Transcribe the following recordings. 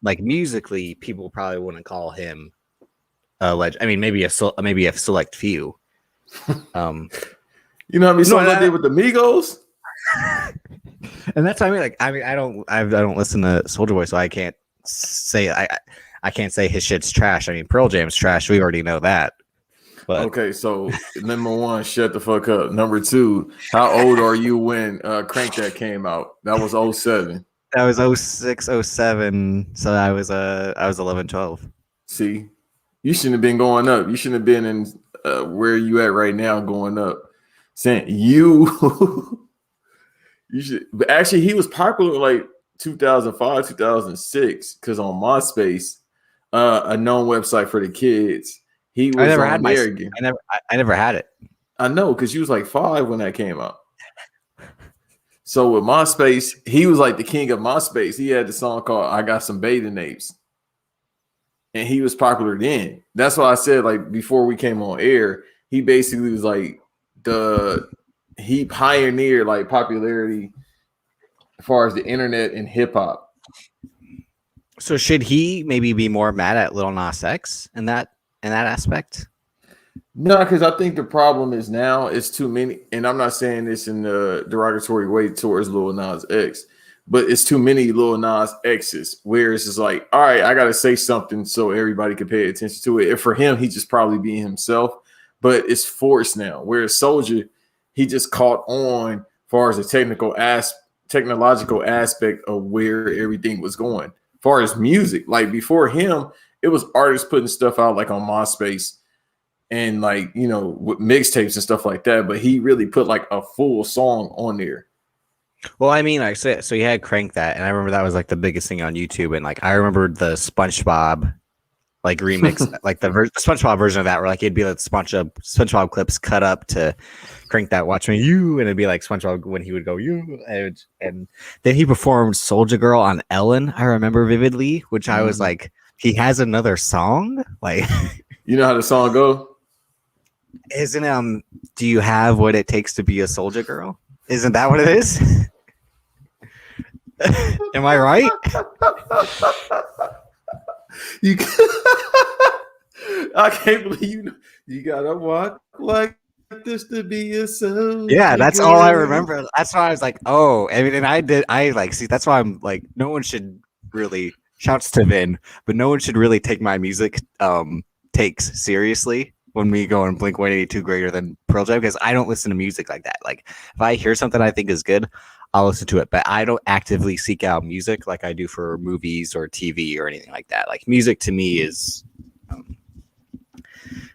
like musically, people probably wouldn't call him a legend. I mean, maybe a select few. You know how many songs I did with the Migos? And that's what I mean. Like, I don't listen to Soulja Boy, so I can't say I can't say his shit's trash. I mean, Pearl Jam's trash. We already know that. But okay, so number one, shut the fuck up. Number two, how old are you when Crank That came out? That was 07. That was 06, 07. So I was 11, 12. See, you shouldn't have been going up. You shouldn't have been in where you at right now going up. Saying you should, but actually he was popular like 2005, 2006, because on MySpace, a known website for the kids. He was I never had I never had it. I know, because you was like 5 when that came out. So with MySpace, he was like the king of MySpace. He had the song called "I Got Some Bathing Apes," and he was popular then. That's why I said, like, before we came on air, he basically was like he pioneered like popularity as far as the internet and hip hop. So should he maybe be more mad at Lil Nas X in that aspect? No, because I think the problem is now it's too many, and I'm not saying this in a derogatory way towards Lil Nas X, but it's too many Lil Nas X's, where it's just like, all right, I got to say something so everybody can pay attention to it. And for him, he just probably being himself, but it's forced now. Whereas Soulja, he just caught on as far as the technological aspect of where everything was going. As far as music, like before him, it was artists putting stuff out like on MySpace and like, you know, with mixtapes and stuff like that. But he really put like a full song on there. Well, I mean, like, so he had Crank That, and I remember that was like the biggest thing on YouTube. And like, I remember the SpongeBob like remix, like the SpongeBob version of that, where like it'd be like SpongeBob clips cut up to Crank That, Watch Me You, and it'd be like SpongeBob when he would go you, and then he performed Soulja Girl on Ellen. I remember vividly, which I was like, he has another song, like. You know how the song go? Isn't do you have what it takes to be a Soulja Girl? Isn't that what it is? Am I right? I can't believe you gotta walk like this to be a son. Yeah, that's all I remember. That's why I was like, oh, I mean, and I like, see, that's why I'm like, no one should really, shouts to Vin, but no one should really take my music takes seriously when we go and Blink 182 greater than Pearl Jam, because I don't listen to music like that. Like, if I hear something I think is good, I'll listen to it, but I don't actively seek out music like I do for movies or TV or anything like that. Like, music to me is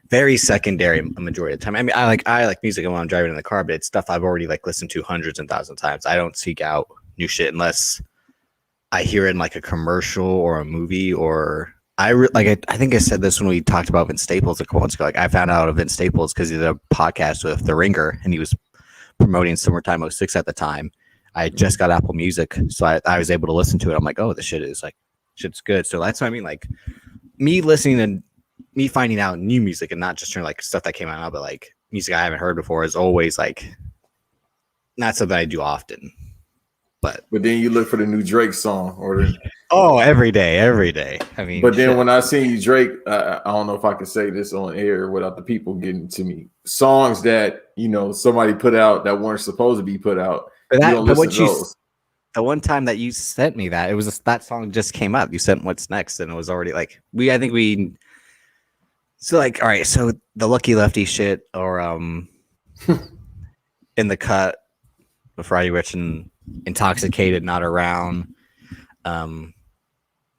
very secondary a majority of the time. I mean, I like music when I'm driving in the car, but it's stuff I've already like listened to hundreds and thousands of times. I don't seek out new shit unless I hear it in like a commercial or a movie, or I think I said this when we talked about Vince Staples a couple months ago. Like, I found out of Vince Staples because he did a podcast with The Ringer, and he was promoting Summertime '06 at the time. I just got Apple Music, so I was able to listen to it. I'm like, oh, this shit's good. So that's what I mean. Like, me listening and me finding out new music and not just like stuff that came out, but like music I haven't heard before is always like not something I do often. But then you look for the new Drake song or every day. I mean, but then when I see you Drake, I don't know if I can say this on air without the people getting to me. Songs that, you know, somebody put out that weren't supposed to be put out. The one time that you sent me that, it was that song just came up. You sent What's Next, and it was already like so like, all right, so the Lucky Lefty shit, or In the Cut with Roddy Ricch and Intoxicated, Not Around,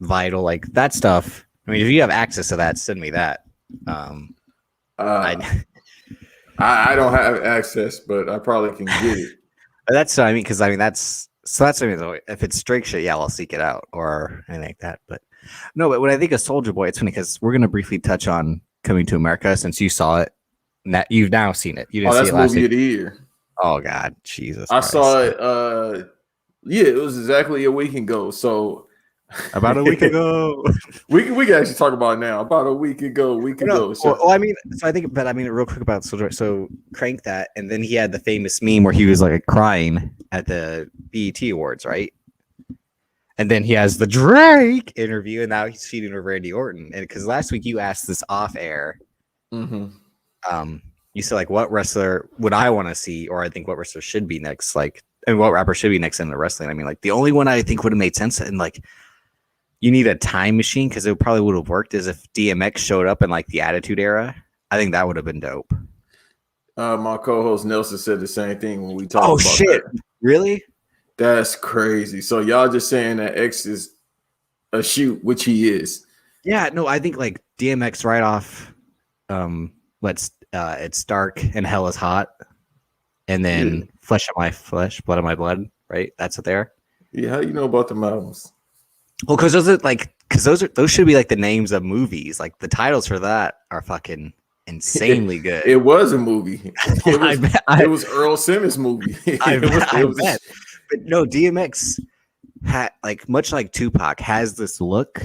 Vital, like that stuff. I mean, if you have access to that, send me that. I don't have access, but I probably can get it. That's what I mean, because I mean that's what I mean. If it's Drake shit, yeah, I'll seek it out or anything like that. But no, but when I think of Soulja Boy, it's funny because we're gonna briefly touch on Coming to America since you saw it. You've now seen it. You didn't see it last movie of the year. Oh God, Jesus! I saw it. Yeah, it was exactly a week ago. So about a week ago, we can actually talk about it now. About a week ago. So. Well, I mean, so I think, but I mean, real quick about Soulja. So Crank That, and then he had the famous meme where he was like crying at the BET Awards, right? And then he has the Drake interview, and now he's feuding with Randy Orton. And because last week you asked this off air, you said like, what wrestler would I want to see, or I think what wrestler should be next, like, and what rapper should be next in the wrestling. I mean, like the only one I think would have made sense, and like you need a time machine because it probably would have worked, is if DMX showed up in like the Attitude Era. I think that would have been dope. My co-host Nelson said the same thing when we talked about shit. That. Really? That's crazy. So y'all just saying that X is a shoot, which he is. Yeah, no, I think like DMX right off It's Dark and Hell is Hot, and then Flesh of My Flesh, Blood of My Blood, right? That's what they are. Yeah, how you know about the albums? Well, because those should be like the names of movies. Like the titles for that are fucking insanely good. It was a movie. It was Earl Simmons' movie. But no, DMX had, like, much like Tupac, has this look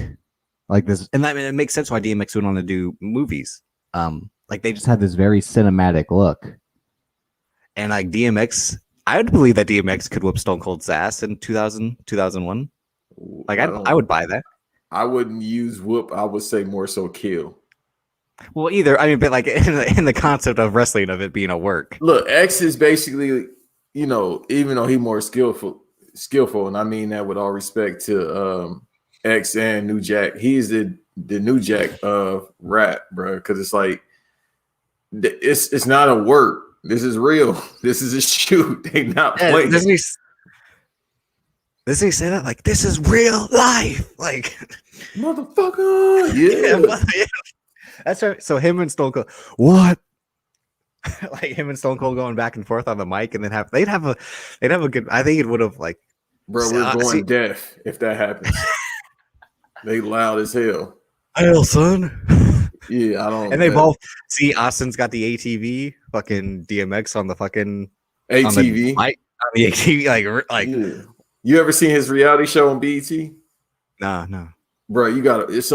like this, and I mean it makes sense why DMX went on to do movies. Like they just had this very cinematic look, and like DMX, I would believe that DMX could whoop Stone Cold's ass in 2001. Like I would buy that. I wouldn't use whoop. I would say more so kill. Well, either, I mean, but like in the concept of wrestling, of it being a work. Look, X is basically, even though he's more skillful, and I mean that with all respect to X and New Jack, he's the New Jack of rap, bro. Because it's like it's not a work. This is real. This is a shoot. They not playing. Doesn't he say that? Like, this is real life. Like, motherfucker. Yeah. That's right. So him and Stone Cold, what? Like him and Stone Cold going back and forth on the mic, and then they'd have a good. I think it would have, like, bro, we're going deaf if that happens. They loud as hell. Hell, son. Yeah, I don't. And they both see Austin's got the ATV, fucking DMX on the fucking ATV. On the ATV, like. Yeah. You ever seen his reality show on BET? No. Bro, you got it's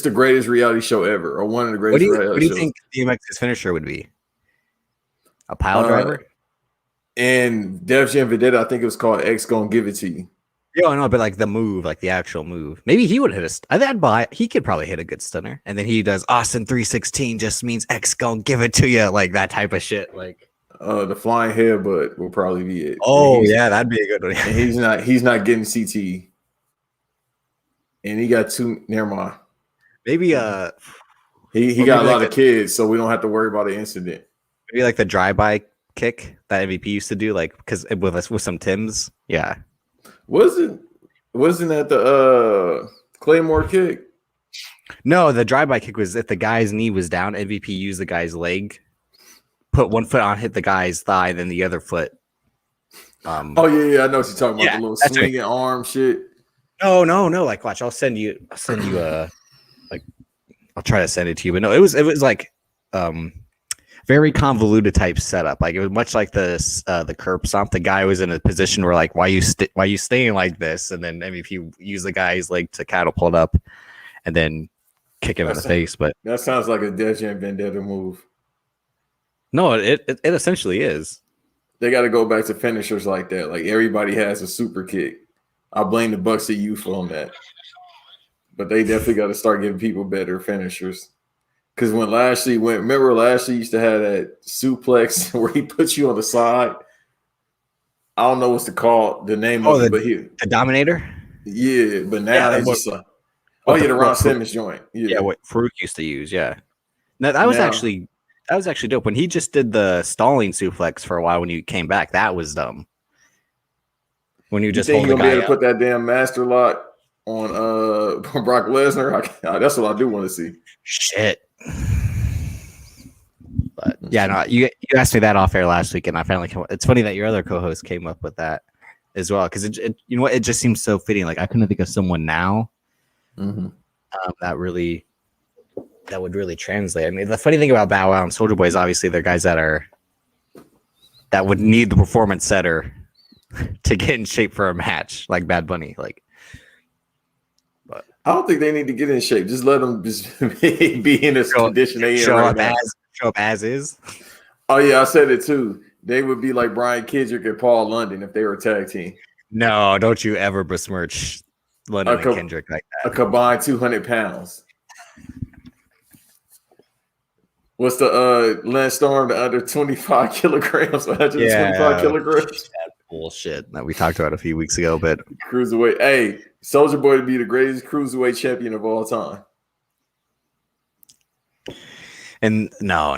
the greatest reality show ever, or one of the greatest reality shows. What do you think DMX's finisher would be? A pile driver? And Def Jam Vendetta, I think it was called X Gonna Give It To You. Yeah, no, but like the move, like the actual move. Maybe he would hit he could probably hit a good stunner. And then he does Austin 316 just means X gonna give it to you, like that type of shit. Like the flying headbutt will probably be it. Oh yeah, that'd be a good one. And he's not getting CT. And he got two. Never mind. Maybe he got a lot of kids, so we don't have to worry about an incident. Maybe like the drive-by kick that MVP used to do, like because with some Tims. Yeah. Wasn't that the Claymore kick? No, the drive-by kick was if the guy's knee was down, MVP used the guy's leg, put one foot on, hit the guy's thigh, then the other foot. Oh yeah, I know what you're talking about, the little swinging arm shit. No. Like, watch, I'll send you like, I'll try to send it to you, but no, it was like very convoluted type setup. Like it was much like the curb stomp. The guy was in a position where like, why you staying like this? And then MVP used the guy's leg to catapult up, and then kick him in the face. But that sounds like a Def Jam Vendetta move. No, it essentially is. They got to go back to finishers like that. Like everybody has a super kick. I blame the Bucks of youth on that. But they definitely got to start giving people better finishers. Because when Lashley used to have that suplex where he puts you on the side. I don't know what's the name of it, but the Dominator? Yeah, but now he's just like, the Ron Simmons joint. Yeah, what Farouk used to use, yeah. Now, that was actually dope. When he just did the stalling suplex for a while when you came back, that was dumb. When you just hold the guy able to put that damn master lock on Brock Lesnar, that's what I do want to see. Shit. But yeah, no, you asked me that off air last week, and I finally it's funny that your other co-host came up with that as well, because it you know what, it just seems so fitting. Like I couldn't think of someone now that would really translate. I mean, the funny thing about Bow Wow and Soulja Boy is obviously they're guys that would need the performance setter to get in shape for a match, like Bad Bunny. Like, but I don't think they need to get in shape. Just let them just be in this condition they in right now. Show up as is. Oh yeah, I said it too. They would be like Brian Kendrick and Paul London if they were a tag team. No, don't you ever besmirch London and co- Kendrick like A that. combined 200 pounds. What's the Lance Storm, the under 25 kilograms, 125 kilograms? That's bullshit that we talked about a few weeks ago, but Cruiserweight. Hey, Soulja Boy to be the greatest cruiserweight champion of all time. and no.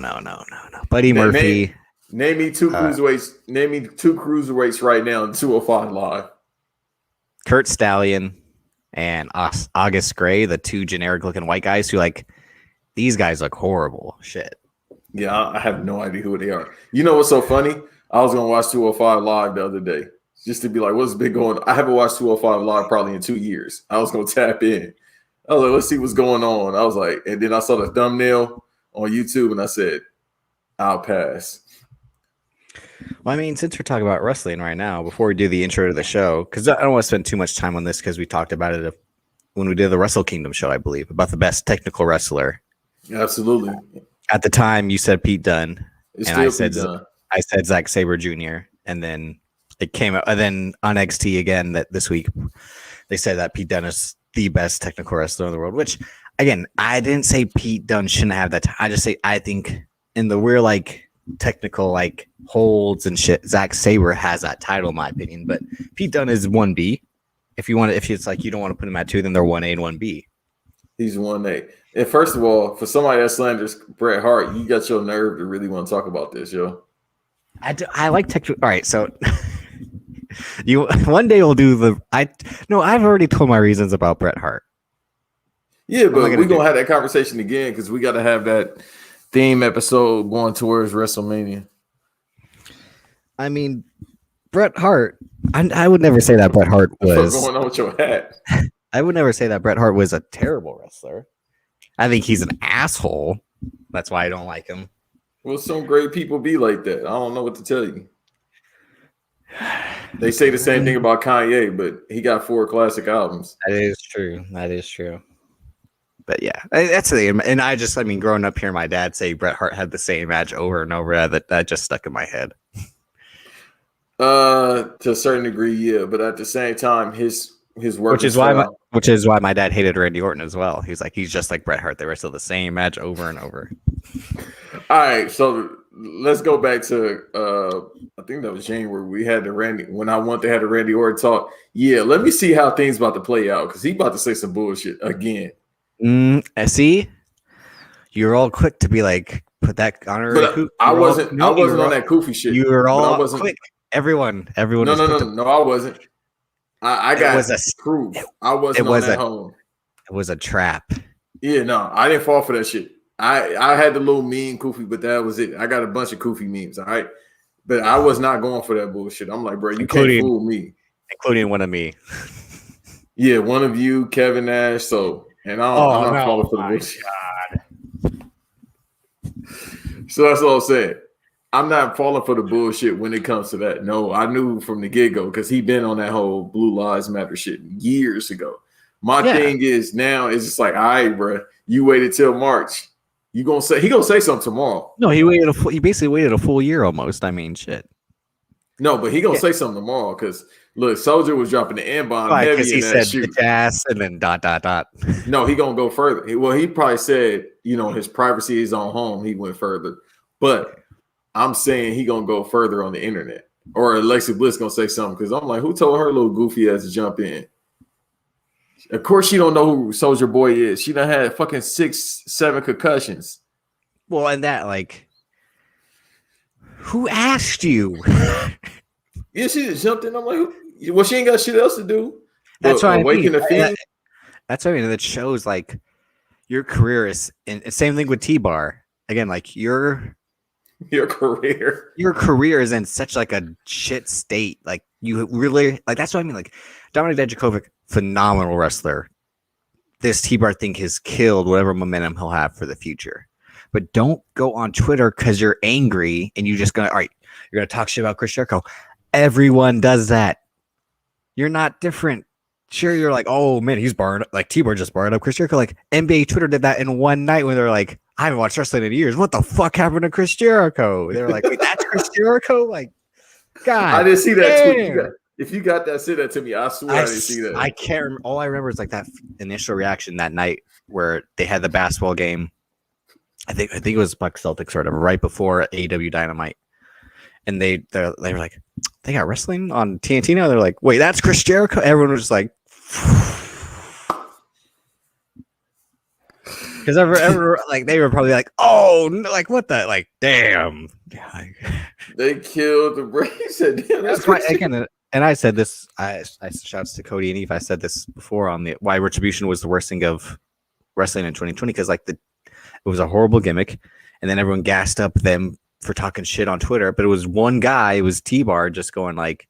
Buddy Murphy. Name me two cruiserweights. Name me two cruiserweights right now in 205 Live. Kurt Stallion and August Gray, the two generic looking white guys who like these guys look horrible. Shit. Yeah, I have no idea who they are. You know what's so funny? I was gonna watch 205 Live the other day just to be like, what's been going on? I haven't watched 205 Live probably in 2 years. I was gonna tap in. I was like, let's see what's going on. I was like, and then I saw the thumbnail on YouTube and I said, I'll pass. Well, I mean, since we're talking about wrestling right now, before we do the intro to the show, because I don't want to spend too much time on this because we talked about it when we did the Wrestle Kingdom show, I believe, about the best technical wrestler. Absolutely. At the time, you said Pete Dunne, It's and I said Zack Sabre Jr. And then it came out, and then on XT again that this week they said that Pete Dunne is the best technical wrestler in the world. Which, again, I didn't say Pete Dunne shouldn't have that. I just say I think in the real like technical like holds and shit, Zack Sabre has that title in my opinion. But Pete Dunne is 1B. If it's like you don't want to put him at 2, then they're 1A and 1B. He's 1A. And first of all, for somebody that slanders Bret Hart, you got your nerve to really want to talk about this, yo. I like technical. All right, so you one day we'll do the. I've already told my reasons about Bret Hart. Yeah, but we're gonna have that conversation again because we got to have that theme episode going towards WrestleMania. I mean, Bret Hart. I would never say that Bret Hart was. What's going on with your hat? I would never say that Bret Hart was a terrible wrestler. I think he's an asshole. That's why I don't like him. Well, some great people be like that. I don't know what to tell you. They say the same thing about Kanye, but he got 4 classic albums. That is true. But yeah, that's the thing. And I mean, growing up hearing my dad say Bret Hart had the same match over and over, that just stuck in my head. To a certain degree, yeah. But at the same time, his work, which is why my dad hated Randy Orton as well. He's like, he's just like Bret Hart. They wrestle the same match over and over. All right, so let's go back to I think that was January. We had when I want to have the Randy Orton talk. Yeah, let me see how things about to play out because he about to say some bullshit again. See, you're all quick to be like, put that on. But I wasn't on that goofy shit. You were all quick. Everyone. No, I wasn't. I got proof. I wasn't on that home. It was a trap. Yeah, no, I didn't fall for that shit. I had the little meme Kofi, but that was it. I got a bunch of Kofi memes, all right? But I was not going for that bullshit. I'm like, bro, you can't fool me. Including one of me. Yeah, one of you, Kevin Nash. So, and I'm not falling for the bullshit. God. So that's all I'm saying. I'm not falling for the bullshit when it comes to that. No, I knew from the get-go because he been on that whole Blue Lives Matter shit years ago. My thing is now it's just like, all right, bro, you waited till March. He gonna say something tomorrow. No, he basically waited a full year almost. I mean, shit. No, but he gonna say something tomorrow because look, Soldier was dropping the N-bomb heavy in he that said shoot. Bitch ass and then ... No, he gonna go further. He probably said, his privacy is on home. He went further, but I'm saying he gonna go further on the internet, or Alexa Bliss gonna say something because I'm like, who told her little goofy ass to jump in? Of course, she don't know who Soulja Boy is. She done had fucking 6-7 concussions. Well, and that like, who asked you? Yeah, she just jumped in. I'm like, well, she ain't got shit else to do. That's why awaken the fiend. That's what I mean. That shows like your career is. And same thing with T-Bar. Again, like your career is in such like a shit state. Like you really like. That's what I mean. Like Dominik Dijakovic, phenomenal wrestler. This T-Bar thing has killed whatever momentum he'll have for the future. But don't go on Twitter because you're angry and you're just gonna you're gonna talk shit about Chris Jericho. Everyone does that. You're not different. Sure, you're like, oh man, he's barring like T-Bar just barring up Chris Jericho. Like NBA Twitter did that in one night when they're like, I haven't watched wrestling in years. What the fuck happened to Chris Jericho? They're like, wait, that's Chris Jericho? Like, God, I didn't see that tweet. If you got that, send that to me. I swear I didn't see that. I can't remember. All I remember is like that initial reaction that night where they had the basketball game. I think it was Bucks Celtics or whatever, right before AEW Dynamite. And they were like, they got wrestling on TNT now? They're like, wait, that's Chris Jericho? Everyone was just like, because like they were probably like, oh, no, like what the, like, damn. They killed the brain. Said, damn, that's why again. And I said this. I shouts to Cody and Eve. I said this before on the why Retribution was the worst thing of wrestling in 2020 because like it was a horrible gimmick, and then everyone gassed up them for talking shit on Twitter. But it was one guy. It was T-Bar just going like,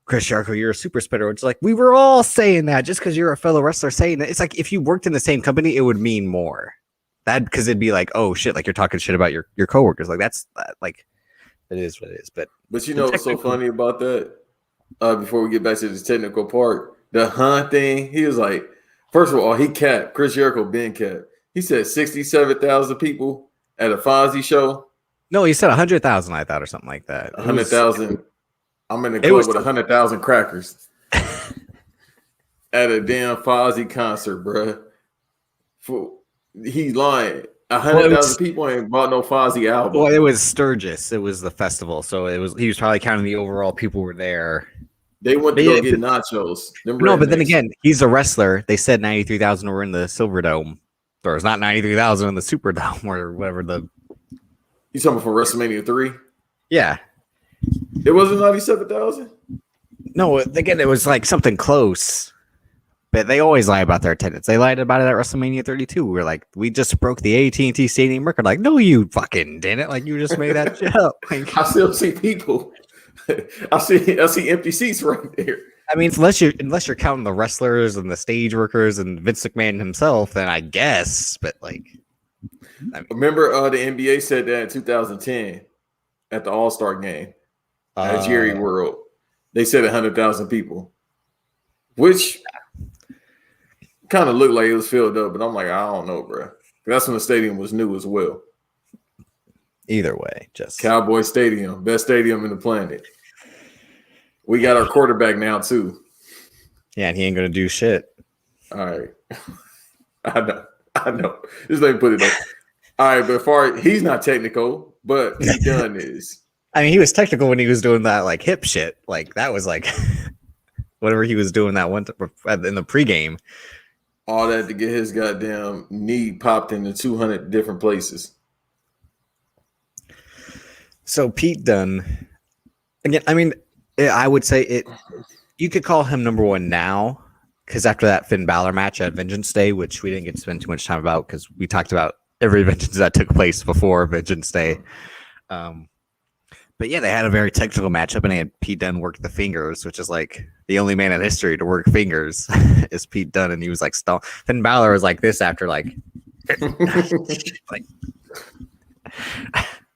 Chris Jericho, you're a super spreader. It's like we were all saying that just because you're a fellow wrestler saying it. It's like if you worked in the same company, it would mean more. That because it'd be like, oh shit, like you're talking shit about your coworkers. Like that's like it is what it is. But you know what's so funny about that? Before we get back to this technical part, the thing, he was like, first of all, he capped Chris Jericho being capped. He said 67,000 people at a Fonzie show. No, he said 100,000, I thought, or something like that. 100,000. I'm in the club with 100,000 crackers at a damn Fonzie concert, bruh. He's lying. 100,000 people ain't bought no Fonzie album. Well, it was Sturgis. It was the festival, so he was probably counting the overall people were there. They went to go get nachos. No, but then again, he's a wrestler. They said 93,000 were in the Silverdome. Or it's not 93,000 in the Superdome or whatever the. You talking about for WrestleMania 3? Yeah. It wasn't 97,000? No, again, it was like something close. But they always lie about their attendance. They lied about it at WrestleMania 32. We were like, we just broke the AT&T Stadium record. Like, no, you fucking didn't. Like, you just made that shit up. Like, I still see people. I see empty seats right there. I mean, unless you're counting the wrestlers and the stage workers and Vince McMahon himself, then I guess. But like, remember the NBA said that in 2010 at the All-Star game at Jerry World. They said 100,000 people, which kind of looked like it was filled up. But I'm like, I don't know, bro. That's when the stadium was new as well. Either way, just Cowboy Stadium, best stadium in the planet. We got our quarterback now too. Yeah, and he ain't gonna do shit. All right, I know. Just let me put it up. All right, but he's not technical, but he done is. I mean, he was technical when he was doing that like hip shit. Like that was like whatever he was doing that one in the pregame. All that to get his goddamn knee popped into 200 different places. So Pete Dunne, again, I mean, I would say it. You could call him number one now because after that Finn Balor match at Vengeance Day, which we didn't get to spend too much time about because we talked about every Vengeance that took place before Vengeance Day. But yeah, they had a very technical matchup, and they had Pete Dunne work the fingers, which is like the only man in history to work fingers is Pete Dunne, and he was like, Finn Balor was like this after like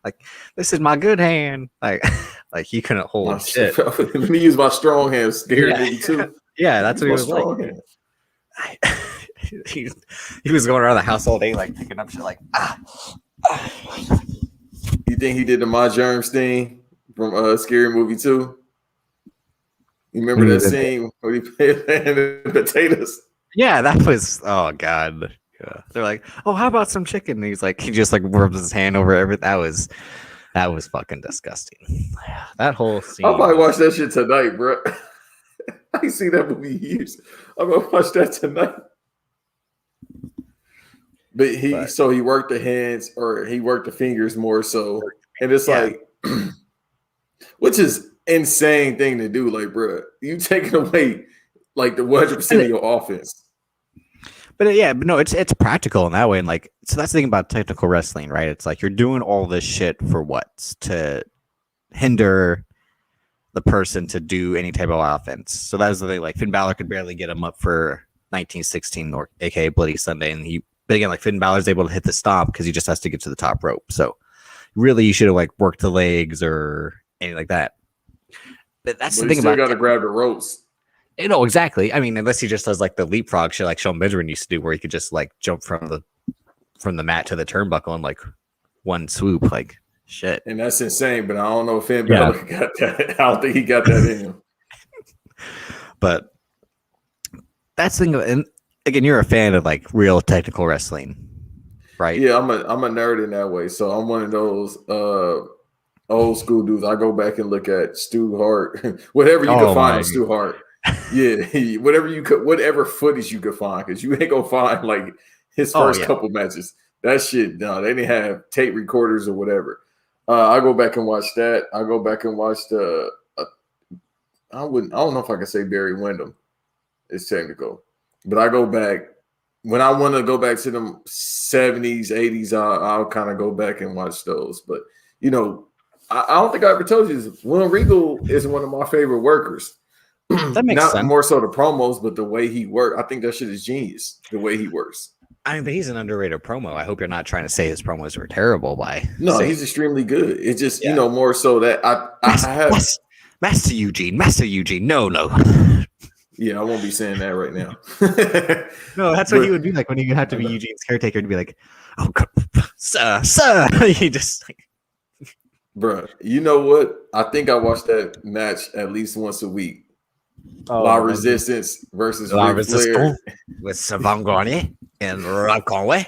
like this is my good hand, like he couldn't hold shit. Let me use my strong hand. Scared me too. Yeah, that's what he was like. He was going around the house all day, like picking up shit, like You think he did the My Germs thing from Scary Movie 2? You remember that scene where he played the potatoes? Yeah, that was god. Yeah. They're like, oh, how about some chicken? And he's like, he just like rubs his hand over everything. That was fucking disgusting. That whole scene. I'll probably watch that shit tonight, bro. I ain't seen that movie in years. I'm gonna watch that tonight. But he worked the hands or he worked the fingers more so. And it's like, which is insane thing to do. Like, bro, you taking away like the 100% of your offense. But no, it's practical in that way. And like, so that's the thing about technical wrestling, right? It's like you're doing all this shit for what? To hinder the person to do any type of offense. So that was the thing. Like Finn Balor could barely get him up for 1916 or aka Bloody Sunday. And but again, like Finn Balor's able to hit the stomp because he just has to get to the top rope. So really you should have like worked the legs or anything like that. But that's the thing about got to grab the ropes. You know, exactly. I mean, unless he just does like the leapfrog shit like Sean Benjamin used to do, where he could just like jump from the mat to the turnbuckle in like one swoop, like shit. And that's insane. But I don't know if Finn Balor got that. I don't think he got that in him. But that's the thing. And again, you're a fan of like real technical wrestling, right? Yeah, I'm a nerd in that way. So I'm one of those old school dudes. I go back and look at Stu Hart, whatever you can find of Stu Hart. Yeah, whatever footage you could find, because you ain't gonna find like his first couple matches. That shit, no, they didn't have tape recorders or whatever. I go back and watch that. I go back and watch the. I don't know if I can say Barry Windham. It's technical, but I go back when I want to go back to them 70s, 80s. I'll kind of go back and watch those. But you know, I don't think I ever told you this. Will Regal is one of my favorite workers. That makes Not sense. More so the promos, but the way he works. I think that shit is genius. The way he works. I mean, but he's an underrated promo. I hope you're not trying to say his promos were terrible by no, he's extremely good. It's just you know more so that I have Master Eugene. No. Yeah, I won't be saying that right now. No, that's what he would be like when you have to be Eugene's caretaker to be like, oh, sir. He just like, bro. You know what? I think I watched that match at least once a week. La Resistance versus Ric Flair with Savon Garnier and Rob Conway.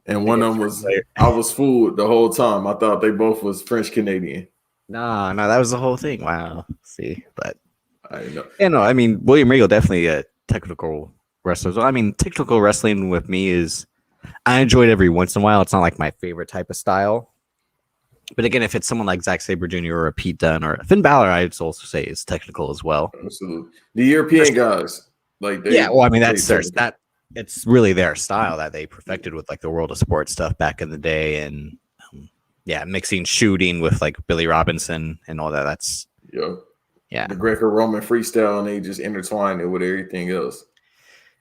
And one of them was I was fooled the whole time. I thought they both was French Canadian. No, that was the whole thing. Wow. See, but I know. Yeah, no, I mean William Regal definitely a technical wrestler. I mean, technical wrestling with me is I enjoy it every once in a while. It's not like my favorite type of style. But again, if it's someone like Zack Sabre Jr. or a Pete Dunne or Finn Balor, I'd also say is technical as well. Absolutely, the European guys, like well, I mean that's it's really their style that they perfected with like the World of Sport stuff back in the day, and mixing shooting with like Billy Robinson and all that. That's the Greco-Roman freestyle, and they just intertwine it with everything else.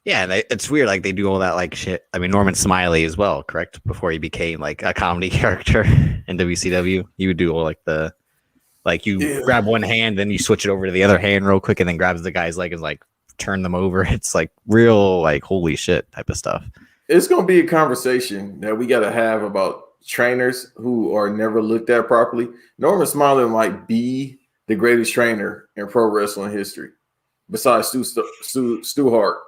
Yeah, and it's weird. Like they do all that like shit. I mean, Norman Smiley as well, correct? Before he became like a comedy character in WCW, he would do all like the grab one hand, then you switch it over to the other hand real quick, and then grabs the guy's leg and like turn them over. It's like real like holy shit type of stuff. It's gonna be a conversation that we got to have about trainers who are never looked at properly. Norman Smiley might be the greatest trainer in pro wrestling history, besides Stu Hart.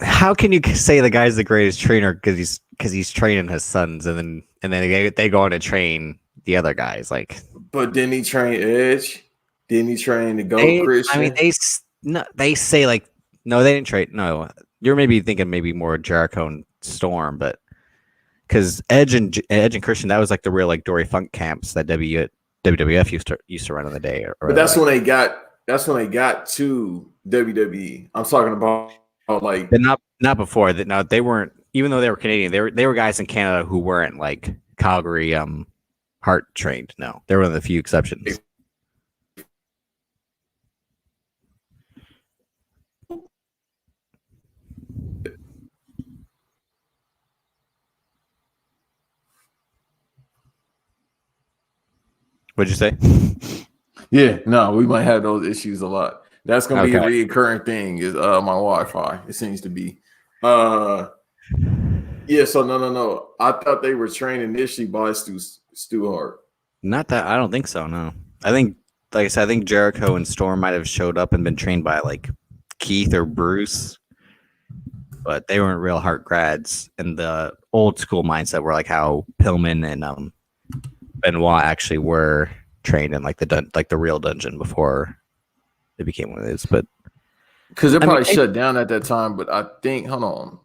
How can you say the guy's the greatest trainer because he's training his sons and then they go on to train the other guys like? But didn't he train Edge? Didn't he train the GOAT Christian? I mean, they say like no, they didn't train. No, you're maybe thinking maybe more Jericho and Storm, but because Edge and Christian, that was like the real like Dory Funk camps that WWF used to run in the day. But that's when they got to WWE. I'm talking about. Like, but not before that. No, they weren't. Even though they were Canadian, they were guys in Canada who weren't like Calgary Hart trained. No, they were one of the few exceptions. What'd you say? Yeah, no, we might have those issues a lot. That's gonna be a reoccurring thing. Is my Wi-Fi? It seems to be. So no. I thought they were trained initially by Stu Hart. Not that I don't think so. No, I think, like I said, I think Jericho and Storm might have showed up and been trained by like Keith or Bruce, but they weren't real Hart grads. And the old school mindset were like how Pillman and Benoit actually were trained in like the real dungeon before it became what it is. But because it probably shut down at that time. But I think, hold on.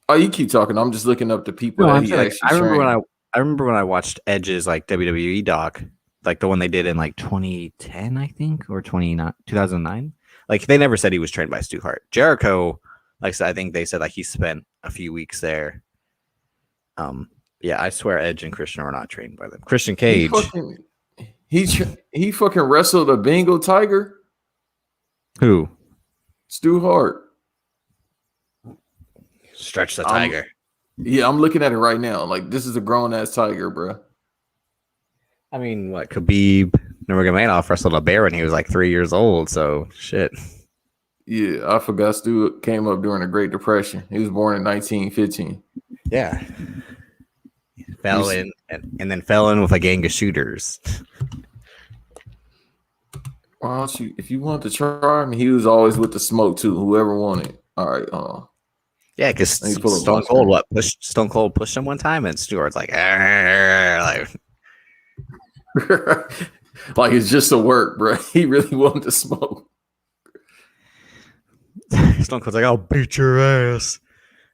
Oh, you keep talking. I'm just looking up the people that he actually trained. I remember when I watched Edge's like WWE doc, like the one they did in like 2010, I think, or 2009. Like they never said he was trained by Stu Hart. Jericho, like I said, I think they said like he spent a few weeks there. Yeah, I swear Edge and Christian are not trained by them. Christian Cage. He fucking wrestled a Bengal tiger. Who? Stu Hart. Stretch the tiger. I'm looking at it right now. Like, this is a grown ass tiger, bro. I mean, what? Khabib Nurmagomedov wrestled a bear when he was like 3 years old. So shit. Yeah, I forgot Stu came up during the Great Depression. He was born in 1915. Yeah. Fell in and then fell in with a gang of shooters. Why don't you? If you want to try him, he was always with the smoke too. Whoever wanted. All right. Yeah, because Let me pull up Stone my Cold screen. Stone Cold pushed him one time, and Stewart's like, Like it's just a work, bro. He really wanted to smoke. Stone Cold's like, I'll beat your ass,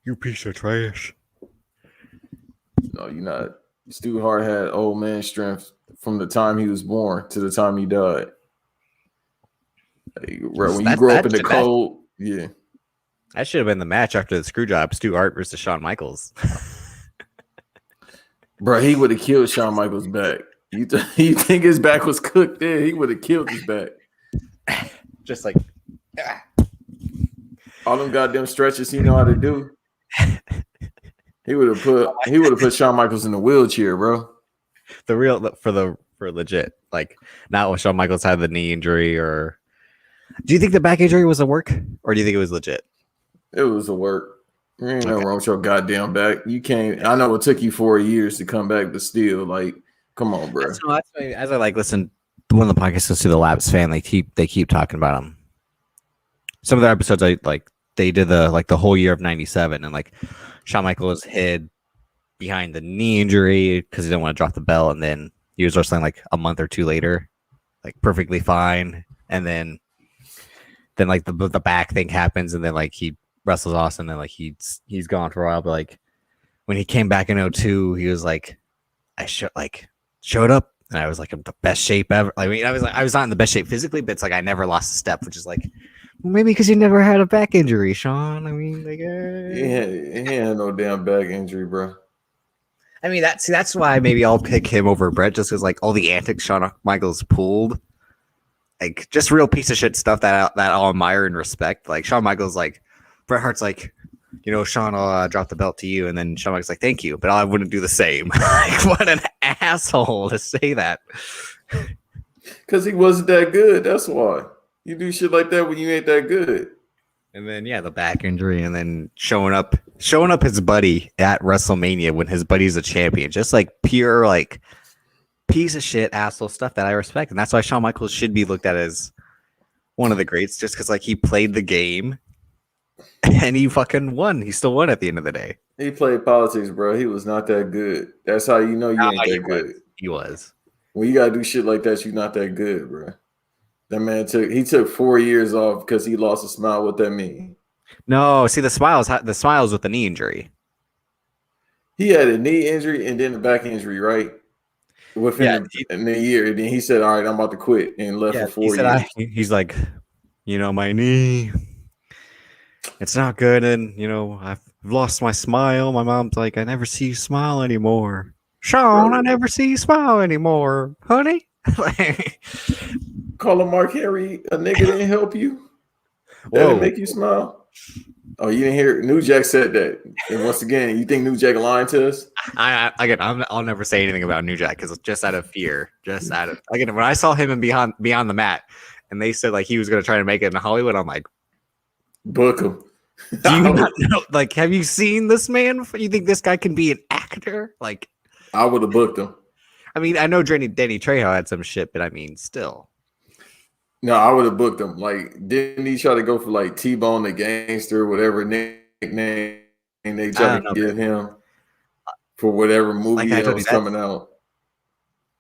you piece of trash. No, you're not. Stu Hart had old man strength from the time he was born to the time he died. Like, when you grow up in the cold, yeah. That should have been the match after the screw job, Stu Hart versus Shawn Michaels. Bro, he would have killed Shawn Michaels' back. You think his back was cooked there? He would have killed his back. Just like all them goddamn stretches he know how to do. He would have put Shawn Michaels in the wheelchair, bro. For legit, like not when Shawn Michaels had the knee injury, or do you think the back injury was a work, or do you think it was legit? It was a work. There ain't no wrong with your goddamn back. You can't. I know it took you 4 years to come back, but still, like, come on, bro. That's as I listen to one of the podcasts to the Labs fan, they keep talking about him. Some of their episodes, they did the whole year of '97, and like Shawn Michaels hid behind the knee injury because he didn't want to drop the belt, and then he was wrestling like a month or two later, like perfectly fine, and then like the back thing happens, and then like he wrestles Austin, and like he's gone for a while, but like when he came back in 2002, he was like, I showed up and I was like in the best shape ever. I mean, I was not in the best shape physically, but it's like I never lost a step, which is like, well, maybe because you never had a back injury, Sean. I mean, like, he had no damn back injury, bro. I mean, that's why maybe I'll pick him over Brett, just because like all the antics Shawn Michaels pulled, like just real piece of shit stuff that I'll admire and respect. Like Shawn Michaels, like Bret Hart's like, Shawn, I'll drop the belt to you, and then Shawn Michaels like, thank you, but I wouldn't do the same. Like, what an asshole to say that. Because he wasn't that good. That's why you do shit like that when you ain't that good. And then the back injury, and then showing up his buddy at WrestleMania when his buddy's a champion, just like pure like piece of shit asshole stuff that I respect, and that's why Shawn Michaels should be looked at as one of the greats, just because like he played the game and he fucking won. He still won at the end of the day. He played politics, bro. He was not that good. That's how you know you ain't that good. He was. When you gotta do shit like that, you're not that good, bro. That man took 4 years off because he lost a smile. What that mean? No, see the smiles with the knee injury. He had a knee injury and then a back injury, right? Within a year. And then he said, all right, I'm about to quit, and left for 4 years. He's like, my knee, it's not good, and I've lost my smile. My mom's like, I never see you smile anymore. Sean, I never see you smile anymore, honey. Call him Mark Henry. A nigga didn't help you. That didn't make you smile. Oh, you didn't hear New Jack said that. And once again, you think New Jack lying to us? I'll never say anything about New Jack because just out of fear. When I saw him in Beyond the Mat, and they said like he was going to try to make it in Hollywood, I'm like, book him. Do you not know? Like, have you seen this man? You think this guy can be an actor? Like, I would have booked him. I mean, I know Danny Trejo had some shit, but I mean, still. No, I would have booked him. Like, didn't he try to go for like T-Bone the Gangster, whatever nickname they tried to give him for whatever movie that was coming out?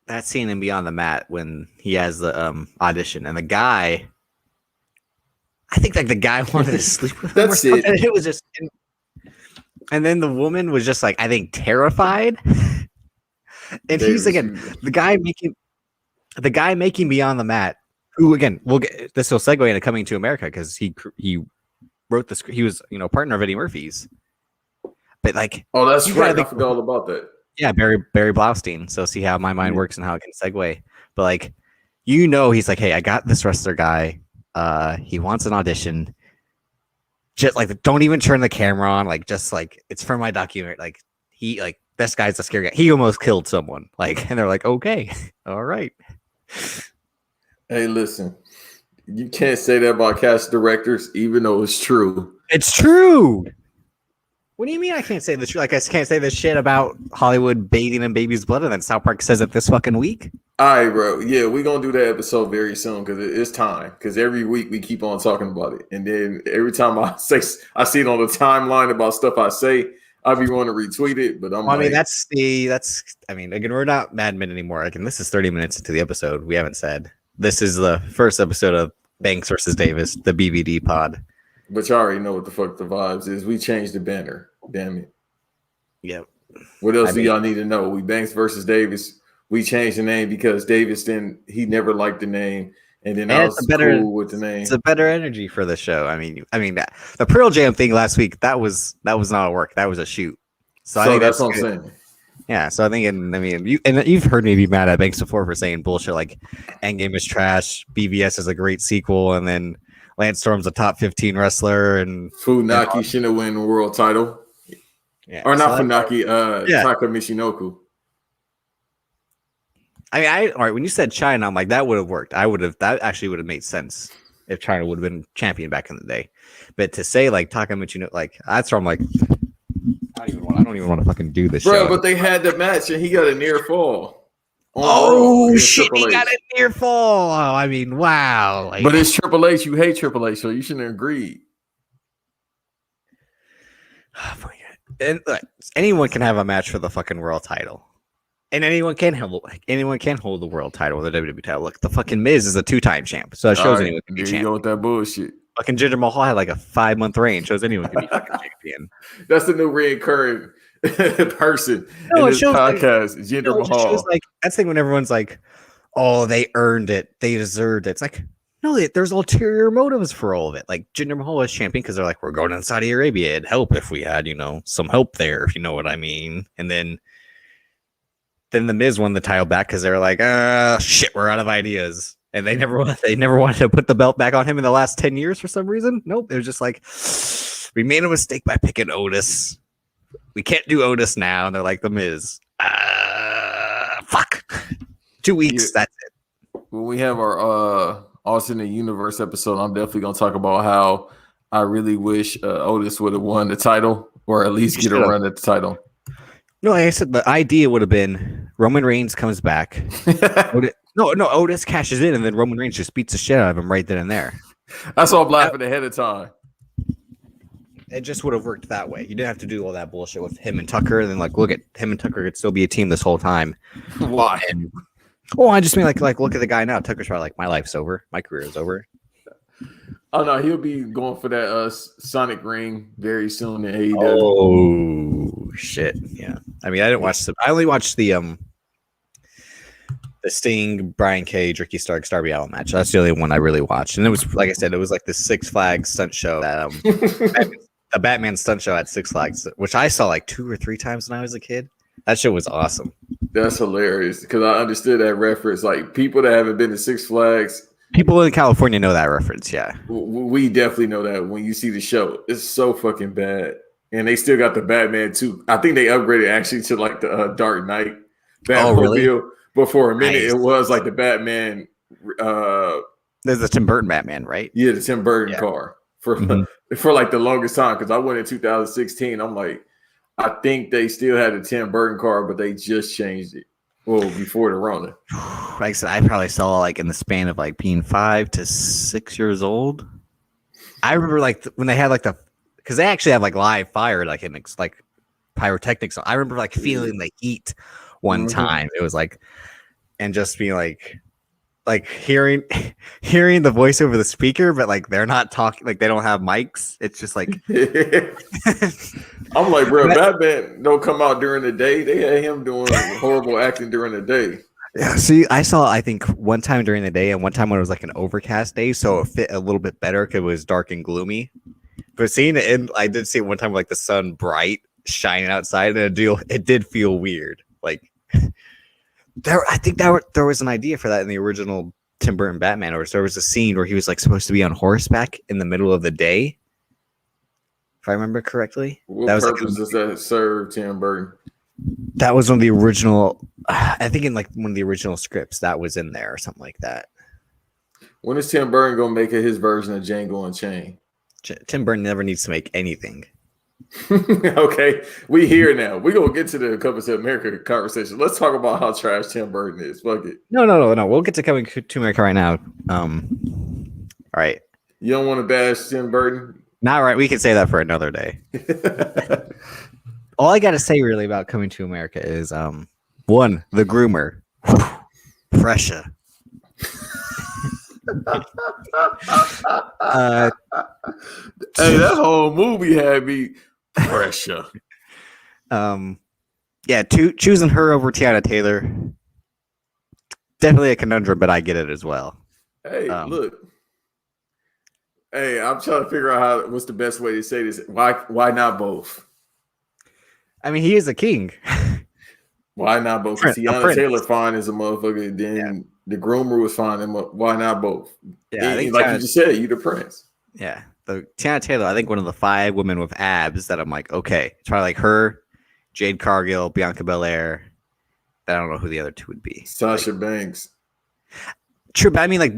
That scene in Beyond the Mat when he has the audition, and the guy, I think like the guy wanted to sleep with him. That's it. It was just, and then the woman was just like, I think, terrified. And he's again the guy making Beyond the Mat. Who again? This will segue into Coming to America because he wrote the script. He was partner of Eddie Murphy's. But like, oh, that's right. I forgot all about that. Yeah, Barry Blaustein. So see how my mind works and how it can segue. But like, he's like, hey, I got this wrestler guy. He wants an audition. Just like, don't even turn the camera on. Like, just like it's for my documentary. Like this guy's a scary guy. He almost killed someone. Like, and they're like, okay, all right. Hey, listen, you can't say that about cast directors, even though it's true. It's true. What do you mean I can't say the truth? Like, I can't say this shit about Hollywood bathing in baby's blood, and then South Park says it this fucking week? All right, bro. Yeah, we're gonna do that episode very soon because it's time. Because every week we keep on talking about it, and then every time I see it on the timeline about stuff I say, I be wanting to retweet it, but I'm Well, I mean, like, I mean, again, we're not Mad Men anymore. Again, this is 30 minutes into the episode. We haven't said this is the first episode of Banks versus Davis, the BVD pod. but you already know what the fuck the vibes is. We changed the banner. Damn it. Yep. What else do y'all need to know? We Banks versus Davis. We changed the name because Davis he never liked the name, and then I was cool with the name. It's a better energy for the show. I mean, the Pearl Jam thing last week that was not a work. That was a shoot. So I think that's what I'm saying. Yeah, so I think, you've heard me be mad at Banks before for saying bullshit like Endgame is trash, BVS is a great sequel, and then Lance Storm's a top 15 wrestler, and Funaki shouldn't win the world title. Yeah, or not Funaki, Taka Michinoku. I mean, all right, when you said China, I'm like, that would have worked. That actually would have made sense if China would have been champion back in the day. But to say like Taka Michinoku, like that's where I'm like, I don't even want to fucking do this show. But they had the match and he got a near fall. Oh shit, he got a near fall. Oh, I mean, wow. Like, but it's Triple H. You hate Triple H, so you shouldn't agree. Oh my god. And anyone can have a match for the fucking world title. And anyone can hold the world title or the WWE title. Look, the fucking Miz is a 2-time champ. So it shows anyone can be champion. You go with that bullshit. Fucking Jinder Mahal had like a 5-month reign. Shows anyone can be fucking champion. That's the new reoccurring person in this podcast. Like, Jinder Mahal. Like, that's the thing when everyone's like, oh, they earned it. They deserved it. It's like, no, there's ulterior motives for all of it. Like Jinder Mahal was champion because they're like, we're going to Saudi Arabia. It'd help if we had, some help there, if you know what I mean. And then the Miz won the title back because they were like, shit, we're out of ideas. And they never wanted to put the belt back on him in the last 10 years for some reason. Nope. It was just like, we made a mistake by picking Otis. We can't do Otis now. And they're like, the Miz. Fuck. 2 weeks. Yeah. That's it. When we have our alternate universe episode, I'm definitely going to talk about how I really wish Otis would have won the title or at least get a run at the title. No, like I said, the idea would have been Roman Reigns comes back. Otis cashes in, and then Roman Reigns just beats the shit out of him right then and there. That's all I'm laughing ahead of time. It just would have worked that way. You didn't have to do all that bullshit with him and Tucker, and then look at him and Tucker could still be a team this whole time. Why? I just mean like look at the guy now. Tucker's probably like, my life's over, my career is over. Oh no, he'll be going for that Sonic ring very soon in AEW. Oh shit! Yeah, I mean, I only watched the Sting, Brian Cage, Ricky Starks, Darby Allin match. That's the only one I really watched, and it was like I said, it was like the Six Flags stunt show that the Batman stunt show at Six Flags, which I saw like 2 or 3 times when I was a kid. That show was awesome. That's hilarious because I understood that reference. Like people that haven't been to Six Flags. People in California know that reference, yeah. We definitely know that when you see the show. It's so fucking bad. And they still got the Batman too. I think they upgraded actually to like the Dark Knight Batmobile. Really? But for a minute, it was like the Batman. There's the Tim Burton Batman, right? Yeah, the Tim Burton car for like the longest time. Because I went in 2016. I'm like, I think they still had a Tim Burton car, but they just changed it. Well, before the Rona. Like I said, I probably saw like in the span of like being 5 to 6 years old. I remember like when they had like because they actually have like live fire, like in like pyrotechnics. I remember like feeling the heat one time. It was like, and just being like hearing the voice over the speaker, but like they're not talking, like they don't have mics. It's just like I'm like, bro, Batman don't come out during the day. They had him doing horrible acting during the day. Yeah, see, I saw I think one time during the day and one time when it was like an overcast day, so it fit a little bit better because it was dark and gloomy. But seeing it, and I did see it one time like the sun bright shining outside, and it did feel weird. Like I think there was an idea for that in the original Tim Burton Batman, or there was a scene where he was like supposed to be on horseback in the middle of the day. If I remember correctly, what purpose does that serve Tim Burton? That was one of the original. I think in like one of the original scripts that was in there or something like that. When is Tim Burton gonna make it his version of Django Unchained? Tim Burton never needs to make anything. Okay, we here now. We're gonna get to the Coming to America conversation. Let's talk about how trash Tim Burton is. Fuck it. No. We'll get to Coming to America right now. All right. You don't want to bash Tim Burton? Not right. We can say that for another day. All I got to say really about Coming to America is one, the groomer. Pressure. Hey, that whole movie had me pressure. Yeah, choosing her over Tiana Taylor, definitely a conundrum, but I get it as well. Hey, look. Hey, I'm trying to figure out what's the best way to say this. Why not both? I mean, he is a king. Why not both? Tiana Taylor fine as a motherfucker. Then the groomer was fine. And why not both? Yeah, I think like you just said, you the prince. Yeah, the Tiana Taylor. I think one of the 5 women with abs that I'm like, okay, it's probably like her, Jade Cargill, Bianca Belair. I don't know who the other 2 would be. Sasha Banks. True, but I mean like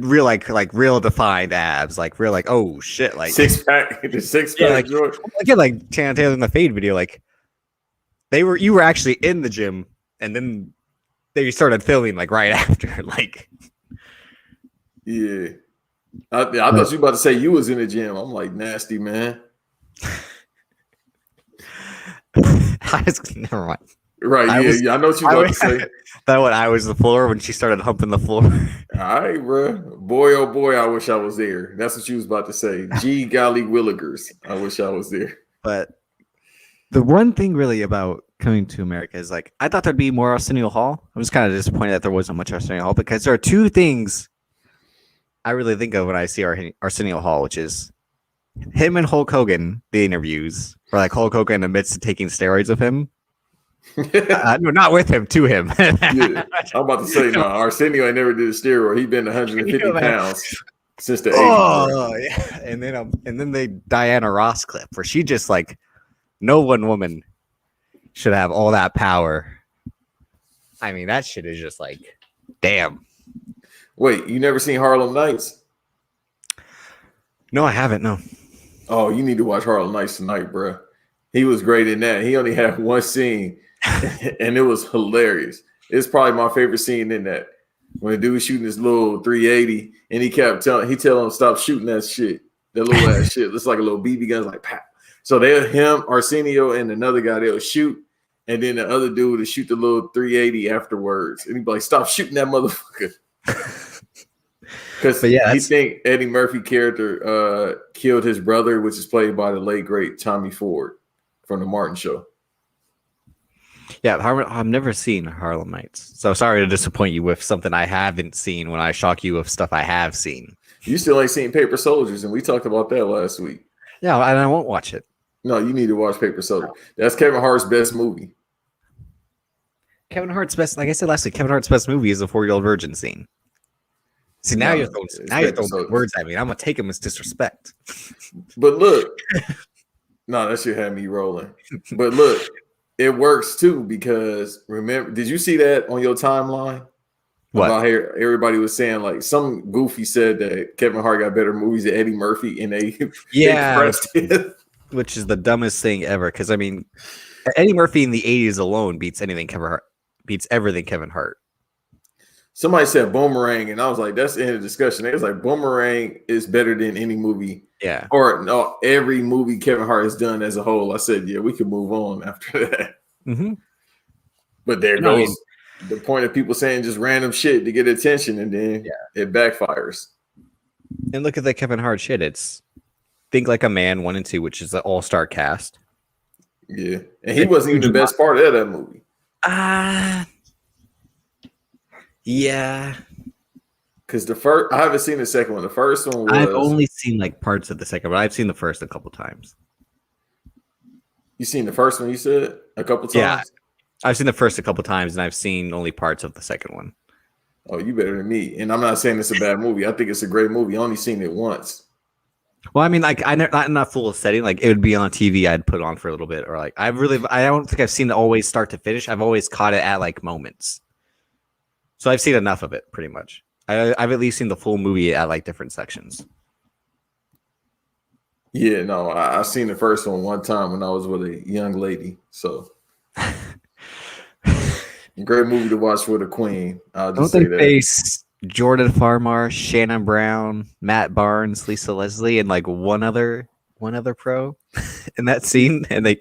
real defined abs, like real like oh shit, like six pack. Like again, like Tiana Taylor in the Fade video, like you were actually in the gym, and then they started filming like right after, like yeah. I thought you were about to say you was in the gym. I'm like nasty man. Never mind. Right, I know what you were about to say. That when I was the floor when she started humping the floor. All right, bro. Boy, oh boy, I wish I was there. That's what you was about to say. Gee, golly, willigers. I wish I was there. But the one thing really about Coming to America is like I thought there'd be more Arsenio Hall. I'm just kind of disappointed that there wasn't much Arsenio Hall because there are 2 things I really think of when I see Arsenio Hall, which is him and Hulk Hogan, the interviews, or like Hulk Hogan admits to taking steroids with him. No, not with him, to him. Yeah, I'm about to say, no, Arsenio ain't never did a steroid. He been 150 pounds since the 80s. Oh, yeah. And then they Diana Ross clip where she just like, no one woman should have all that power. I mean, that shit is just like, damn. Wait, you never seen Harlem Nights? No, I haven't. No. Oh, you need to watch Harlem Nights tonight, bro. He was great in that. He only had one scene. And it was hilarious. It's probably my favorite scene in that. When the dude was shooting his little 380 and he kept telling him stop shooting that shit. That little ass shit. It's like a little BB gun, like pow. So him, Arsenio, and another guy, they'll shoot, and then the other dude will shoot the little 380 afterwards. And he'd be like, stop shooting that motherfucker. Because he think Eddie Murphy character killed his brother, which is played by the late great Tommy Ford from the Martin Show. Yeah, I've never seen Harlem Nights, so sorry to disappoint you with something I haven't seen when I shock you with stuff I have seen. You still ain't seen Paper Soldiers, and we talked about that last week. Yeah, and I won't watch it. No, you need to watch Paper Soldier. That's Kevin Hart's best movie. Kevin Hart's best, like I said last week, Kevin Hart's best movie is the 4-Year-Old Virgin scene. See, now you're throwing words at me. I'm gonna take them as disrespect. But look, no, that shit had me rolling. But look, it works too because remember, did you see that on your timeline? What? About here, everybody was saying like some goofy said that Kevin Hart got better movies than Eddie Murphy, and they pressed it. Which is the dumbest thing ever. Because I mean, Eddie Murphy in the 80s alone beats everything Kevin Hart. Somebody said Boomerang, and I was like, that's the end of the discussion. It was like Boomerang is better than any movie. Yeah. Or no, every movie Kevin Hart has done as a whole. I said, yeah, we could move on after that. Mm-hmm. But there goes the point of people saying just random shit to get attention, and then it backfires. And look at the Kevin Hart shit. It's Think Like a Man 1 and 2, which is the all-star cast. Yeah. And he wasn't even the best part of that movie. Yeah. Because the first, I haven't seen the second one. The first one was. I've only seen like parts of the second, but I've seen the first a couple times. You seen the first one, you said? A couple times? Yeah. I've seen the first a couple times, and I've seen only parts of the second one. Oh, you better than me. And I'm not saying it's a bad movie. I think it's a great movie. I only seen it once. Well, I mean, like I'm not full of setting. Like it would be on TV, I'd put on for a little bit, or like I don't think I've seen it always start to finish. I've always caught it at like moments. So I've seen enough of it, pretty much. I've at least seen the full movie at like different sections. Yeah, no, I seen the first one time when I was with a young lady. So great movie to watch with a queen. I'll Don't just they say that. face Jordan Farmar, Shannon Brown, Matt Barnes, Lisa Leslie, and like one other pro in that scene? And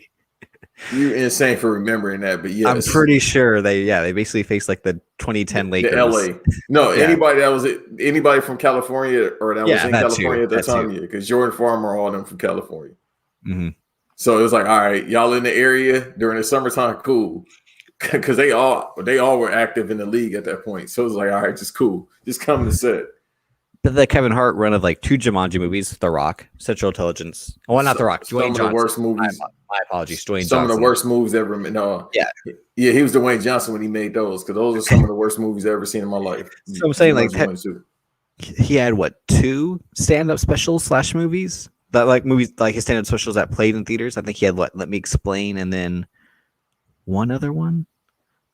You're insane for remembering that, but I'm yes, pretty sure they basically face like the 2010 the Lakers. LA. No, Yeah, anybody from California or that was yeah, in that too. California at that That time, too. yeah, because Jordan Farmer, all them from California. Hmm. So it was like, all right, y'all in the area during the summertime, cool. Because they all were active in the league at that point. So it was like, all right, just cool. Just come to set. But the Kevin Hart run of like two Jumanji movies, The Rock, Central Intelligence. Well, not The Rock, Some Dwayne of the Johnson. worst movies. My apologies, Dwayne Some of the Johnson. worst movies ever made. No, Yeah. Yeah, he was Dwayne Johnson when he made those, because those are some of the worst movies I've ever seen in my life. So I'm saying like he had what, two stand-up specials / movies that like movies like his stand-up specials that played in theaters. I think he had what, Let Me Explain, and then one other one.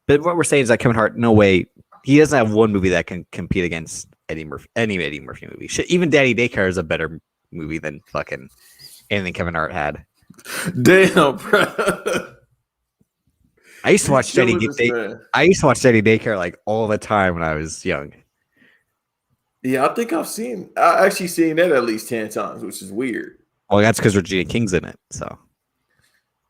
But what we're saying is that Kevin Hart, no way, he doesn't have one movie that can compete against Eddie Murphy. Any Eddie Murphy movie. Shit, even Daddy Daycare is a better movie than fucking anything Kevin Hart had. Damn, bro. I used to watch Daddy Daycare like all the time when I was young. Yeah, I think I actually seen that at least 10 times, which is weird. Well, that's because Regina King's in it. So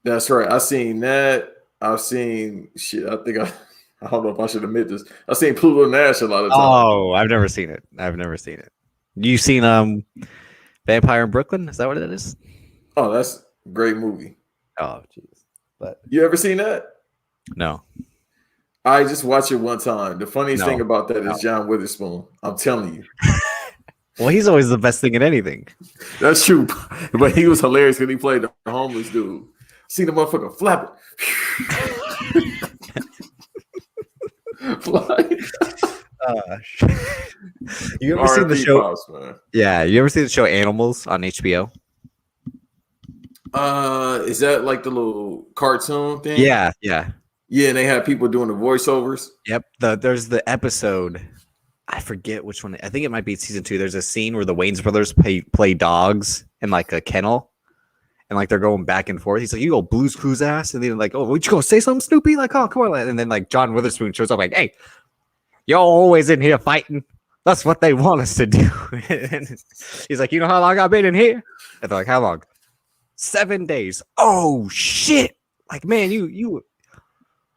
That's right. I seen that. I've seen shit. I don't know if I should admit this. I've seen Pluto Nash a lot of times. oh, I've never seen it. You seen Vampire in Brooklyn? Is that what it is? Oh, that's a great movie. Oh, jeez. But You ever seen that? no. I just watched it one time. The funniest thing about that No. is John Witherspoon. I'm telling you. Well, he's always the best thing in anything. That's true. But he was hilarious when he played the homeless dude. See the motherfucker flap it. You ever seen the show? Pops, man. Yeah, you ever seen the show Animals on HBO? Is that like the little cartoon thing? Yeah. Yeah, and they have people doing the voiceovers. Yep. There's the episode. I forget which one. I think it might be season 2. There's a scene where the Wayans brothers play dogs in like a kennel, and like they're going back and forth. He's like, "You go Blue's Clues ass," and then like, "Oh, what you gonna say something, Snoopy?" Like, "Oh, come on!" And then like John Witherspoon shows up, like, "Hey, y'all always in here fighting. That's what they want us to do." And he's like, "You know how long I've been in here?" And they're like, "How long?" 7 days. Oh shit! Like, man, you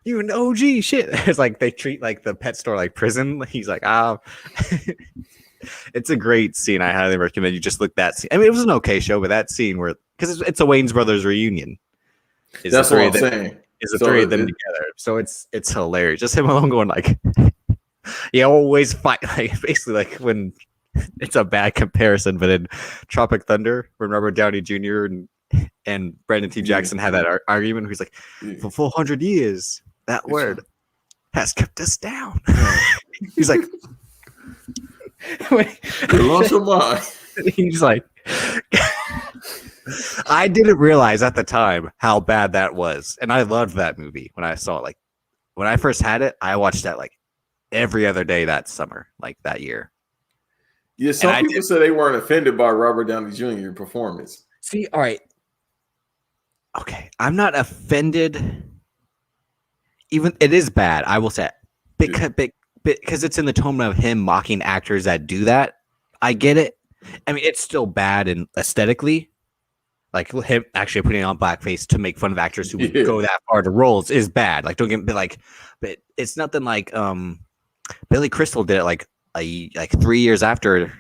an OG shit. It's like they treat like the pet store like prison. He's like, it's a great scene. I highly recommend you just look that scene. I mean, it was an okay show, but that scene where, because it's a Wayans brothers reunion. That's what I'm saying. Is the three of them together. So it's hilarious. Just him alone going like, you always fight, like basically like when it's a bad comparison, but in Tropic Thunder, when Robert Downey Jr. and Brandon T. Jackson had that argument, he's like, for 400 years, that word has kept us down. He's like, he's like, I didn't realize at the time how bad that was. And I loved that movie when I saw it. Like when I first had it, I watched that like every other day that summer, like that year. Yeah, some people said they weren't offended by Robert Downey Jr. performance. See, all right. Okay, I'm not offended. Even it is bad, I will say, because it's in the tone of him mocking actors that do that. I get it. I mean, it's still bad and aesthetically, like him actually putting on blackface to make fun of actors who would go that far to roles is bad. Like, don't get me like, but it's nothing like Billy Crystal did it like 3 years after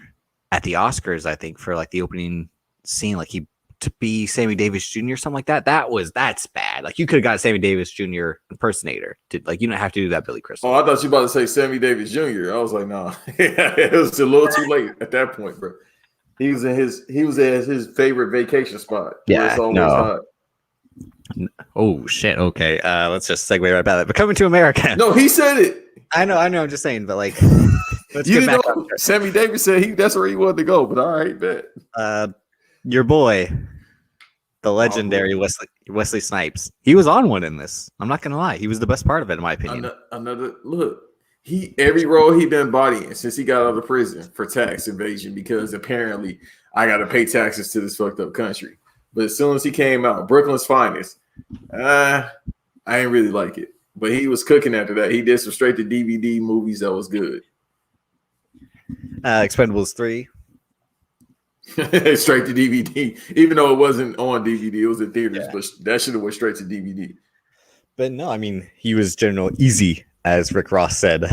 at the Oscars, I think, for like the opening scene, like he to be Sammy Davis Jr. something like that. That's bad. Like you could have got a Sammy Davis Jr. impersonator. Like you don't have to do that, Billy Crystal. Oh, I thought you were about to say Sammy Davis Jr. I was like, nah, it was a little too late at that point, bro. He was at his favorite vacation spot. Yeah, no. Oh shit. Okay, let's just segue right about that. But Coming to America. No, he said it. I know. I'm just saying, but like, let's get back. Sammy Davis said that's where he wanted to go, but all right, bet. Your boy, the legendary Wesley Snipes. He was on one in this. I'm not gonna lie. He was the best part of it, in my opinion. Another look. Every role he been bodying since he got out of prison for tax evasion, because apparently I got to pay taxes to this fucked up country. But as soon as he came out, Brooklyn's Finest, I ain't really like it. But he was cooking after that. He did some straight to DVD movies that was good. Expendables 3. Straight to DVD. Even though it wasn't on DVD, it was in theaters. Yeah. But that should have went straight to DVD. But no, I mean, he was General Easy, as Rick Ross said.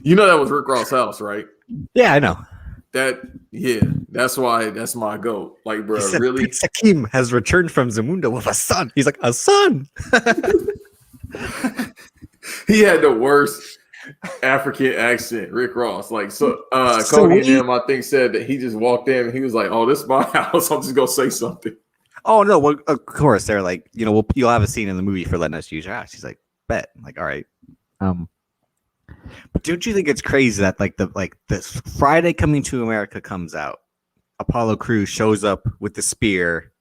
You know that was Rick Ross' house, right? Yeah, I know. That's why that's my goat. Like, bro, really? Prince Hakim has returned from Zamunda with a son. He's like, a son. He had the worst African accent, Rick Ross. Like, so Cody and him, I think, said that he just walked in and he was like, "Oh, this is my house. I'm just gonna say something." Oh no, well, of course they're like, you'll have a scene in the movie for letting us use your house. He's like, bet. I'm like, all right. But don't you think it's crazy that this Friday Coming to America comes out, Apollo Crews shows up with the spear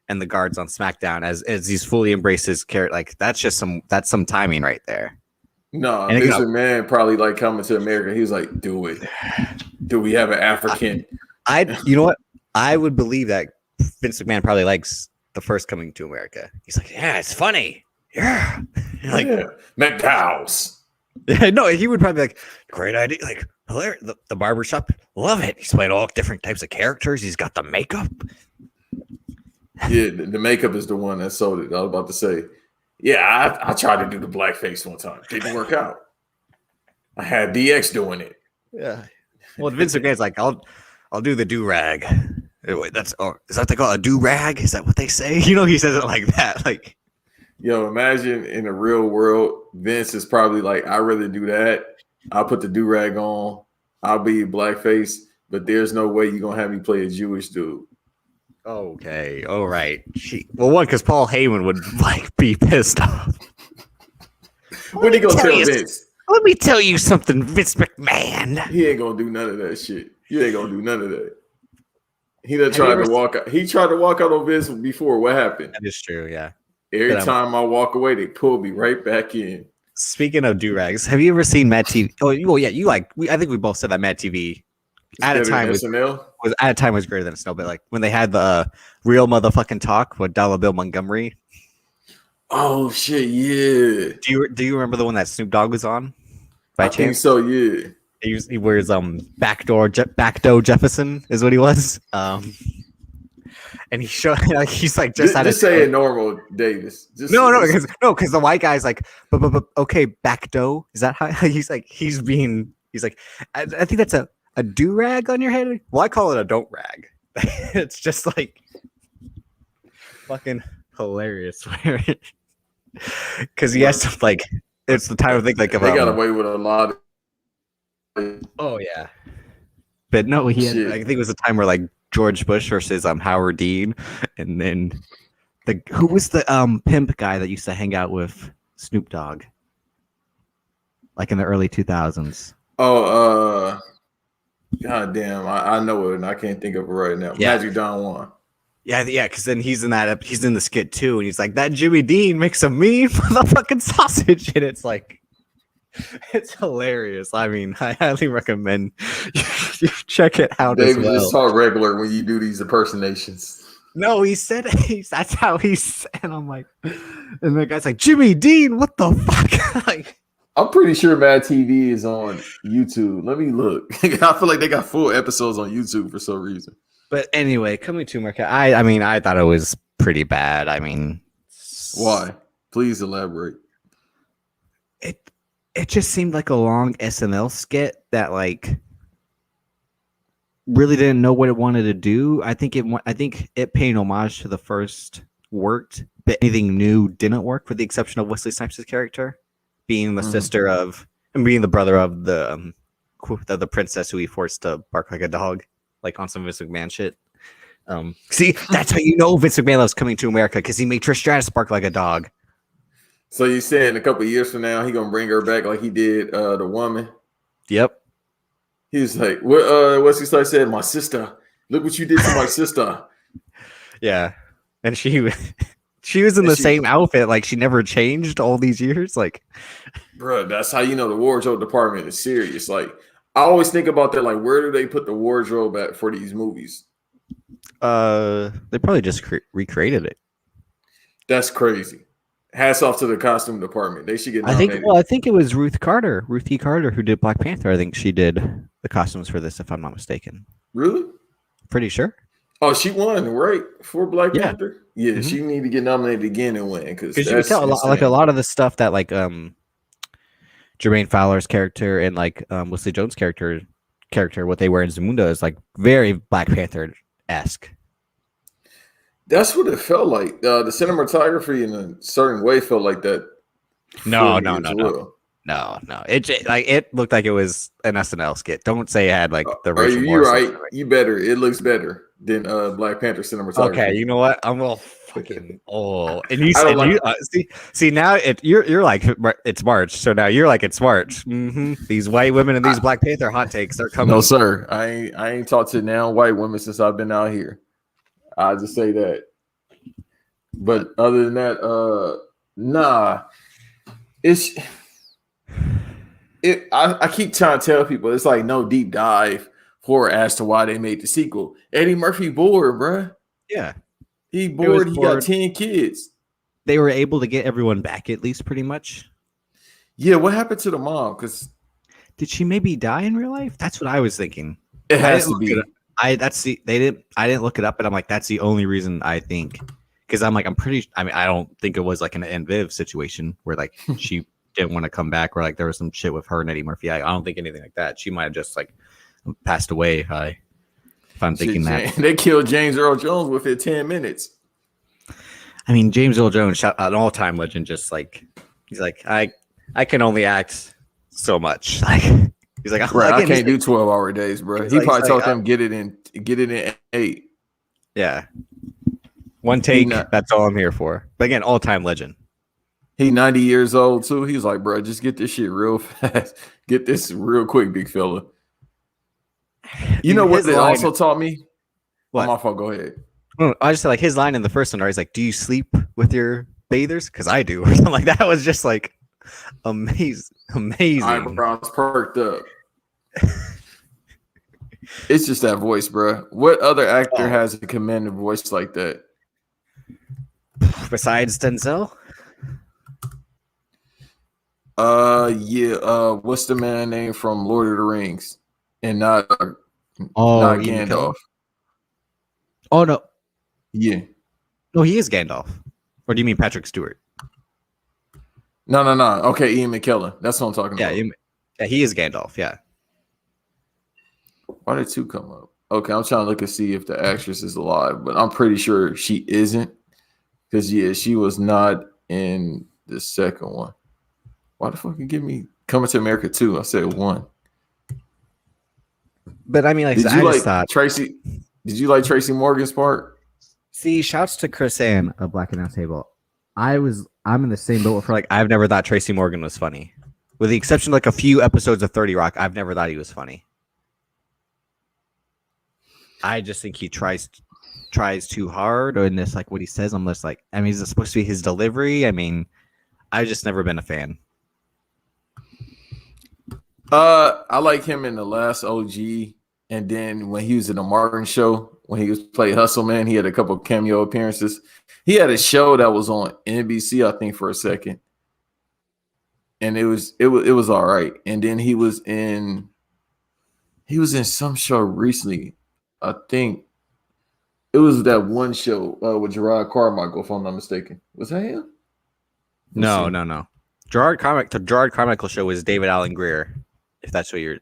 and the guards on SmackDown as he's fully embraced his character? Like, that's some timing right there. No, Vince McMahon probably like coming to America. He was like, do it. Do we have an African? You know what? I would believe that Vince McMahon probably likes the first Coming to America. He's like, yeah, it's funny. Yeah. Like, McDowell's. No, he would probably be like, great idea. Like, hilarious. The barbershop, love it. He's played all different types of characters. He's got the makeup. Yeah, the makeup is the one that sold it. I was about to say, yeah, I tried to do the blackface one time. Didn't work out. I had DX doing it. Yeah. Well, Vince McMahon's like, I'll do the do-rag. Wait, is that what they call a do-rag? Is that what they say? He says it like that. Like, yo, imagine in the real world, Vince is probably like, I'd rather do that. I'll put the do-rag on. I'll be blackface, but there's no way you're going to have me play a Jewish dude. Okay. All right. Well, one, because Paul Heyman would be pissed off. What are you going to tell Vince? Let me tell you something, Vince McMahon. He ain't going to do none of that shit. You ain't going to do none of that. He done tried to walk out. He tried to walk out on Vince before. What happened? That is true, yeah. Every time I walk away, they pull me right back in. Speaking of do-rags, have you ever seen Mad TV? Oh, well, yeah, I think we both said that Mad TV at a time was greater than SNL, but like when they had the real motherfucking talk with Dollar Bill Montgomery. Oh shit, yeah. Do you remember the one that Snoop Dogg was on? I think so, yeah. He wears backdoor Jefferson is what he was. And he showed he's like just say it normal, Davis. No, because the white guy's like, but okay, backdoor. Is that how he's like? He's like, I think that's a do-rag on your head. Well, I call it a don't rag. It's just like fucking hilarious. Because he has to like, it's the time of thing like they got away with a lot. Oh yeah, but no, he had. I think it was a time where like George Bush versus Howard Dean, and then who was the pimp guy that used to hang out with Snoop Dogg, like in the early 2000s. Oh, god damn, I know it, and I can't think of it right now. Yeah. Magic Don Juan. Yeah, because then he's in the skit too, and he's like, that Jimmy Dean makes a mean motherfucking sausage, and it's like. It's hilarious. I mean, I highly recommend you check it out. David just talk regular when you do these impersonations. No, he said that's how he said. I'm like, and the guy's like, Jimmy Dean, what the fuck? Like, I'm pretty sure Mad TV is on YouTube. Let me look. I feel like they got full episodes on YouTube for some reason. But anyway, Coming to America. I mean, I thought it was pretty bad. I mean, why? Please elaborate. It just seemed like a long SNL skit that like really didn't know what it wanted to do. I think it paying homage to the first worked, but anything new didn't work, with the exception of Wesley Snipes' character being the sister of and being the brother of the princess who he forced to bark like a dog, like on some Vince McMahon shit. See, that's how you know Vince McMahon loves Coming to America, because he made Trish Stratus bark like a dog. So you saying a couple of years from now he gonna bring her back like he did the woman? Yep. He's like, what's he start saying? My sister. Look what you did to my sister. Yeah, and she was in the same outfit, like she never changed all these years. Like, bro, that's how you know the wardrobe department is serious. Like, I always think about that. Like, where do they put the wardrobe at for these movies? They probably just recreated it. That's crazy. Hats off to the costume department. They should get nominated. I think it was Ruth E. Carter, who did Black Panther. I think she did the costumes for this, if I'm not mistaken. Really? Pretty sure. Oh, she won, right? For Black Yeah. Panther? Yeah, Mhm. she need to get nominated again and win. Because you can tell a lot of the stuff that like Jermaine Fowler's character and like Wesley Jones' character, what they wear in Zamunda is like very Black Panther-esque. That's what it felt like. The cinematography in a certain way felt like that. No. It looked like it was an SNL skit. Don't say it had like the Rachel You're Morrison. right. You better. It looks better than Black Panther cinematography. Okay, you know what? I'm all fucking and you said see now you're like it's March, so now you're like it's March. These white women and these Black Panther hot takes are coming. No, sir. I ain't talked to now white women since I've been out here. I just say that. But other than that, nah. I keep trying to tell people it's like no deep dive for as to why they made the sequel. Eddie Murphy bored, bruh. Yeah. He bored. He got 10 kids. They were able to get everyone back at least pretty much. Yeah, what happened to the mom? Because did she maybe die in real life? That's what I was thinking. It has to be. I didn't look it up, but I'm like, that's the only reason I think. Because I'm like, I don't think it was like an Aunt Viv situation where like she didn't want to come back or like there was some shit with her and Eddie Murphy. I don't think anything like that. She might have just like passed away. If I'm thinking that. They killed James Earl Jones within 10 minutes. I mean, James Earl Jones, an all-time legend, just like he's like, I can only act so much. Like he's like, I can't do 12-hour days, bro. He probably told them get it in 8. Yeah. One take, that's all I'm here for. But again, all-time legend. He 90 years old too. He's like, bro, just get this shit real fast. Get this real quick, big fella. You know what they also taught me? What? My fault. Go ahead. I just said like his line in the first one, where he's like, "Do you sleep with your bathers?" Because I do, or something like that. Was just like amazing. Eyebrows perked up. It's just that voice, bro. What other actor has a commanding voice like that? Besides Denzel? What's the man name from Lord of the Rings? And not Gandalf. Oh no. Yeah. No, he is Gandalf. Or do you mean Patrick Stewart? No. Okay, Ian McKellen. That's what I'm talking about. Yeah, he is Gandalf. Yeah. Why did 2 come up? Okay, I'm trying to look and see if the actress is alive, but I'm pretty sure she isn't. Because she was not in the second one. Why the fuck you give me Coming to America 2? I said 1. But I mean, like, did you like Tracy Morgan's part? See, shouts to Chris Ann of Black and Out Table. I'm in the same boat for like I've never thought Tracy Morgan was funny. With the exception of like a few episodes of 30 Rock, I've never thought he was funny. I just think he tries too hard, or in this like what he says, I'm just like, I mean, is it supposed to be his delivery? I mean, I've just never been a fan. I like him in the last OG, and then when he was in the Martin show, when he was playing Hustle Man, he had a couple cameo appearances. He had a show that was on NBC, I think, for a second, and it was all right. And then he was in some show recently. I think it was that one show with Gerard Carmichael, if I'm not mistaken. Was that him? No. Gerard Carmichael show was David Alan Grier. If that's what you're.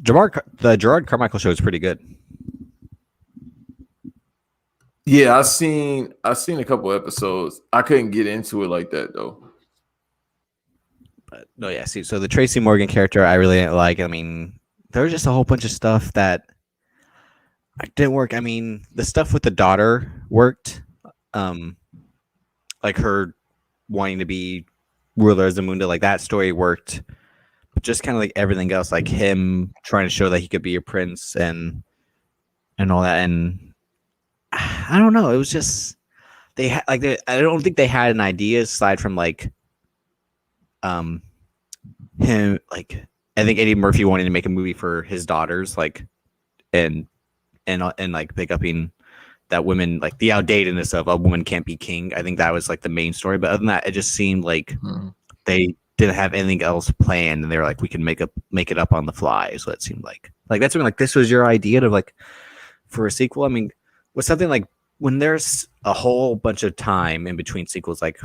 The Gerard Carmichael show is pretty good. Yeah, I've seen a couple episodes. I couldn't get into it like that though. But no, yeah. See, so the Tracy Morgan character, I really didn't like. I mean, there was just a whole bunch of stuff that didn't work. I mean, the stuff with the daughter worked. Like her wanting to be ruler of Zamunda, like that story worked. But just kind of like everything else, like him trying to show that he could be a prince and all that, and I don't know. It was just I don't think they had an idea aside from like him like I think Eddie Murphy wanted to make a movie for his daughters, like and like pick up that women like the outdatedness of a woman can't be king. I think that was like the main story. But other than that, it just seemed like they didn't have anything else planned, and they were like, we can make it up on the fly. So it seemed like that's when like this was your idea of like for a sequel. I mean, with something like when there's a whole bunch of time in between sequels, like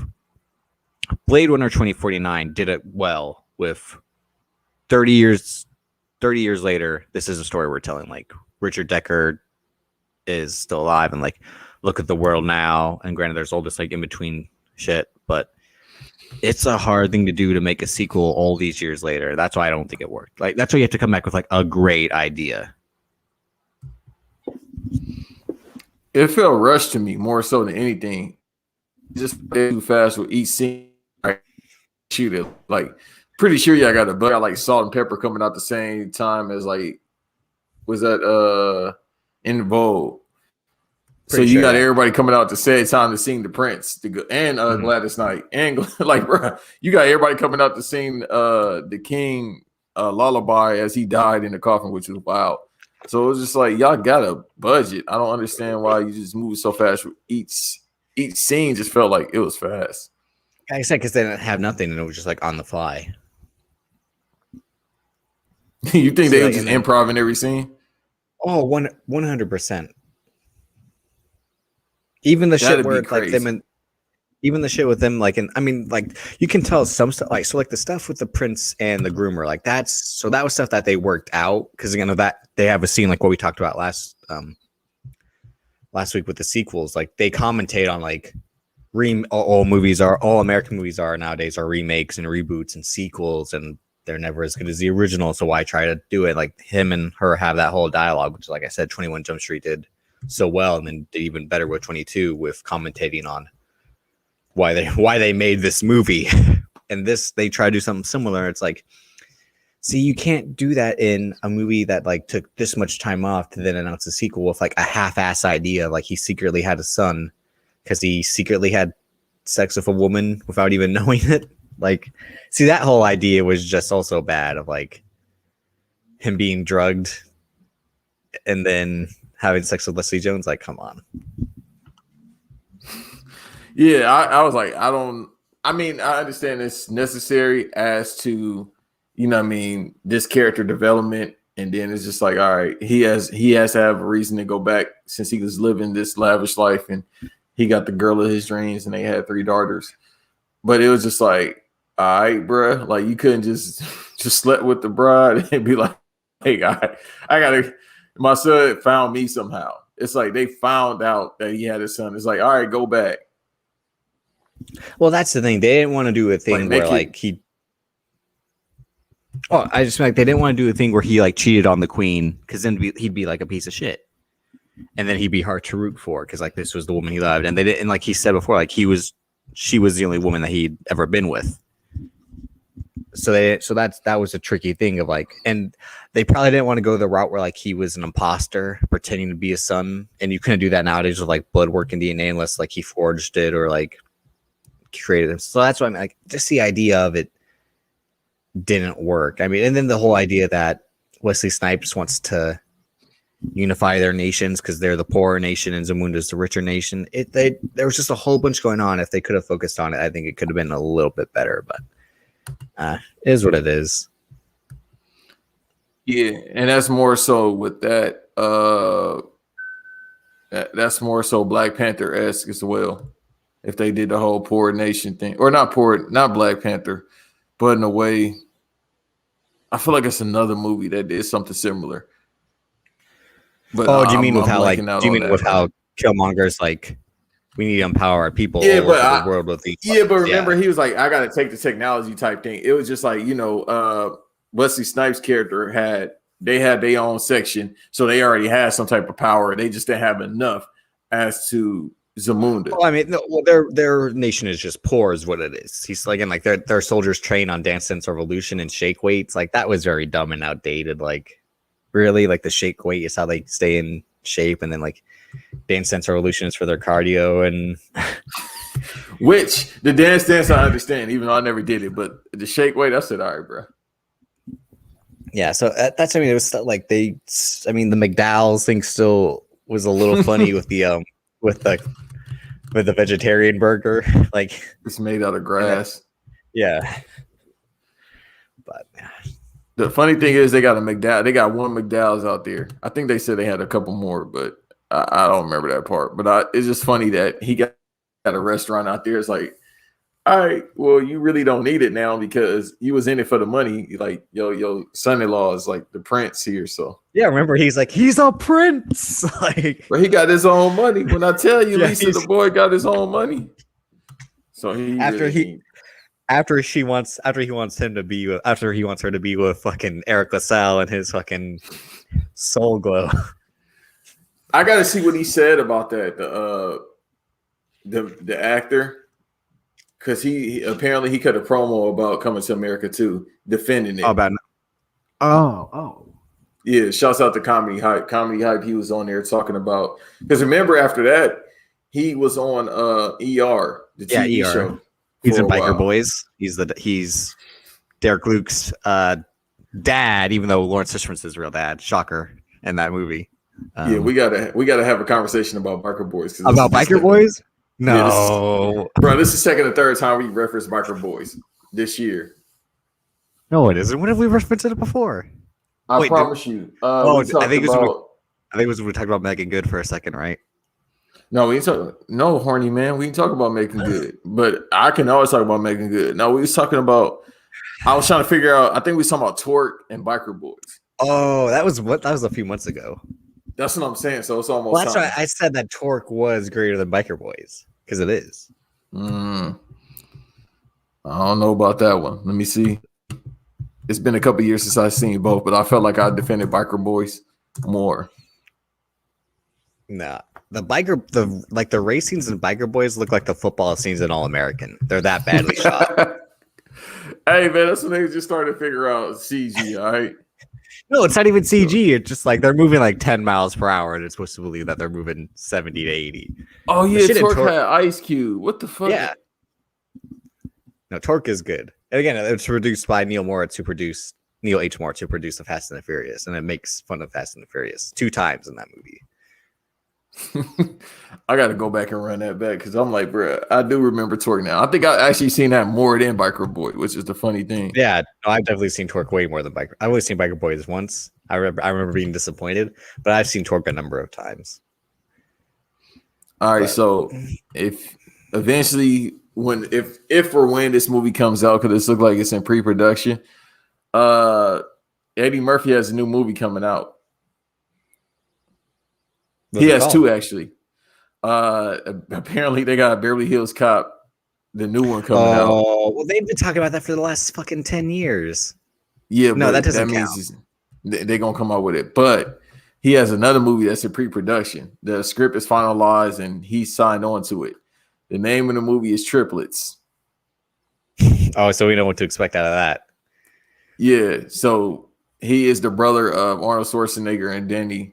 Blade Runner 2049 did it well with 30 years later. This is a story we're telling. Like Richard Deckard is still alive, and like look at the world now. And granted, there's all this like in between shit, but it's a hard thing to do to make a sequel all these years later. That's why I don't think it worked. Like that's why you have to come back with like a great idea. It felt rushed to me more so than anything. Just too fast with each scene. Right? Shoot it. Like pretty sure y'all got like Salt and Pepper coming out the same time as like was that In Vogue. So you got everybody coming out at the same time to sing the Prince and Gladys Knight and like bro, you got everybody coming out to sing the King lullaby as he died in the coffin, which was wild. So it was just like y'all got a budget. I don't understand why you just move so fast. Each scene just felt like it was fast. Like I said, because they didn't have nothing, and it was just like on the fly. You think they were just improv in every scene? Oh, 100%. Even the shit where like them and even the shit with them, like, and I mean, like you can tell some stuff, like so, like the stuff with the Prince and the groomer, like that was stuff that they worked out because again, of that they have a scene like what we talked about last week with the sequels. Like they commentate on like all American movies are nowadays are remakes and reboots and sequels, and they're never as good as the original. So why try to do it? Like him and her have that whole dialogue, which, like I said, 21 Jump Street did so well, and then did even better with 22 with commentating on why they made this movie. And this they try to do something similar. It's like, see, you can't do that in a movie that like took this much time off to then announce a sequel with like a half-ass idea, like he secretly had a son because he secretly had sex with a woman without even knowing it. Like, see, that whole idea was just also bad of like him being drugged and then having sex with Leslie Jones. Like, come on. Yeah, I was like, I mean, I understand it's necessary as to, you know what I mean, this character development. And then it's just like, all right, he has to have a reason to go back since he was living this lavish life and he got the girl of his dreams and they had 3 daughters. But it was just like, all right, bro, like you couldn't just slept with the bride and be like, hey, my son found me somehow. It's like they found out that he had a son. It's like, all right, go back. Well, that's the thing. They didn't want to do a thing where like he. Oh, I just like they didn't want to do a thing where he like cheated on the queen because then he'd be like a piece of shit, and then he'd be hard to root for because like this was the woman he loved, and they didn't. And like he said before, like she was the only woman that he'd ever been with. So that was a tricky thing of like, and they probably didn't want to go the route where like he was an imposter pretending to be his son, and you couldn't do that nowadays with like blood work and DNA unless like he forged it or like created it. So that's why I'm like, just the idea of it didn't work. I mean, and then the whole idea that Wesley Snipes wants to unify their nations because they're the poorer nation and Zamunda's the richer nation. There was just a whole bunch going on. If they could have focused on it, I think it could have been a little bit better, but it is what it is. Yeah, and that's more so with that. That's more so Black Panther-esque as well. If they did the whole poor nation thing, or not Black Panther, but in a way, I feel like it's another movie that did something similar. But do you mean with how Killmonger's like, we need to empower our people all over the world with these? Yeah, but remember, he was like, I got to take the technology type thing. It was just like, you know, Wesley Snipes' character had their own section, so they already had some type of power. They just didn't have enough as to Zamunda. Well, I mean, their nation is just poor, is what it is. He's like, and like their soldiers train on Dance Dance Revolution and shake weights. Like that was very dumb and outdated. Like, really, like the shake weight is how they stay in shape, and then like Dance Dance Revolution is for their cardio. And which the Dance I understand, even though I never did it, but the shake weight, I said, all right, bro. Yeah, so that's, I mean, it was still, like the McDowell's thing still was a little funny with the with the with the vegetarian burger, like It's made out of grass. yeah. But The funny thing is they got a McDowell. They got one McDowell's out there. I think they said they had a couple more, but I don't remember that part. But it's just funny that he got a restaurant out there. It's like, all right, well, you really don't need it now because you was in it for the money. Like, your son-in-law is like the prince here. So yeah, remember he's a prince. Like, but he got his own money. When I tell you, yeah, Lisa, the boy got his own money. So after he wants her to be with fucking Eric LaSalle and his fucking soul glow. I gotta see what he said about that. The actor. Because he apparently he cut a promo about Coming to America too, defending it. Yeah, shouts out to Comedy Hype. Comedy Hype, he was on there talking about, because remember after that, he was on ER, the TV show. He's in Biker Boys. He's Derek Luke's dad, even though Lawrence Fishburne's his real dad. Shocker in that movie. Yeah, we gotta have a conversation about Biker Boys. About Biker Boys? No, bro. This is second or third time we referenced Biker Boys this year. No, it isn't. When have we referenced it before? I promise you. I think it was we talked about Megan Good for a second, right? No, no, horny man. We can talk about Megan Good, but I can always talk about Megan Good. No, we was talking about. I was trying to figure out. I think we was talking about Torque and Biker Boys. Oh, that was a few months ago. That's what I'm saying. So it's almost. Well, that's why I said that Torque was greater than Biker Boys, because it is. I don't know about that one. Let me see. It's been a couple years since I've seen both, but I felt like I defended Biker Boys more. Nah, the race scenes in Biker Boys look like the football scenes in All American. They're that badly shot. Hey man, that's when they just started to figure out CG. All right. No, it's not even CG. It's just like they're moving like 10 miles per hour, and it's supposed to believe that they're moving 70 to 80. Oh yeah, Torque had Ice Cube. What the fuck? Yeah. No, Torque is good. And again, it's produced by Neil H. Moore to produce the Fast and the Furious, and it makes fun of Fast and the Furious 2 times in that movie. I got to go back and run that back because I'm like, bro, I do remember Torque now. I think I actually seen that more than Biker Boy, which is the funny thing. Yeah, no, I've definitely seen Torque way more than Biker. I've only seen Biker Boys once. I remember being disappointed, but I've seen Torque a number of times. All right, so if eventually if or when this movie comes out, because it looks like it's in pre-production, Eddie Murphy has a new movie coming out. He has 2 actually. Apparently they got Beverly Hills Cop, the new one coming out. Oh, well, they've been talking about that for the last fucking 10 years. Yeah, no, that doesn't count. They're gonna come out with it, but he has another movie that's in pre-production. The script is finalized and he signed on to it. The name of the movie is Triplets. Oh, so we know what to expect out of that. Yeah, so he is the brother of Arnold Schwarzenegger and Danny.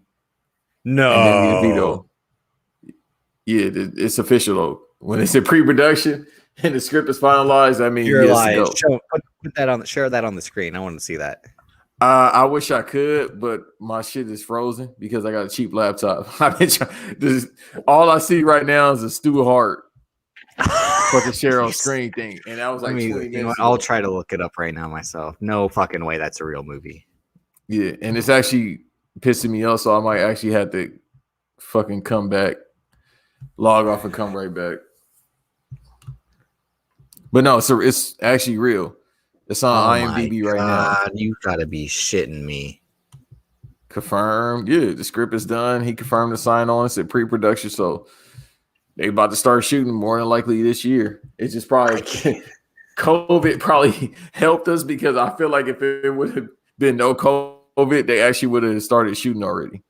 No. And Danny DeVito. Yeah, it's official though. When it's in pre-production and the script is finalized, I mean, you're lying. Share that on the screen. I want to see that. I wish I could, but my shit is frozen because I got a cheap laptop. I've been all I see right now is a Stu Hart fucking share on screen thing, and that was like 20 minutes. You know, I'll try to look it up right now myself. No fucking way, that's a real movie. Yeah, and it's actually pissing me off, so I might actually have to fucking come back, log off, and come right back. But no, so it's actually real. It's on IMDb right now. You gotta be shitting me. Confirmed. Yeah, the script is done. He confirmed the sign on. It's in pre-production, so they about to start shooting more than likely this year. It's just probably COVID probably helped us because I feel like if it would have been no COVID, they actually would have started shooting already.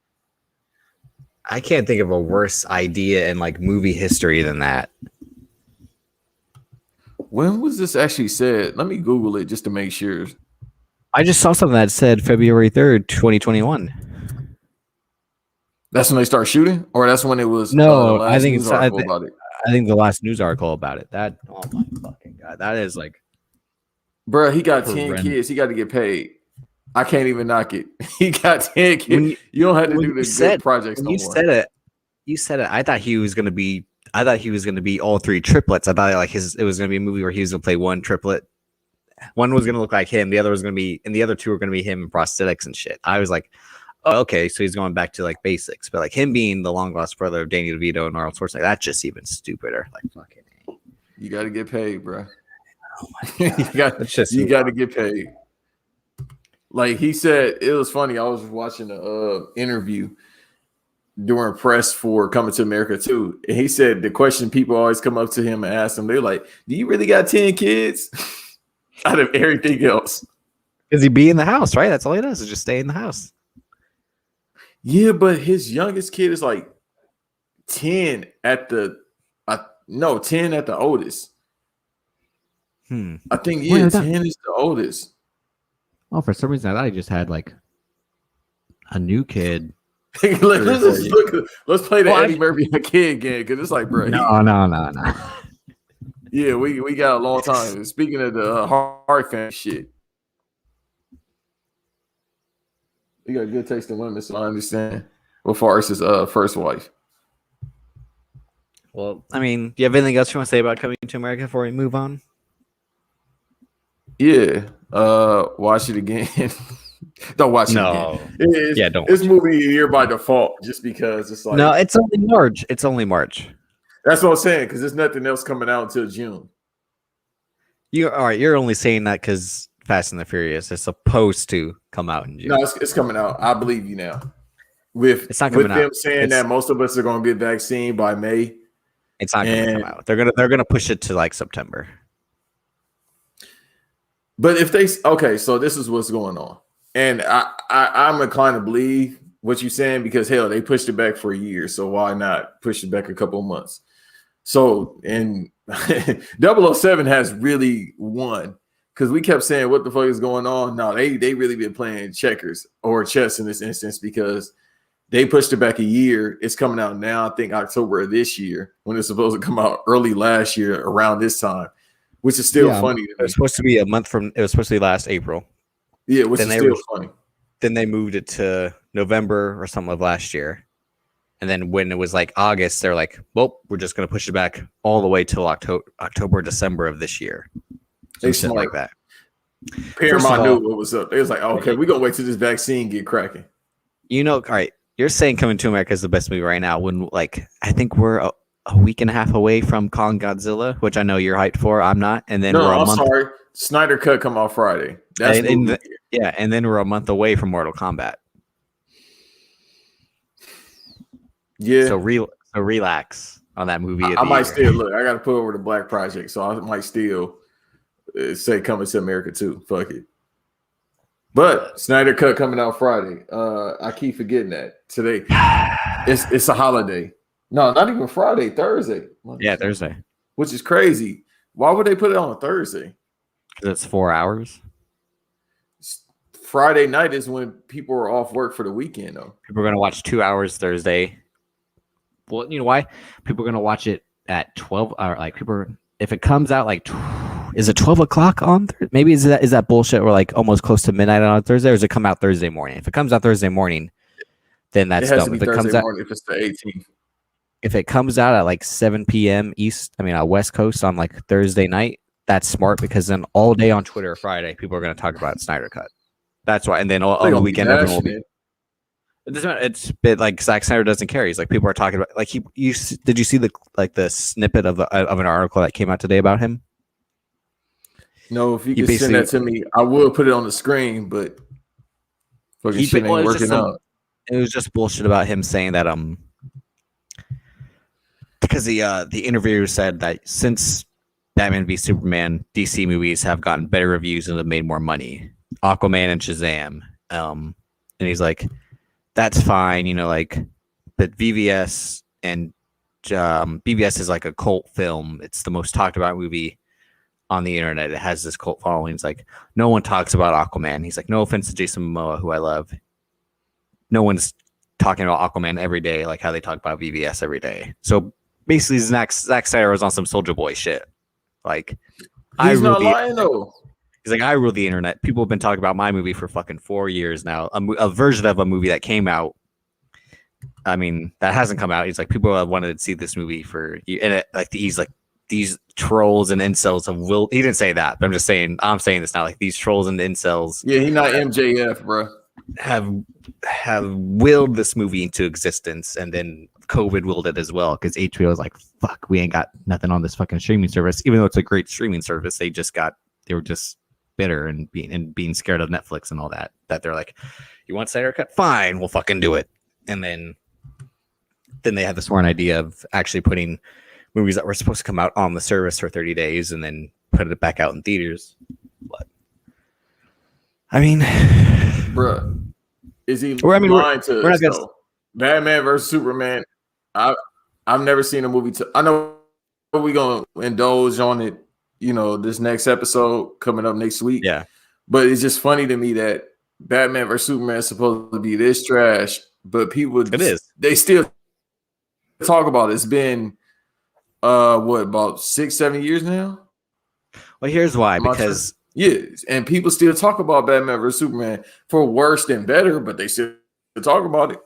I can't think of a worse idea in like movie history than that. When was this actually said? Let me Google it just to make sure. I just saw something that said February 3rd, 2021. That's when they start shooting? Or that's when it was? No, I think I think the last news article about it. That, oh my fucking God. That is like. Bro, he got 10 kids. He got to get paid. I can't even knock it. He got 10 kids. You don't have to do the good projects no more. You said it. I thought he was gonna be all three triplets. I thought like it was gonna be a movie where he was gonna play one triplet. One was gonna look like him, the other was gonna be, and the other two were gonna be him in prosthetics and shit. I was like, oh, okay, so he's going back to like basics, but like him being the long lost brother of Danny DeVito and Arnold Schwarzenegger, that's just even stupider. Like fucking. You got to get paid, bro. Oh my God. you got to get paid. Like he said, it was funny. I was watching an interview during press for Coming to America 2. And he said the question people always come up to him and ask him, they're like, do you really got 10 kids? Out of everything else. Because he be in the house, right? That's all he does is just stay in the house. Yeah, but his youngest kid is like 10 at the 10 at the oldest. I think 10 is the oldest. Oh, for some reason I thought he just had like a new kid. Let's play the Eddie Murphy kid again, because it's like, bro. No. Yeah, we got a long time. Speaking of the hard fan shit, we got good taste in women, so I understand. Well, far as his first wife. Well, I mean, do you have anything else you want to say about Coming to America before we move on? Yeah. Watch it again. Don't watch it again. Don't. It's movie a year by default, just because it's like. No, it's only March. It's only March. That's what I'm saying, because there's nothing else coming out until June. You're only saying that because Fast and the Furious is supposed to come out in June. No, it's coming out. I believe you now. It's not coming out. Them saying that most of us are going to get vaccine by May. It's not going to come out. They're gonna push it to like September. But if so this is what's going on, and I'm inclined to believe what you're saying, because hell, they pushed it back for a year, so why not push it back a couple of months? So, and 007 has really won, because we kept saying, what the fuck is going on? No, they really been playing checkers or chess in this instance, because they pushed it back a year. It's coming out now, I think October of this year, when it's supposed to come out early last year around this time, which is still funny. It was supposed to be a month from, it was supposed to be last April. Yeah, which is still funny. Then they moved it to November or something of last year. And then when it was like August, they're like, well, we're just going to push it back all the way till October, December of this year. They smart like that. Paramount knew what was up. They was like, okay, we're going to wait till this vaccine get cracking. All right, you're saying Coming to America is the best movie right now, when like I think we're a week and a half away from Kong Godzilla, which I know you're hyped for. I'm not. And then sorry. Snyder Cut come out Friday. That's and then we're a month away from Mortal Kombat. Yeah. So relax on that movie. I might still look. I got to put over the Black Project, so I might still say Coming to America too. Fuck it. But Snyder Cut coming out Friday. I keep forgetting that today. It's a holiday. No, not even Friday. Thursday. Yeah, Thursday. Which is crazy. Why would they put it on a Thursday? Because it's 4 hours. Friday night is when people are off work for the weekend, though. People are going to watch 2 hours Thursday. Well, you know why? People are going to watch it at 12. Or like if it comes out like, is it 12 o'clock on Thursday? Maybe is that bullshit? Or like almost close to midnight on Thursday, or does it come out Thursday morning? If it comes out Thursday morning, then that's dumb. If it comes out, if it's the 18th. If it comes out at like 7 p.m. West Coast on like Thursday night, that's smart, because then all day on Twitter Friday, people are going to talk about Snyder Cut. That's why. And then on the weekend, everyone will be. It's bit like Zack Snyder doesn't care. He's like, people are talking about, like, did you see the snippet of an article that came out today about him? No, if you could send that to me, I will put it on the screen, but fucking shit ain't working out. It was just bullshit about him saying that because the interviewer said that since Batman v Superman, DC movies have gotten better reviews and have made more money. Aquaman and Shazam. And he's like, that's fine, but BVS and BVS is like a cult film. It's the most talked about movie on the internet. It has this cult following. It's like, no one talks about Aquaman. He's like, no offense to Jason Momoa, who I love. No one's talking about Aquaman every day like how they talk about BVS every day. So basically, Zack Snyder was on some Soldier Boy shit. Like, he's not lying though. He's like, I rule the internet. People have been talking about my movie for fucking 4 years now. A version of a movie that came out. I mean, that hasn't come out. He's like, people have wanted to see this movie for you. And he's like, these trolls and incels have will. He didn't say that, but I'm just saying. I'm saying this now. Like these trolls and incels. Yeah, he's not MJF, bro. Have willed this movie into existence, and then COVID willed it as well because HBO was like, "Fuck, we ain't got nothing on this fucking streaming service." Even though it's a great streaming service, they were just bitter and being scared of Netflix and all that. That they're like, "You want Snyder Cut? Fine, we'll fucking do it." And then they had the sworn idea of actually putting movies that were supposed to come out on the service for 30 days and then put it back out in theaters. But I mean, bro, is he lying to us? Batman versus Superman. I've never seen a movie. I know we're gonna indulge on it. You know, this next episode coming up next week. Yeah, but it's just funny to me that Batman versus Superman is supposed to be this trash, but people they still talk about it. It's been about 6-7 years now. Well, here's why. Because yes, and people still talk about Batman vs Superman for worse than better, but they still talk about it.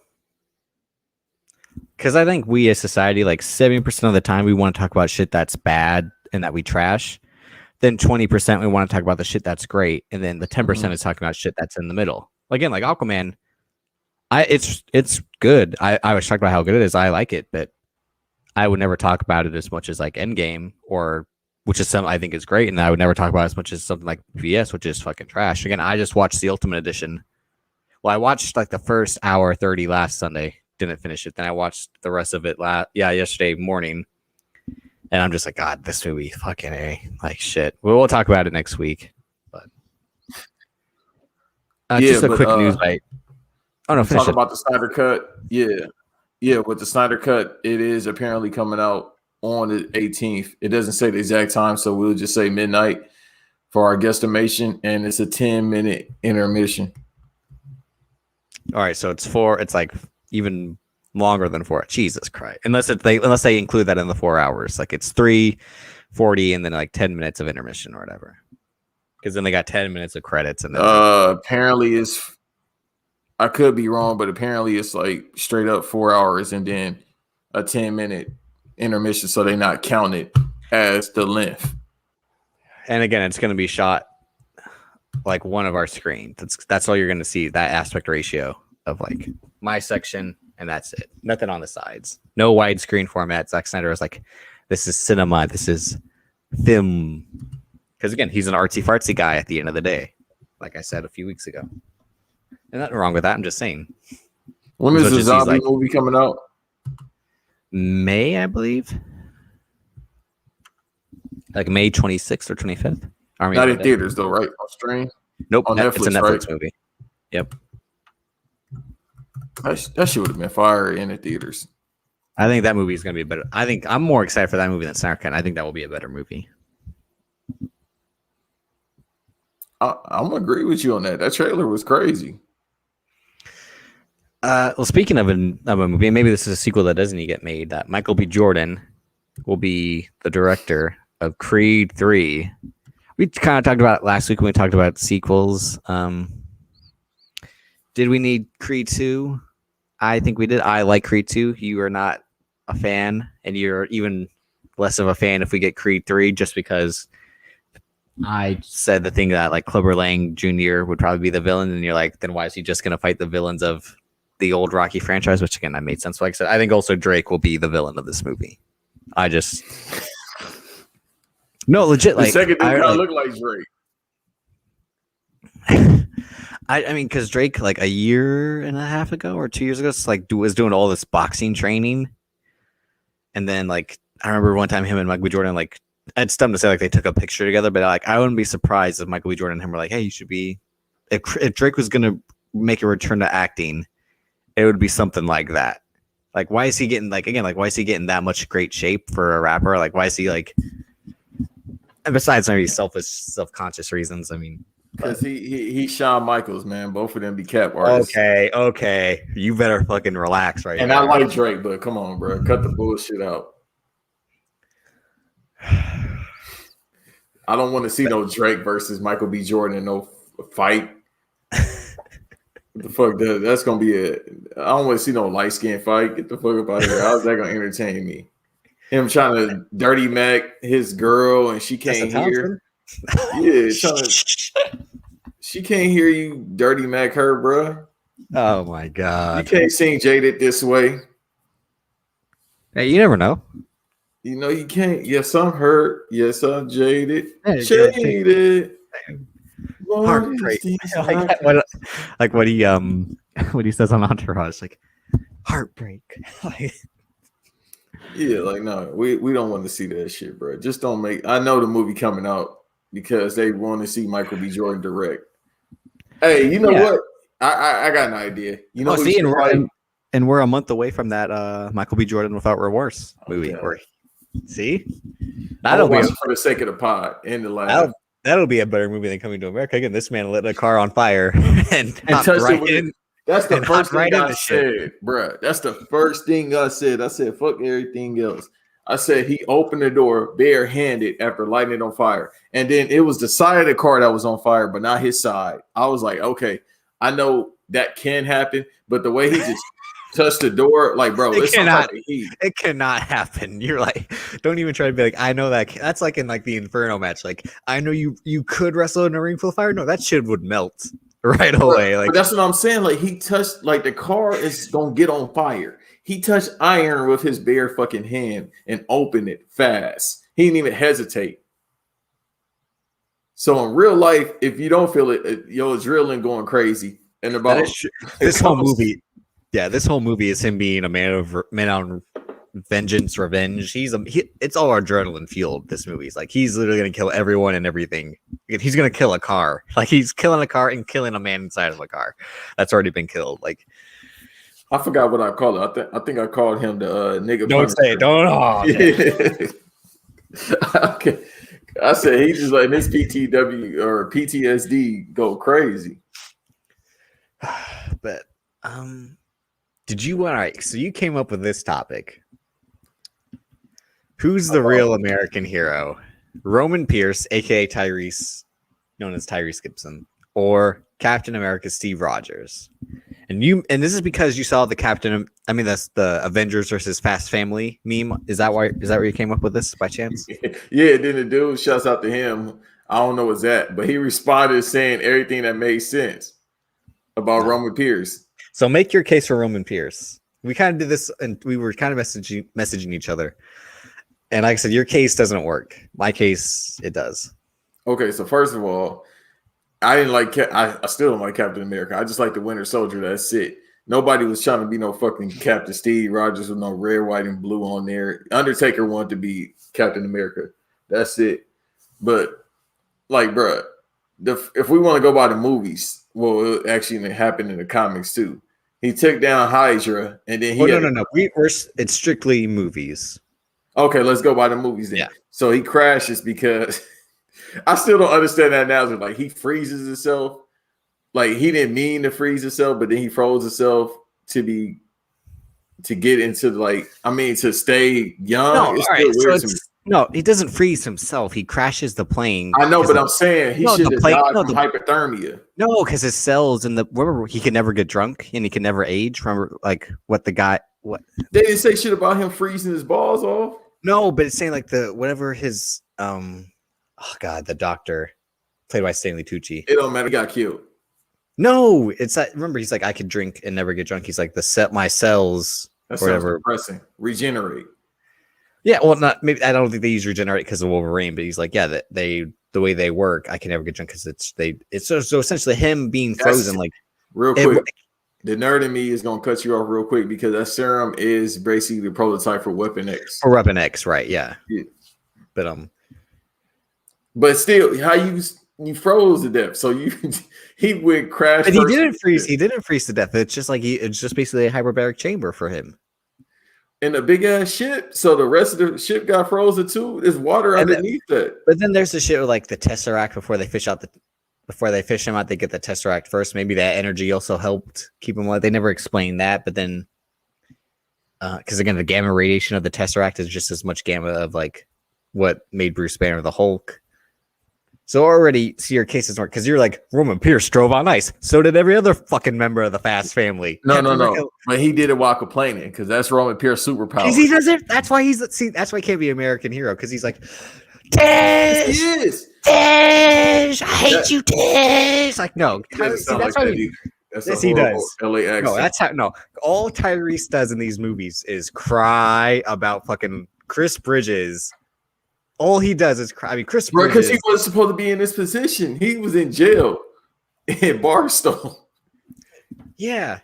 Because I think we as society, like 70% of the time, we want to talk about shit that's bad and that we trash. Then 20% we want to talk about the shit that's great, and then the 10% is talking about shit that's in the middle. Again, like Aquaman, it's good. I was talking about how good it is. I like it, but I would never talk about it as much as like Endgame, which is something I think is great, and I would never talk about it as much as something like VS, which is fucking trash. Again, I just watched the Ultimate Edition. Well, I watched like the first hour 30 last Sunday, didn't finish it. Then I watched the rest of it yesterday morning, and I'm just like, God, this movie, fucking A, like shit. We'll talk about it next week, but just a quick news bite. Oh no, finish talk it. About the Snyder Cut, yeah. With the Snyder Cut, it is apparently coming out on the 18th. It doesn't say the exact time, so we'll just say midnight for our guesstimation, and it's a 10-minute intermission. All right, so it's like even longer than 4. Jesus Christ! Unless they include that in the 4 hours, like it's 3:40 and then like 10 minutes of intermission or whatever. Because then they got 10 minutes of credits and then apparently it's. I could be wrong, but apparently it's like straight up 4 hours and then a 10-minute intermission, so they not counted as the length. And again, it's going to be shot like one of our screens. That's all you're going to see, that aspect ratio of like my section, and that's it. Nothing on the sides. No widescreen format. Zack Snyder is like, this is cinema. This is film. Because again, he's an artsy fartsy guy at the end of the day, like I said a few weeks ago. And nothing wrong with that. I'm just saying. When is the zombie movie coming out? May, I believe. Like May 26th or 25th. Not in theaters though, right? On stream? Nope. On Netflix, it's a Netflix movie. Yep. That shit would have been fire in the theaters. I think that movie is going to be better. I think I'm more excited for that movie than Snyder Cut. I think that will be a better movie. I'm gonna agree with you on that. That trailer was crazy. Well, speaking of a movie, maybe this is a sequel that doesn't get made. That Michael B. Jordan will be the director of Creed 3. We kind of talked about it last week when we talked about sequels. Did we need Creed 2? I think we did. I like Creed 2. You are not a fan, and you're even less of a fan if we get Creed 3, just because I said the thing that like Clubber Lang Jr. would probably be the villain, and you're like, then why is he just going to fight the villains of the old Rocky franchise? Which again, that made sense. Like I said, I think also Drake will be the villain of this movie. No, legit. Like, the second dude kind of look like Drake. I mean, because Drake, like a year and a half ago or 2 years ago, was doing all this boxing training, and then like I remember one time him and Michael B. Jordan, like, it's dumb to say like they took a picture together, but like I wouldn't be surprised if Michael B. Jordan and him were like, hey, you should be. If Drake was gonna make a return to acting, it would be something like that. Like, why is he getting why is he getting that much great shape for a rapper? Like, why is he like? And besides maybe self-conscious reasons, I mean, because he's Shawn Michaels, man. Both of them be cap artists. Okay, you better fucking relax right now. And I like Drake, but come on, bro, cut the bullshit out. I don't want to see no Drake versus Michael B. Jordan in no fight. What the fuck? That's gonna be it. I don't want to see no light skin fight. Get the fuck up out of here. How's that gonna entertain me? Him trying to dirty Mac his girl and she can't hear. Yeah, she can't hear you dirty Mac her, bro. Oh my god. You can't sing Jaded this way. Hey, you never know. You know you can't. Yes, I'm hurt. Yes, I'm jaded. Hey, Jaded. Heartbreak. Like what he what he says on Entourage, like heartbreak. Yeah, like no, we don't want to see that shit, bro. Just don't make. I know the movie coming out because they want to see Michael B. Jordan direct. Hey, you know what? I got an idea. You know, see, and we're a month away from that Michael B. Jordan Without Remorse movie. Okay. See, that'll be for the sake of the pod and the laugh. That'll be a better movie than Coming to America. Again, this man lit a car on fire and touched right it in. That's the first thing I said, bro. That's the first thing I said. I said, fuck everything else. I said he opened the door barehanded after lighting it on fire. And then it was the side of the car that was on fire, but not his side. I was like, okay, I know that can happen, but the way he just touched the door, like, bro, it cannot happen. You're like, don't even try to be like, I know that. That's like in like the Inferno match. Like, I know you could wrestle in a ring full of fire. No, that shit would melt right away. Like, but that's what I'm saying. Like, he touched, like, the car is gonna get on fire. He touched iron with his bare fucking hand and opened it fast. He didn't even hesitate. So in real life, if you don't feel it, your adrenaline going crazy. And about this whole movie, this whole movie is him being a man on vengeance, revenge. It's all adrenaline fueled. This movie's like he's literally gonna kill everyone and everything. He's gonna kill a car. Like he's killing a car and killing a man inside of a car that's already been killed. Like I forgot what I called it. I think I called him the nigga. Don't say it. Don't. Oh, okay. I said he's just letting his PTW or PTSD go crazy. But did you all right? So you came up with this topic. Who's the real American hero? Roman Pierce, aka Tyrese, known as Tyrese Gibson, or Captain America Steve Rogers? And this is because you saw the that's the Avengers versus Fast Family meme. Is that where you came up with this by chance? Yeah, then the dude shouts out to him. I don't know what's that, but he responded saying everything that made sense about Roman Pierce. So make your case for Roman Pierce. We kind of did this and we were kind of messaging each other. And like I said, your case doesn't work. My case, it does. Okay, so first of all, I didn't like. I still don't like Captain America. I just like the Winter Soldier. That's it. Nobody was trying to be no fucking Captain Steve Rogers with no red, white, and blue on there. Undertaker wanted to be Captain America. That's it. But like, bro, if we want to go by the movies, well, it actually happened in the comics too. He took down Hydra, and then no. It's strictly movies. Okay, let's go by the movies then. Yeah. So he crashes because. I still don't understand that analogy. Like he freezes himself, like he didn't mean to freeze himself, but then he froze himself to get into to stay young. No, he doesn't freeze himself. He crashes the plane. I know, but I'm saying he should have died from hypothermia. No, because his cells remember he can never get drunk and he can never age. Remember, like what they didn't say shit about him freezing his balls off. No, but it's saying like his oh God, the doctor played by Stanley Tucci. It don't matter. He got killed. No, it's that. Remember, he's like, I could drink and never get drunk. He's like my cells, that whatever. Depressing. Regenerate. Yeah, well, not maybe. I don't think they use regenerate because of Wolverine, but he's like, yeah, that the way they work, I can never get drunk because it's so essentially him being frozen. Like real quick, the nerd in me is gonna cut you off real quick because that serum is basically the prototype for Weapon X. For Weapon X, right? Yeah. But still, how you froze to death, so he would crash. But he didn't freeze. He didn't freeze to death. It's just like it's just basically a hyperbaric chamber for him. In a big ass ship, so the rest of the ship got frozen too. There's water underneath that. But then there's the shit with like the Tesseract before they fish him out, they get the Tesseract first. Maybe that energy also helped keep him alive. They never explained that, but then because again, the gamma radiation of the Tesseract is just as much gamma of like what made Bruce Banner the Hulk. So already, see, your case is more because you're like Roman Pierce drove on ice. So did every other fucking member of the Fast family. No. But he did it while complaining because that's Roman Pierce superpower. He doesn't. That's why that's why he can't be an American hero because he's like, Tish, he is. Tish, I hate you, Tish. Like, no, That's why yes, he does. LA accent. No, that's how. No, all Tyrese does in these movies is cry about fucking Chris Bridges. All he does is cry. I mean, Chris Bridges, because he wasn't supposed to be in this position. He was in jail in Barstow. Yeah,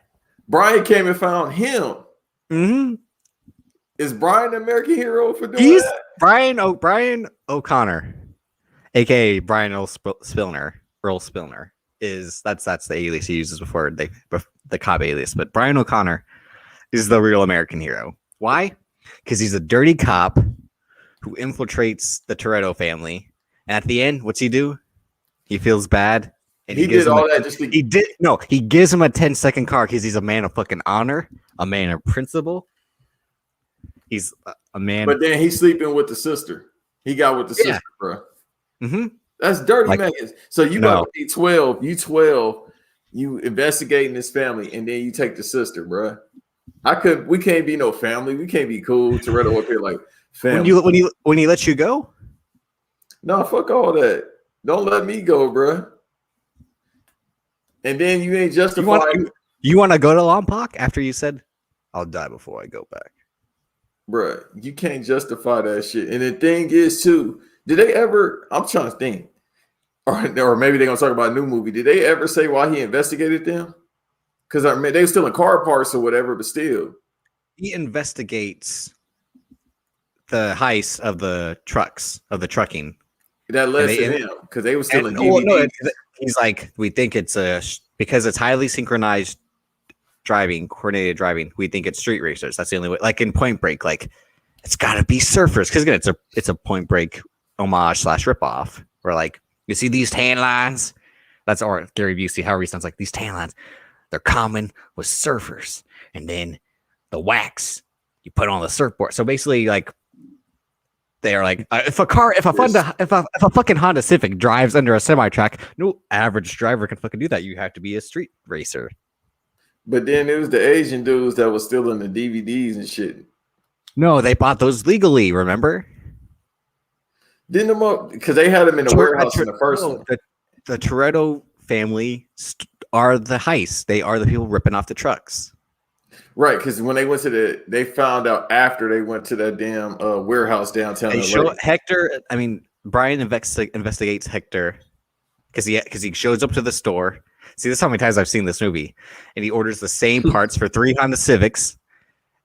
Brian came and found him. Mm-hmm. Is Brian an American hero for doing that? Brian O'Connor, aka Brian Earl Spillner. That's the alias he uses before the cop alias. But Brian O'Connor is the real American hero. Why? Because he's a dirty cop who infiltrates the Toretto family, and at the end, what's he do? He feels bad, and he did all that. He gives him a 10-second car because he's a man of fucking honor, a man of principle. He's a man. But then he's sleeping with the sister. He got with the sister, bro. Mm-hmm. That's dirty, man. So you got to be 12. You 12. You investigating this family, and then you take the sister, bro. We can't be no family. We can't be cool. Toretto up here like family. When he lets you go? No, fuck all that. Don't let me go, bro. And then you ain't justified. You want to go to Lompoc after you said, "I'll die before I go back." Bruh, you can't justify that shit. And the thing is, too, did they ever? I'm trying to think, or maybe they're gonna talk about a new movie. Did they ever say why he investigated them? Because I mean, they were still in car parts or whatever, but still, he investigates the heist of the trucking. That led to him because they were still in DVD. No, he's like, we think it's because it's highly synchronized coordinated driving. We think it's street racers. That's the only way. Like in Point Break, like it's got to be surfers because again, it's a Point Break homage / ripoff. Where like you see these tan lines. That's or Gary Busey. However he sounds like these tan lines. They're common with surfers, and then the wax you put on the surfboard. So basically, like they're like, if a fucking Honda Civic drives under a semi track, no average driver can fucking do that. You have to be a street racer. But then it was the Asian dudes that was still in the DVDs and shit. No, they bought those legally. Remember? Didn't them because they had them in the warehouse in the first one. The Toretto family are the heist. They are the people ripping off the trucks. Right, because when they went to they found out after they went to that damn warehouse downtown. They show Hector. I mean, Brian investigates Hector because he shows up to the store. See, this is how many times I've seen this movie, and he orders the same parts for 3 Honda Civics,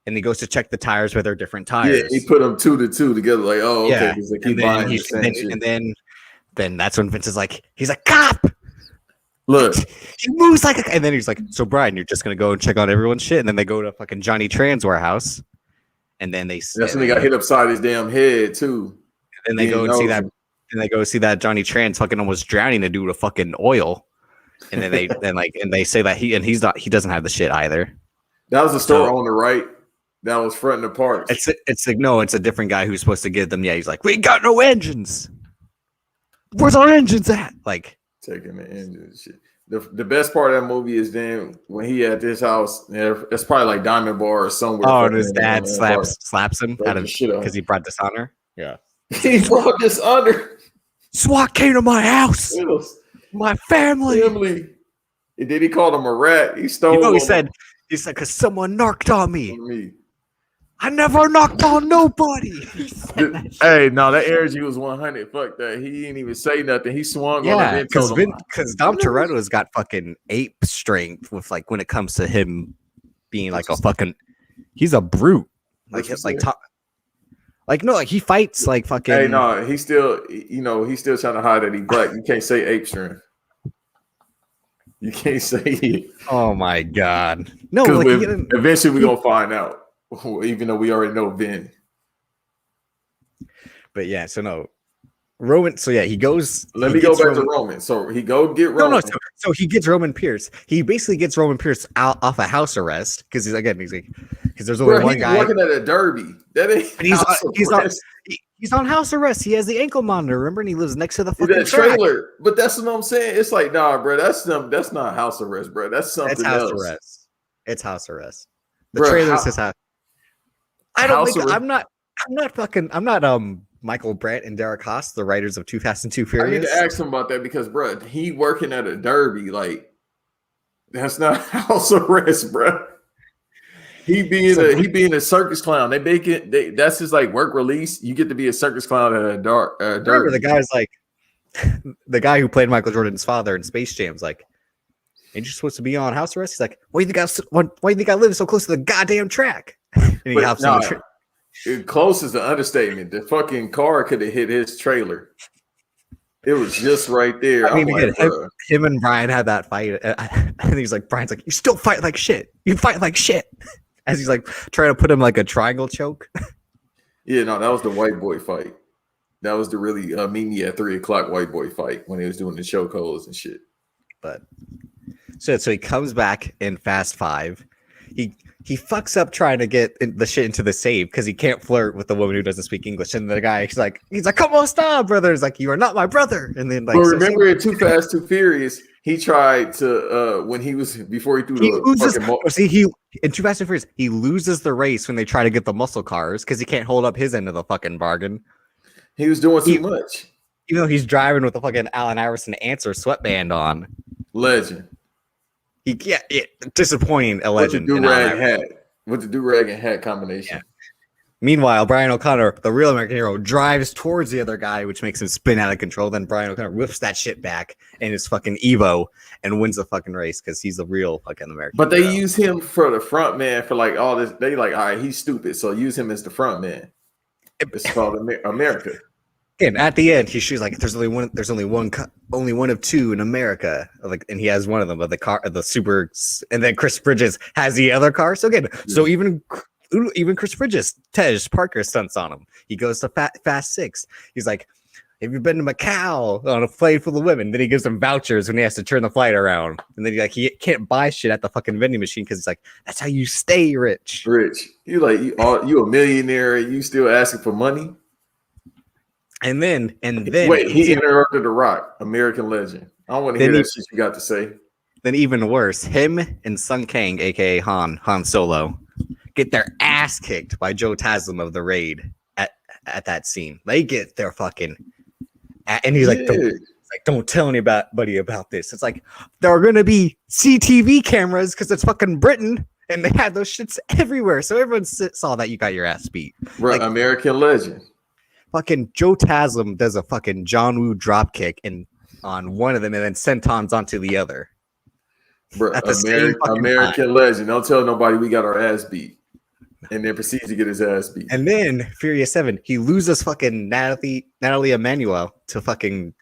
and he goes to check the tires with their different tires. Yeah, he put them 2 to 2 together. Like, oh, okay. Yeah. He's like, then that's when Vince is like, he's like, cop. Look, he moves like and then he's like, so Brian, you're just gonna go and check out everyone's shit, and then they go to fucking Johnny Tran's warehouse, and then that's when he got hit upside his damn head too. And then they go and see that, and they go see that Johnny Tran fucking almost drowning to do to fucking oil, and then they say that he doesn't have the shit either. That was the store on the right. That was front of the park. It's a different guy who's supposed to give them. Yeah, he's like, we ain't got no engines. Where's our engines at? Like. Taking the engine shit. The best part of that movie is then when he at this house, it's probably like Diamond Bar or somewhere. Oh, and his dad slaps him out of because he brought dishonor. Yeah, he brought dishonor. SWAT came to my house. My family. And then he called him a rat. He stole. You know, he said because someone narked on me. I never knocked on nobody. Hey, no, that energy was 100. Fuck that. He didn't even say nothing. He swung on it. Because Dom Toretto's got fucking ape strength with like when it comes to him being like a fucking. He's a brute. Like he fights like fucking. Hey, no, he's still trying to hide that he's black. You can't say ape strength. You can't say it. Oh my god. No, eventually we're gonna find out. Even though we already know Ben. But yeah, so no. Roman, so yeah, he goes. Let me go back to Roman. So he go get Roman. So he gets Roman Pierce. He basically gets Roman Pierce out off a house arrest because he's like, because there's only one guy working at a derby. That ain't. He's on house arrest. He has the ankle monitor. Remember, and he lives next to the fucking that track. trailer. But that's what I'm saying. It's like, nah, bro. That's not house arrest, bro. That's something It's house else. arrest. It's house arrest. The Bro, trailer says house. I don't house think arrest. I'm not Michael Brandt and Derek Haas, the writers of Too Fast and Too I need Furious. to ask him about that because, bro, he working at a derby. Like, that's not house arrest, bro. He being a circus clown. They make it. That's his like work release. You get to be a circus clown at a derby. Remember, the guy's like, the guy who played Michael Jordan's father in Space Jam's like, ain't you supposed to be on house arrest? He's like, why do you think I live so close to the goddamn track? And he hops on the track. Close is an understatement. The fucking car could have hit his trailer. It was just right there. I mean, like, him and Brian had that fight. And he's like, Brian's like, you still fight like shit. You fight like shit. As he's like trying to put him like a triangle choke. Yeah, no, that was the white boy fight. That was the really meet me at 3:00 white boy fight when he was doing the chokeholds and shit. But so he comes back in Fast 5. He fucks up trying to get the shit into the safe because he can't flirt with the woman who doesn't speak English. And the guy he's like, come on, stop, brother. He's like, you are not my brother. And then like, but remember in Too Fast, Too Furious, he tried to when he was before he threw in Too Fast and Furious, he loses the race when they try to get the muscle cars because he can't hold up his end of the fucking bargain. He was doing too much. Even though he's driving with the fucking Allen Iverson Answer sweatband on. Legend. Disappointing a legend. With the do-rag and hat combination. Yeah. Meanwhile, Brian O'Connor, the real American hero, drives towards the other guy, which makes him spin out of control. Then Brian O'Connor whips that shit back in his fucking Evo and wins the fucking race because he's the real fucking American But hero. they use him for the front man for like all this. They like, all right, he's stupid, so use him as the front man. It's called America. And at the end, she's like, "There's only one of two in America." Like, and he has one of them, but the super, and then Chris Bridges has the other car. So again, so even Chris Bridges, Tej Parker stunts on him. He goes to Fast 6. He's like, "Have you been to Macau on a flight full of women?" Then he gives him vouchers when he has to turn the flight around, and then he can't buy shit at the fucking vending machine because he's like, "That's how you stay rich." You like you a millionaire? You still asking for money? And then wait, he interrupted The Rock, American legend. I don't want to hear that shit you got to say. Then even worse, him and Sung Kang, aka Han Solo, get their ass kicked by Joe Taslim of the Raid at that scene. They get their fucking, and he's like, don't tell anybody about this. It's like there are gonna be CTV cameras because it's fucking Britain, and they had those shits everywhere, so everyone saw that you got your ass beat. Right, like, American legend. Fucking Joe Taslim does a fucking John Woo drop kick on one of them and then sentons onto the other. Bro, American legend. Don't tell nobody we got our ass beat. And then proceeds to get his ass beat. And then Furious 7, he loses fucking Natalie Emanuel to fucking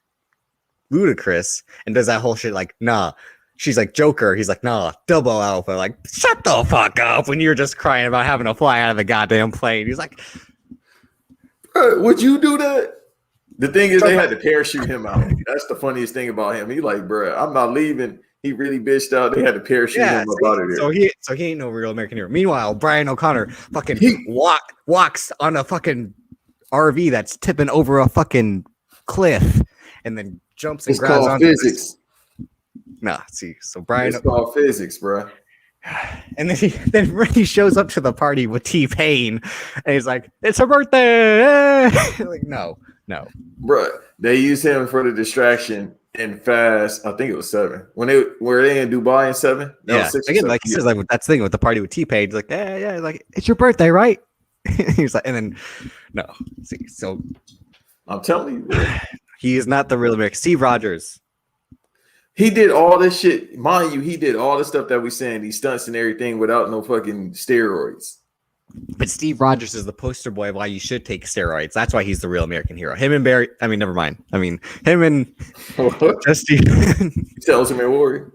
Ludacris and does that whole shit like, nah. She's like Joker. He's like, nah, double alpha. Like, shut the fuck up when you're just crying about having to fly out of the goddamn plane. He's like, would you do that? The thing is, they had to parachute him out. That's the funniest thing about him. He like, bro, I'm not leaving. He really bitched out. They had to parachute him out of there. So he ain't no real American hero. Meanwhile, Brian O'Connor fucking walks on a fucking RV that's tipping over a fucking cliff and then jumps and it's grabs called onto physics. So Brian, it's called physics, bro. And then he shows up to the party with T-Pain, and he's like, "It's her birthday!" Like, no, bro. They used him for the distraction in Fast. I think it was 7 when they were in Dubai in 7. Yeah, again, like he says, like that's the thing with the party with T-Pain. He's like, yeah, like it's your birthday, right? He's like, and then no, see, so I'm telling you, bro. He is not the real American. Steve Rogers. He did all this shit. Mind you, he did all the stuff that we saying, these stunts and everything without no fucking steroids. But Steve Rogers is the poster boy of why you should take steroids. That's why he's the real American hero. Him and Barry, I mean, never mind. I mean, him and Justin. Tell us, man, Warrior.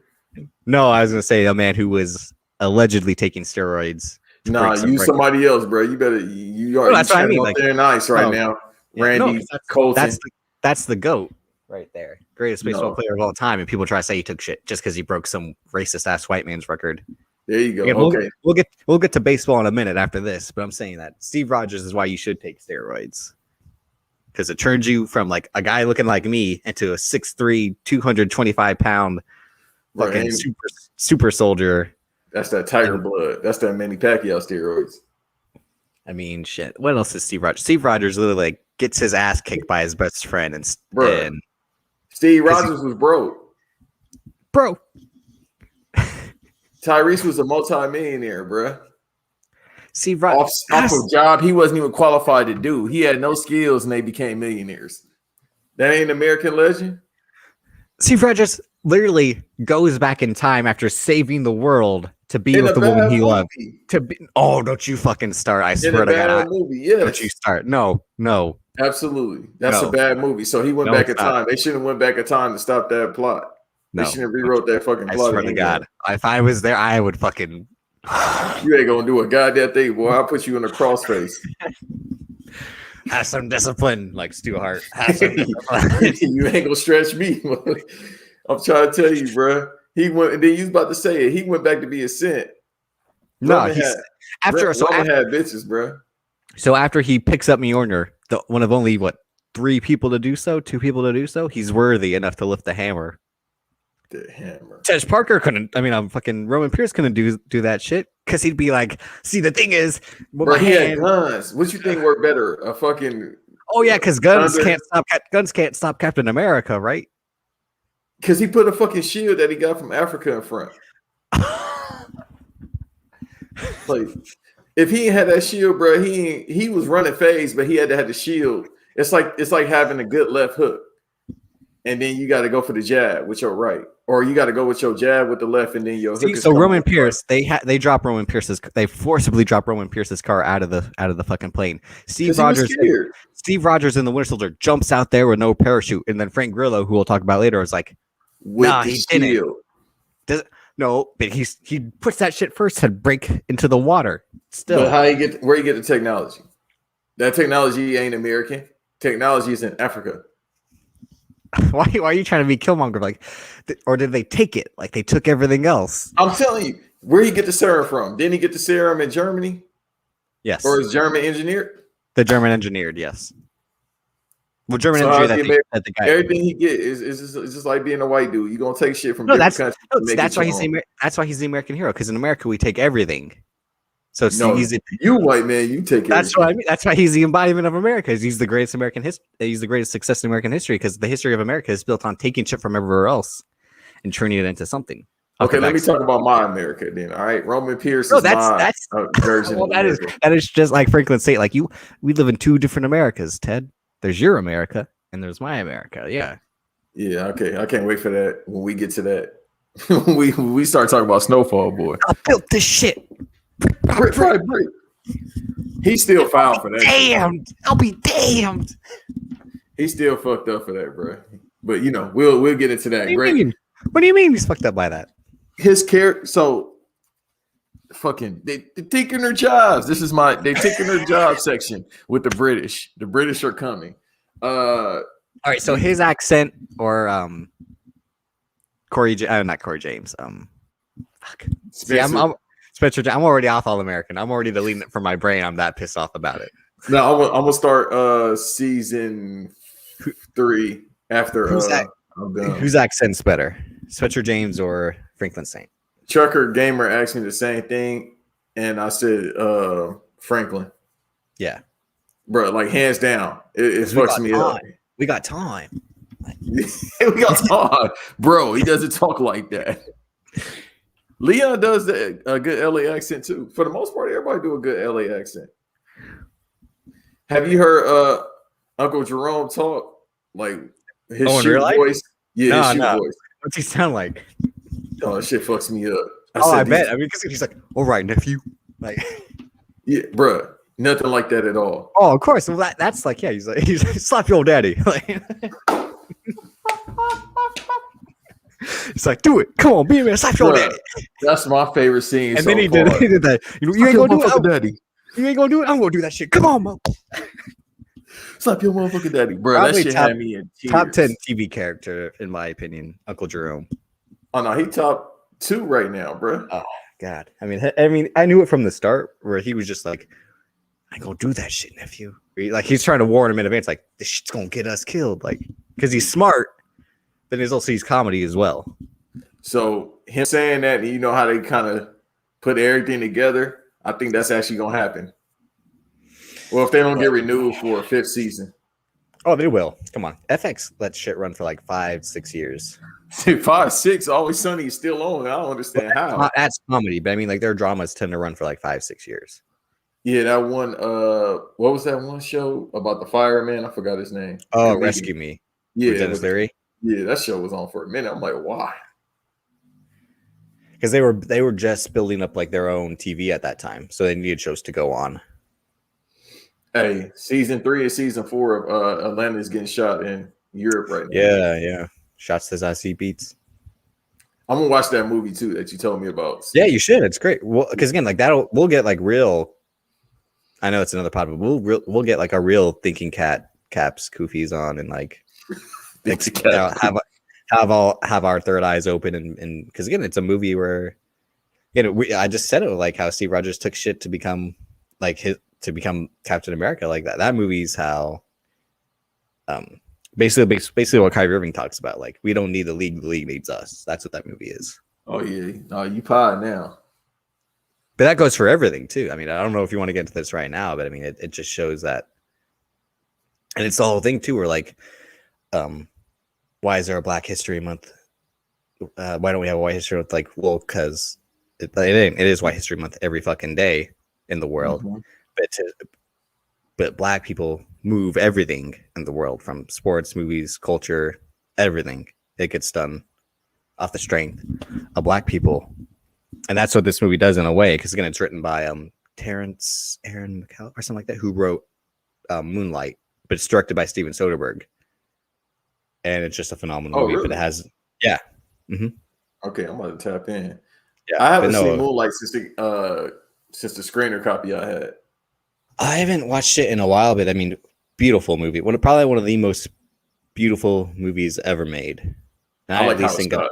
No, I was going to say a man who was allegedly taking steroids. Nah, use somebody else, bro. You better, you are that's what I mean. Like, there nice right now. Randy Colton. That's the GOAT. Right there, greatest baseball player of all time, and people try to say he took shit just because he broke some racist ass white man's record. There you go. Again, okay, we'll get to baseball in a minute after this, but I'm saying that Steve Rogers is why you should take steroids. because it turns you from like a guy looking like me into a 6'3", 225-pound fucking Right. super soldier. That's that Tiger blood. That's that Manny Pacquiao steroids. I mean, shit. What else is Steve Rogers? Steve Rogers literally like gets his ass kicked by his best friend, and Steve Rogers was broke. Bro. Tyrese was a multi-millionaire, bro. Steve Rogers off a job he wasn't even qualified to do. He had no skills, and they became millionaires. That ain't an American legend. Steve Rogers literally goes back in time after saving the world to be with the woman he loved. Don't you fucking start! I swear to God, don't you start? No. Absolutely, that's a bad movie. So he went back in time. They shouldn't have went back in time to stop that plot. They shouldn't have rewrote that fucking plot. I swear to God, if I was there, I would fucking. You ain't gonna do a goddamn thing, boy. I'll put you in a crossface. Have some discipline, like Stu Hart. You ain't gonna stretch me. I'm trying to tell you, bro. He went, and then you was about to say it. He went back to be a Saint. No, after had bitches, bro. So after he picks up Mjolnir, one of only 2 people to do so, he's worthy enough to lift the hammer. The hammer. Tej Parker couldn't. I mean, fucking Roman Pierce couldn't do that shit because he'd be like, "See, the thing is, bro, he had guns. What you think worked better? A fucking? Oh yeah, because guns can't stop Captain America, right? Because he put a fucking shield that he got from Africa in front. Like, if he had that shield, bro, he was running phase, but he had to have the shield. It's like having a good left hook, and then you got to go for the jab with your right, or you got to go with your jab with the left, and then your hook. So Roman Pierce, they drop Roman Pierce's, they forcibly drop Roman Pierce's car out of the fucking plane. Steve Rogers in the Winter Soldier jumps out there with no parachute, and then Frank Grillo, who we'll talk about later, is like, "Nah, he didn't." No, but he puts that shit first to break into the water. Still, but where you get the technology? That technology ain't American. Technology is in Africa. Why are you trying to be Killmonger? Like, or did they take it? Like they took everything else? I'm telling you, where he get the serum from? Didn't he get the serum in Germany? Yes. Or is German engineered? The German engineered, yes. Well, German engineered that the guy. Everything he get is just like being a white dude. You're gonna take shit from that's countries. That's why he's the American hero. Because in America we take everything. So you white man, you take it. That's what I mean. That's why he's the embodiment of America. He's the greatest American history. He's the greatest success in American history because the history of America is built on taking shit from everywhere else and turning it into something. Okay, let me talk about my America then. All right, Roman Pierce is my version. Well, that is just like Franklin State. Like we live in 2 different Americas, Ted. There's your America and there's my America. Yeah. Yeah. Okay. I can't wait for that. When we get to that, we start talking about Snowfall Boy. I built this shit. Brick. He's still fouled for that. Damned. I'll be damned. He's still fucked up for that, bro. But we'll get into that. What do you mean he's fucked up by that? His character. So fucking they taking their jobs. This is they taking their job section with the British. The British are coming. All right. So his accent or not Corey James. Fuck. See, Spencer, I'm already off All American. I'm already deleting it from my brain. I'm that pissed off about it. No, I'm gonna start season 3 after. Whose accent's better, Spencer James or Franklin Saint? Trucker Gamer asked me the same thing, and I said Franklin. Yeah, bro, like hands down, it fucks me up. We got time. We got time, bro. He doesn't talk like that. Leon does a good LA accent too. For the most part, everybody do a good LA accent. Have you heard Uncle Jerome talk? Like his voice? Yeah, his voice. What's he sound like? Oh, that shit fucks me up. I bet. I mean, because he's like, "All right, nephew." Like, yeah, bro, nothing like that at all. Oh, of course. Well, that's like, yeah, he's like slap your old daddy. Like, it's like, do it. Come on, be a man. Slap your daddy. That's my favorite scene. And then he did that. You ain't gonna do it, daddy. You ain't gonna do it. I'm gonna do that shit. Come on, Mo. Slap your motherfucking daddy, bro. Probably that shit had me in tears. Top 10 TV character, in my opinion, Uncle Jerome. Oh no, he top 2 right now, bro. Oh God. I mean, I knew it from the start where he was just like, I ain't gonna do that shit, nephew. Like he's trying to warn him in advance, like this shit's gonna get us killed, like because he's smart. Then he's comedy as well. So him saying that, you know how they kind of put everything together. I think that's actually gonna happen. Well, if they don't get renewed for a 5th season. Oh, they will. Come on, FX lets shit run for like 5-6 years. 5, 6, Always Sunny is still on. I don't understand how. That's comedy, but I mean, like their dramas tend to run for like 5-6 years. Yeah, that one. What was that one show about the fireman? I forgot his name. Oh, Rescue Me. Yeah, Dennis Leary. Yeah, that show was on for a minute. I'm like, why? Because they were just building up like their own TV at that time, so they needed shows to go on. Hey, season 3 and season 4 of Atlanta is getting shot in Europe right now. Yeah. Shots to Zazie Beats. I'm gonna watch that movie too that you told me about. Yeah, you should. It's great. Well, because again, like we'll get like real. I know it's another pod, but we'll get like a real thinking caps koofies on and like have our third eyes open and because again, it's a movie where I just said it like how Steve Rogers took shit to become Captain America. Like that movie's how basically what Kyrie Irving talks about. Like we don't need the league needs us. That's what that movie is. Oh yeah, no, you pie now. But that goes for everything too. I mean, I don't know if you want to get into this right now, but I mean, it just shows that, and it's the whole thing too. Where like, why is there a Black History Month? Why don't we have a White History Month? Like, well, because it is White History Month every fucking day in the world. Mm-hmm. But Black people move everything in the world, from sports, movies, culture, everything. It gets done off the strength of Black people. And that's what this movie does in a way, because again, it's written by Terrence Aaron McCall or something like that, who wrote Moonlight, but it's directed by Steven Soderbergh, and it's just a phenomenal movie. Really? But it has, yeah. Mm-hmm. Okay, I'm going to tap in. Yeah, I haven't seen Moonlight since the screener copy I had. I haven't watched it in a while, but I mean, beautiful movie. Probably one of the most beautiful movies ever made. And I like how it's shot.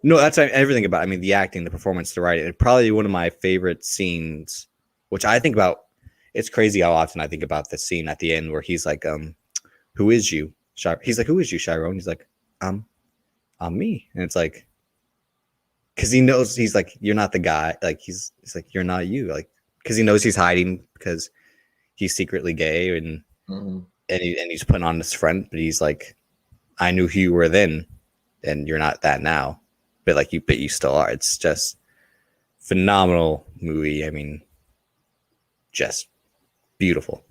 No, that's everything about it. I mean, the acting, the performance, the writing. It's probably one of my favorite scenes, which I think about. It's crazy how often I think about the scene at the end where he's like, who is you? He's like, who is you, Chiron? He's like, I'm me. And it's like, because he knows, he's like, you're not the guy. Like, he's like, you're not you. Like, because he knows he's hiding because he's secretly gay and he's putting on this front, but he's like, I knew who you were then, and you're not that now. But you still are. It's just phenomenal movie. I mean, just beautiful.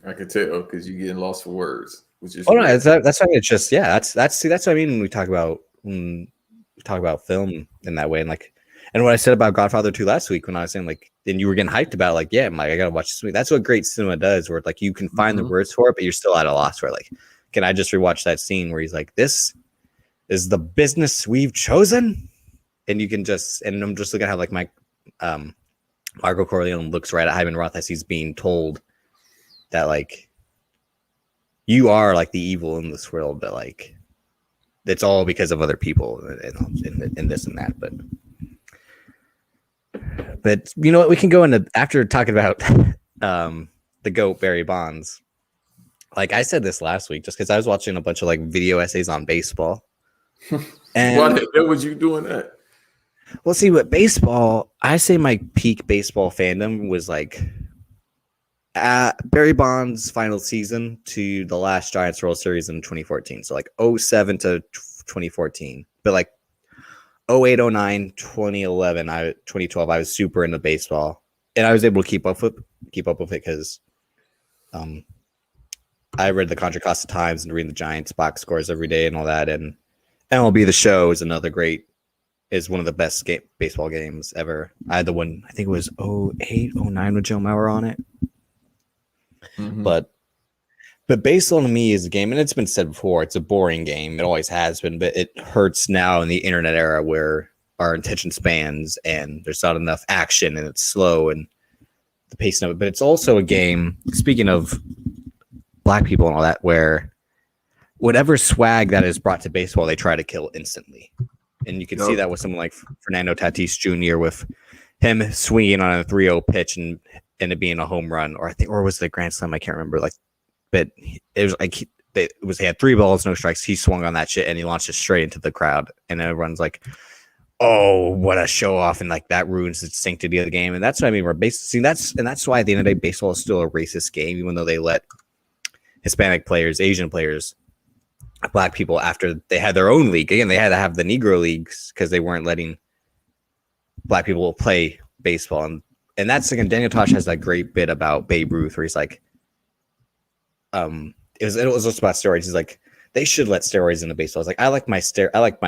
I can tell because you're getting lost for words. Which is no, that's why it's just that's what I mean when we talk about film in that way. And what I said about Godfather 2 last week when I was saying like, and you were getting hyped about like, yeah, I'm like, I gotta watch this movie. That's what great cinema does, where like you can find the words for it, but you're still at a loss for it. Like, can I just rewatch that scene where he's like, this is the business we've chosen? And you can just, and I'm just looking at how like Marco Corleone looks right at Hyman Roth as he's being told that like, you are like the evil in this world, but like, it's all because of other people and this and that. But you know what, we can go into, after talking about the GOAT Barry Bonds. Like I said this last week, just because I was watching a bunch of like video essays on baseball. And why the hell was you doing that? Well, see, with baseball, I say my peak baseball fandom was like Barry Bonds' final season to the last Giants World Series in 2014. So like 07 to 2014. But like 08, 09, 2011, 2012, I was super into baseball. And I was able to keep up with it because I read the Contra Costa Times and read the Giants box scores every day and all that. And MLB The Show is one of the best baseball games ever. I had the one, I think it was 08, 09 with Joe Mauer on it. Mm-hmm. But baseball to me is a game, and it's been said before, it's a boring game. It always has been, but it hurts now in the internet era where our attention spans and there's not enough action and it's slow and the pace of it. But it's also a game, speaking of Black people and all that, where whatever swag that is brought to baseball, they try to kill instantly. And you can see that with someone like Fernando Tatis Jr. with him swinging on a 3-0 pitch and ended up being a home run, or was it a grand slam? I can't remember. Like, but it was like he had 3 balls, no strikes. He swung on that shit and he launched it straight into the crowd, and everyone's like, "Oh, what a show off!" And like that ruins the sanctity of the game. And that's what I mean. That's why at the end of the day, baseball is still a racist game, even though they let Hispanic players, Asian players, Black people, after they had their own league. Again, they had to have the Negro leagues because they weren't letting Black people play baseball. And that's like, Daniel Tosh has that great bit about Babe Ruth where he's like, it was just about steroids. He's like, they should let steroids into baseball. It's like, I like my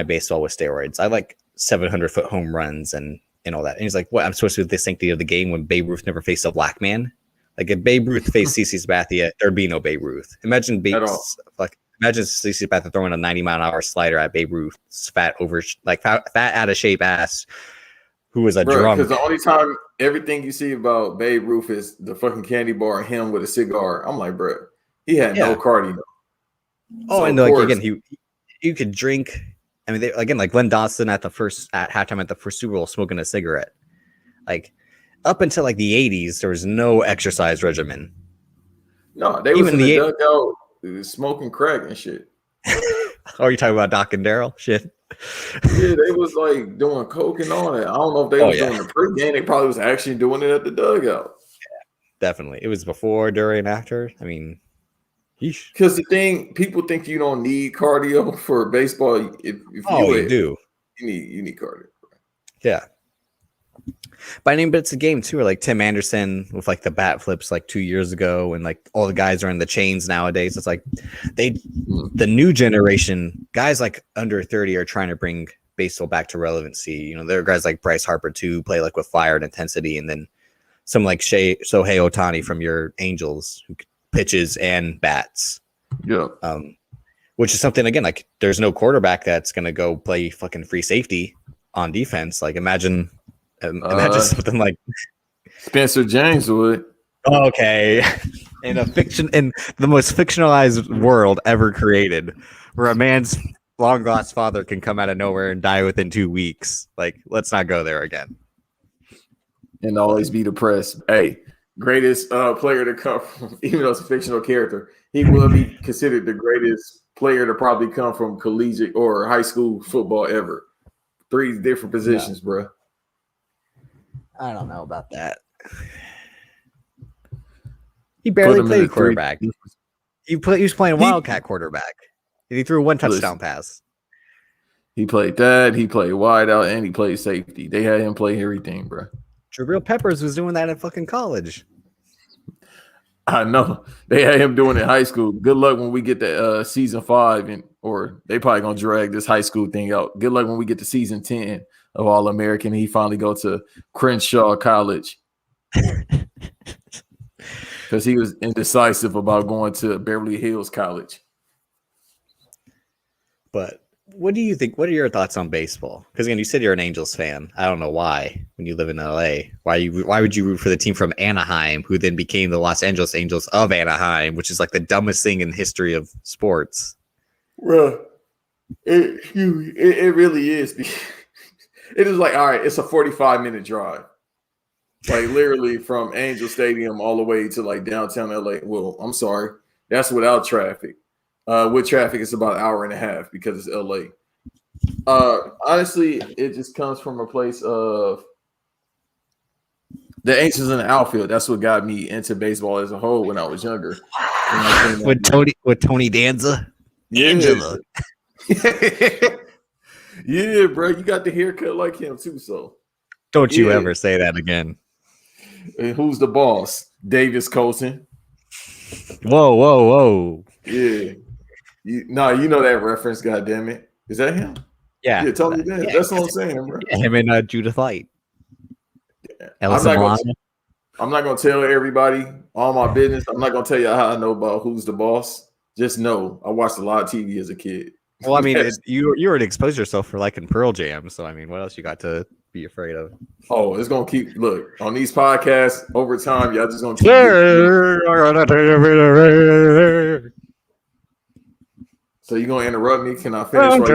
baseball with steroids. I like 700-foot home runs and all that. And he's like, what? I'm supposed to do the sanctity of the game when Babe Ruth never faced a Black man? Like if Babe Ruth faced CC Sabathia, there'd be no Babe Ruth. Imagine CC Sabathia throwing a 90-mile-an-hour slider at Babe Ruth's fat out of shape ass, who was a drunk. Because the only time everything you see about Babe Ruth is the fucking candy bar and him with a cigar. I'm like, bro, he had no cardio. Oh, so and like again, you could drink. I mean, like Glenn Dawson at halftime at the first Super Bowl smoking a cigarette. Like up until like the 80s, there was no exercise regimen. No, they was in the dugout smoking crack and shit. Oh, are you talking about Doc and Daryl? Shit. Yeah, they was like doing coke and all that. I don't know if they was doing the pregame. They probably was actually doing it at the dugout. Yeah, definitely. It was before, during, after. I mean, because the thing, people think you don't need cardio for baseball. If you do, you need cardio. Yeah. But I mean, but it's a game too. Or like Tim Anderson with like the bat flips like 2 years ago, and like all the guys are in the chains nowadays. It's like the new generation guys like under 30 are trying to bring baseball back to relevancy. You know, there are guys like Bryce Harper too, play like with fire and intensity, and then some like Shohei Ohtani from your Angels who pitches and bats. Yeah. Which is something, again, like there's no quarterback that's gonna go play fucking free safety on defense. Like imagine something like Spencer James would. Okay. In the most fictionalized world ever created, where a man's long lost father can come out of nowhere and die within 2 weeks. Like, let's not go there again. And always be depressed. Hey, greatest player to come from, even though it's a fictional character, he will be considered the greatest player to probably come from collegiate or high school football ever. 3 different positions, bro. I don't know about that. He barely played quarterback. He was playing Wildcat quarterback. He threw 1 touchdown pass. He played that. He played wide out, and he played safety. They had him play everything, bro. Jabril Peppers was doing that in fucking college. I know. They had him doing it in high school. Good luck when we get to season 5, or they probably gonna drag this high school thing out. Good luck when we get to season 10 of All American. He finally go to Crenshaw College because he was indecisive about going to Beverly Hills College. But what do you think? What are your thoughts on baseball? Because again, you said you're an Angels fan. I don't know why. When you live in LA, why would you root for the team from Anaheim, who then became the Los Angeles Angels of Anaheim, which is like the dumbest thing in the history of sports? Well, it really is. It is like, all right, it's a 45-minute drive. Like literally from Angel Stadium all the way to like downtown LA. Well, I'm sorry. That's without traffic. With traffic, it's about an hour and a half because it's LA. Honestly, it just comes from a place of the Angels in the outfield. That's what got me into baseball as a whole when I was younger. With Tony Danza? Yeah. Angela. Yeah, bro. You got the haircut like him too, so. Don't you ever say that again. And who's the boss? Davis Colson. Whoa. Yeah. You know that reference, goddammit. Is that him? Yeah. Yeah, totally. Yeah, that's what I'm saying, bro. Yeah, him and Judith Light. Yeah. I'm not gonna tell everybody all my business. I'm not gonna tell you how I know about who's the boss. Just know I watched a lot of TV as a kid. Well, I mean, you already exposed yourself for liking Pearl Jam, so I mean, what else you got to be afraid of? Oh, it's gonna keep on these podcasts over time. Y'all just gonna keep. So you gonna interrupt me? Can I finish?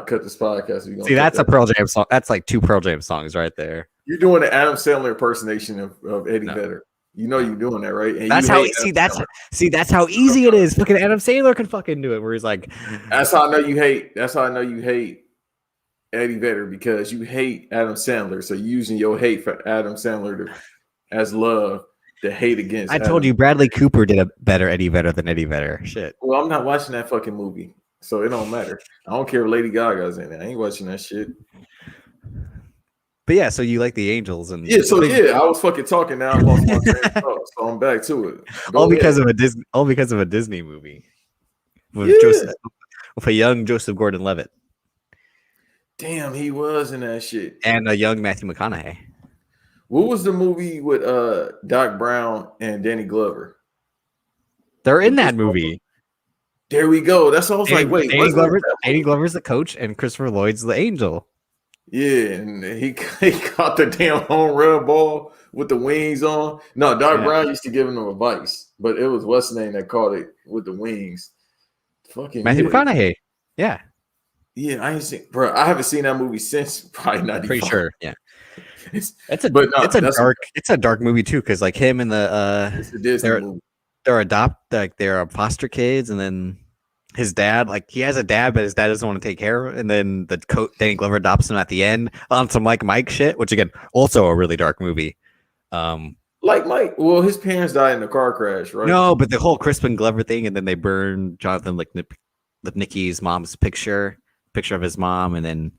I'll cut this podcast. See, that's a Pearl Jam song. That's like 2 Pearl Jam songs right there. You're doing the Adam Sandler impersonation of Eddie No. Vedder. You know you're doing that, right? And That's how that's how easy it is. Fucking Adam Sandler can fucking do it. Where he's like, that's how I know you hate. That's how I know you hate Eddie Vedder, because you hate Adam Sandler. So you're using your hate for Adam Sandler as love to hate against. I told you Bradley Cooper did a better Eddie Vedder than Eddie Vedder. Shit. Well, I'm not watching that fucking movie, so it don't matter. I don't care if Lady Gaga's in it. I ain't watching that shit. But yeah, so you like the Angels and I was fucking talking now. I lost my train of thought, so I'm back to it. all because of a Disney movie with with a young Joseph Gordon-Levitt. Damn, he was in that shit. And a young Matthew McConaughey. What was the movie with Doc Brown and Danny Glover? They're in that movie. There we go. That's what I was like, wait. Danny Glover's the coach and Christopher Lloyd's the angel. Yeah, and he caught the damn home run ball with the wings on. No, Doc Brown used to give him advice, but it was what's his name that caught it with the wings. Fucking Matthew McConaughey. Yeah. Yeah, I haven't seen that movie since probably 95. Pretty sure. Yeah. It's a dark movie too, because like him and they're foster kids, and then his dad, like he has a dad, but his dad doesn't want to take care of it, and then Danny Glover adopts him at the end on some like Mike shit, which again also a really dark movie. Like Mike, well, his parents died in a car crash, right? No, but the whole Crispin Glover thing, and then they burn Jonathan Lipnicki's mom's picture of his mom, and then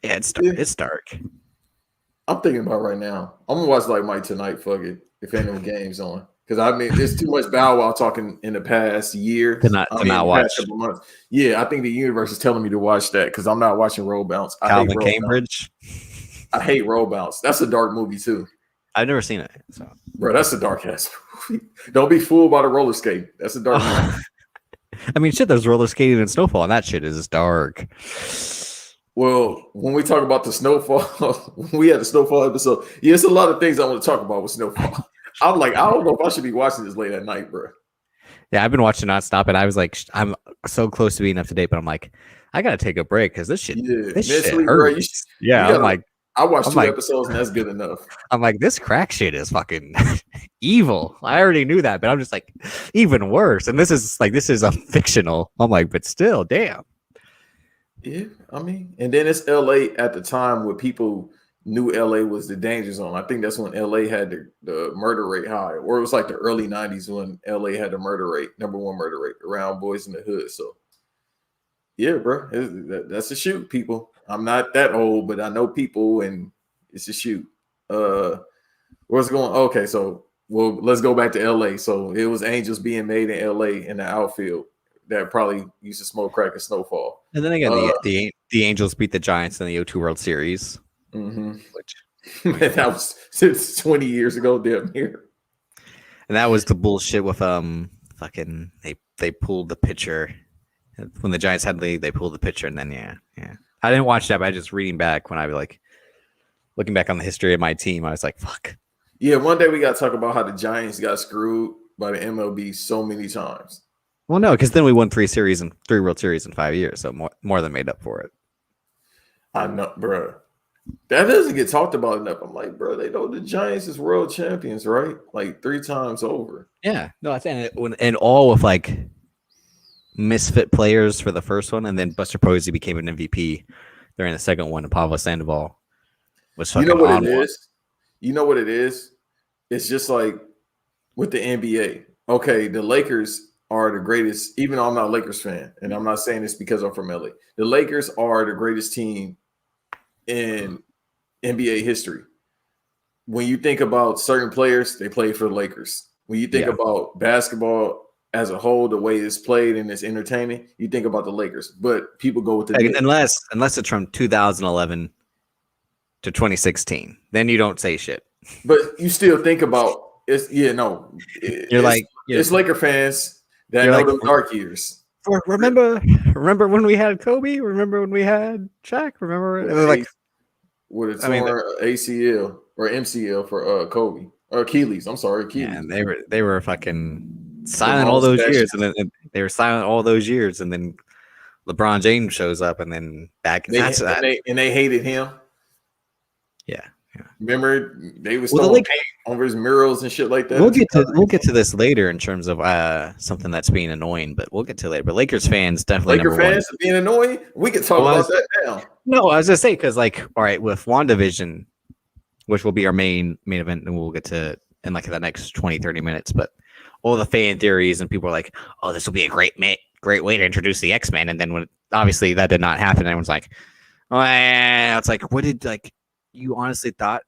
it's dark. I'm thinking about right now. I'm gonna watch like Mike tonight. Fuck it, if ain't no games on, because I mean, there's too much Bow Wow talking in the past year to not watch. Couple months. Yeah, I think the universe is telling me to watch that because I'm not watching Roll Bounce. Calvin Cambridge. I hate Roll Bounce. That's a dark movie too. I've never seen it, so bro, that's a dark ass movie. Don't be fooled by the roller skate. That's a dark movie. I mean, shit, there's roller skating and snowfall, and that shit is dark. Well, when we talk about the snowfall, we had the snowfall episode. Yeah, it's a lot of things I want to talk about with snowfall. I'm like, I don't know if I should be watching this late at night, bro. Yeah, I've been watching nonstop, and I was like, I'm so close to being up to date, but I'm like, I gotta take a break because this shit hurts. Bro, I'm like, I watched 2 episodes, and that's good enough. I'm like, this crack shit is fucking evil. I already knew that, but I'm just like, even worse. And this is a fictional. I'm like, but still, damn. Yeah, I mean, and then it's LA at the time where people knew LA was the danger zone. I think that's when LA had the murder rate high, or it was like the early 90s when LA had the number one murder rate around boys in the hood. So, yeah, bro, that's a shoot, people. I'm not that old, but I know people, and it's a shoot. Where's it going? Okay, so let's go back to LA. So it was Angels being made in LA in the outfield that probably used to smoke crack and snowfall. And then again, the Angels beat the Giants in the O2 World Series. Mm-hmm. Which man, that was since 20 years ago, damn near. And that was the bullshit with fucking they pulled the pitcher when the Giants had the lead. They pulled the pitcher, and then yeah. I didn't watch that, but I was just reading back when I was like looking back on the history of my team. I was like, fuck. Yeah, one day we got to talk about how the Giants got screwed by the MLB so many times. Well, no, because then we won 3 World Series in 5 years, so more than made up for it. I know, bro. That doesn't get talked about enough. I'm like, bro, they know the Giants is world champions, right? Like 3 times over. Yeah, no, I'm saying it, and all with like misfit players for the first one, and then Buster Posey became an MVP during the second one, and Pablo Sandoval was fucking. You know what it is? You know what it is? It's just like with the NBA. Okay, the Lakers are the greatest, even though I'm not a Lakers fan, and I'm not saying this because I'm from LA. The Lakers are the greatest team in NBA history. When you think about certain players, they play for the Lakers. When you think about basketball as a whole, the way it's played and it's entertaining, you think about the Lakers. But people go with the unless it's from 2011 to 2016, then you don't say shit. But you still think about it's it's Laker fans that know those dark years. Remember when we had Kobe? Remember when we had Shaq? Remember with a torn ACL or MCL for Kobe or Achilles. I'm sorry, Achilles. Yeah, and they were fucking silent all those years, and then they were silent all those years, and then LeBron James shows up, and then back. They hated him. Yeah. Remember, they was Well, throwing paint over his murals and shit like that. We'll get to this later in terms of something that's being annoying, but we'll get to it later. But Lakers fans definitely Laker fans being annoying. We could talk about that now. No, I was gonna say because all right, with WandaVision, which will be our main event, and we'll get to in like the next 20-30 minutes. But all the fan theories and people are like, "Oh, this will be a great way to introduce the X-Men," and then when obviously that did not happen, everyone's like, "Oh, it's like what did like." You honestly thought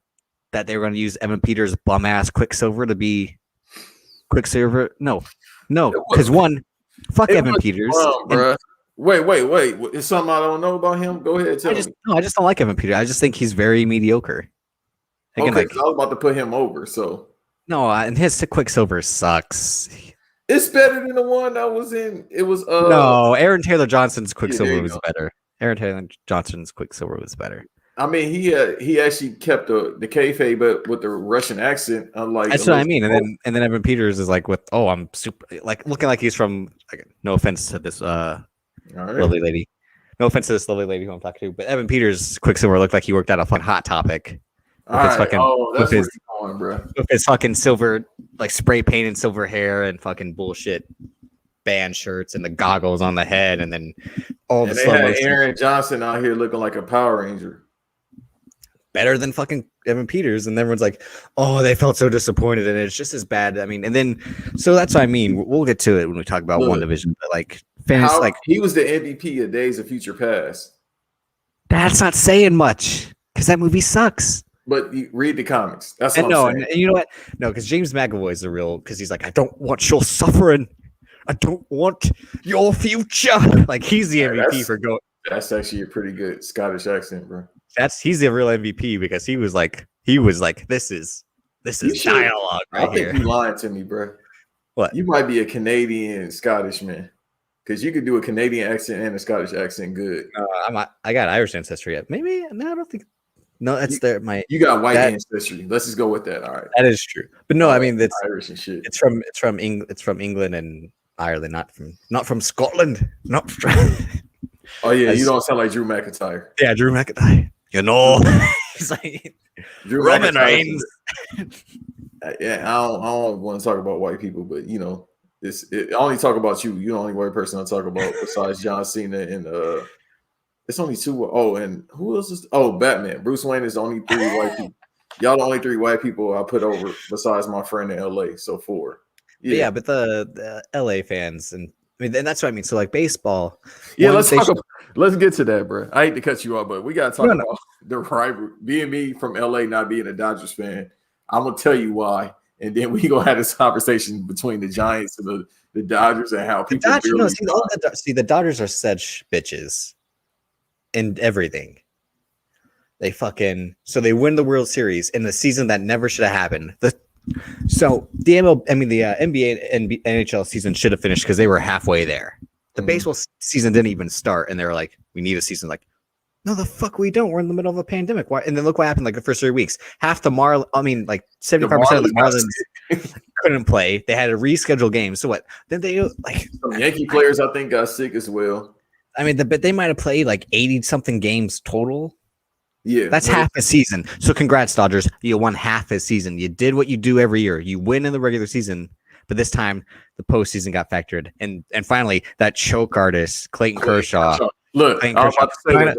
that they were going to use Evan Peters' bum ass Quicksilver to be Quicksilver? No, because one, fuck Evan Peters. Wait. Is something I don't know about him? Go ahead, tell me. No, I just don't like Evan Peters. I just think he's very mediocre. Again, I was about to put him over. So no, and his Quicksilver sucks. It's better than the one that was in. It was no. Aaron Taylor Johnson's Quicksilver was better. Aaron Taylor Johnson's Quicksilver was better. I mean, he actually kept the kayfabe, but with the Russian accent, unlike that's what I mean. And then Evan Peters is like, I'm super like looking like he's from. Like, no offense to this lovely lady, no offense to this lovely lady who I'm talking to, but Evan Peters' Quicksilver looked like he worked out a fun Hot Topic. With his fucking silver, like spray painted silver hair and fucking bullshit band shirts and the goggles on the head, and then all the slow motion. Aaron Johnson out here looking like a Power Ranger. Better than fucking Evan Peters, and everyone's like, "Oh, they felt so disappointed," and it's just as bad. I mean, and then so that's what I mean. We'll get to it when we talk about WandaVision, but like fans, like he was the MVP of Days of Future Past. That's not saying much because that movie sucks. But you read the comics. That's what I'm saying. And you know what? No, because James McAvoy is the real. Because he's like, I don't want your suffering. I don't want your future. Like he's the MVP for going. That's actually a pretty good Scottish accent, bro. He's the real MVP because he was like this is dialogue right here. I think you lying to me, bro. What? You might be a Canadian Scottish man because you could do a Canadian accent and a Scottish accent good. I got Irish ancestry. Maybe no, I don't think. No, that's you got white ancestry. Let's just go with that. All right, that is true. But no, I mean that's Irish and shit. It's from England and Ireland, not from Scotland. Not from. Oh yeah, you don't sound like Drew McIntyre. Yeah, Drew McIntyre. You know, he's like Drew Roman Reigns. Yeah, I don't want to talk about white people, but you know, I only talk about you. You're the only white person I talk about besides John Cena and it's only two. Oh, and who else is? Oh, Batman. Bruce Wayne is the only three white people. Y'all the only three white people I put over besides my friend in LA. So 4. Yeah, but the LA fans and that's what I mean. So like baseball. Yeah, let's get to that, bro. I hate to cut you off, but we gotta talk about the rivalry. Being me from LA, not being a Dodgers fan, I'm gonna tell you why, and then we gonna have this conversation between the Giants and the Dodgers and how people. The Dodgers are such bitches in everything. They they win the World Series in the season that never should have happened. The NBA and NHL season should have finished because they were halfway there. The baseball season didn't even start, and they were like, "We need a season." Like, no, the fuck we don't. We're in the middle of a pandemic. Why? And then look what happened. Like the first 3 weeks, half the 75% of the Marlins couldn't play. They had to reschedule games. So what? Then they some Yankee players I think got sick as well. I mean, but they might have played like 80 something games total. Yeah, that's half a season. So congrats, Dodgers. You won half a season. You did what you do every year. You win in the regular season, but this time the postseason got factored. And finally, that choke artist, Clayton Kershaw. Look, I was about to say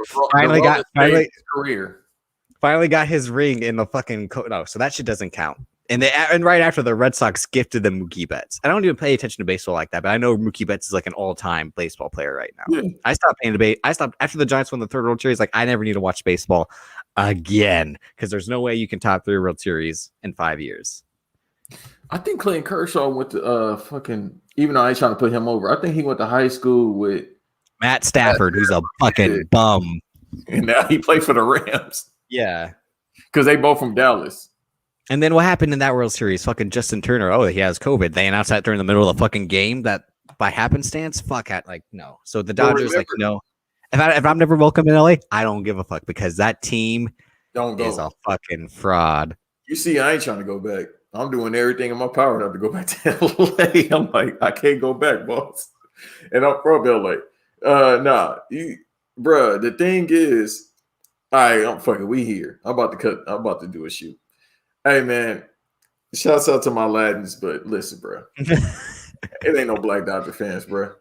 finally got his ring in the fucking no, so that shit doesn't count. And right after the Red Sox gifted them Mookie Betts. I don't even pay attention to baseball like that, but I know Mookie Betts is like an all-time baseball player right now. Yeah. I stopped paying debate. I stopped after the Giants won the 3rd World Series. Like I never need to watch baseball again because there's no way you can top 3 World Series in 5 years. I think Clayton Kershaw went to even though I ain't trying to put him over, I think he went to high school with Matt Stafford, who's a fucking bum. And now he played for the Rams. Yeah. Because they both from Dallas. And then what happened in that World Series? Fucking Justin Turner. Oh, he has COVID. They announced that during the middle of the fucking game that by happenstance. Fuck that. Like, no. So the Dodgers, no. If I'm never welcome in LA, I don't give a fuck because that team is a fucking fraud. You see, I ain't trying to go back. I'm doing everything in my power not to go back to LA. I'm like, I can't go back, boss. And I'm from LA. Nah, bruh. The thing is, all right, I'm fucking. We here. I'm about to cut. I'm about to do a shoot. Hey man, shouts out to my Latins, but listen, bro, it ain't no Black Dodger fans, bro.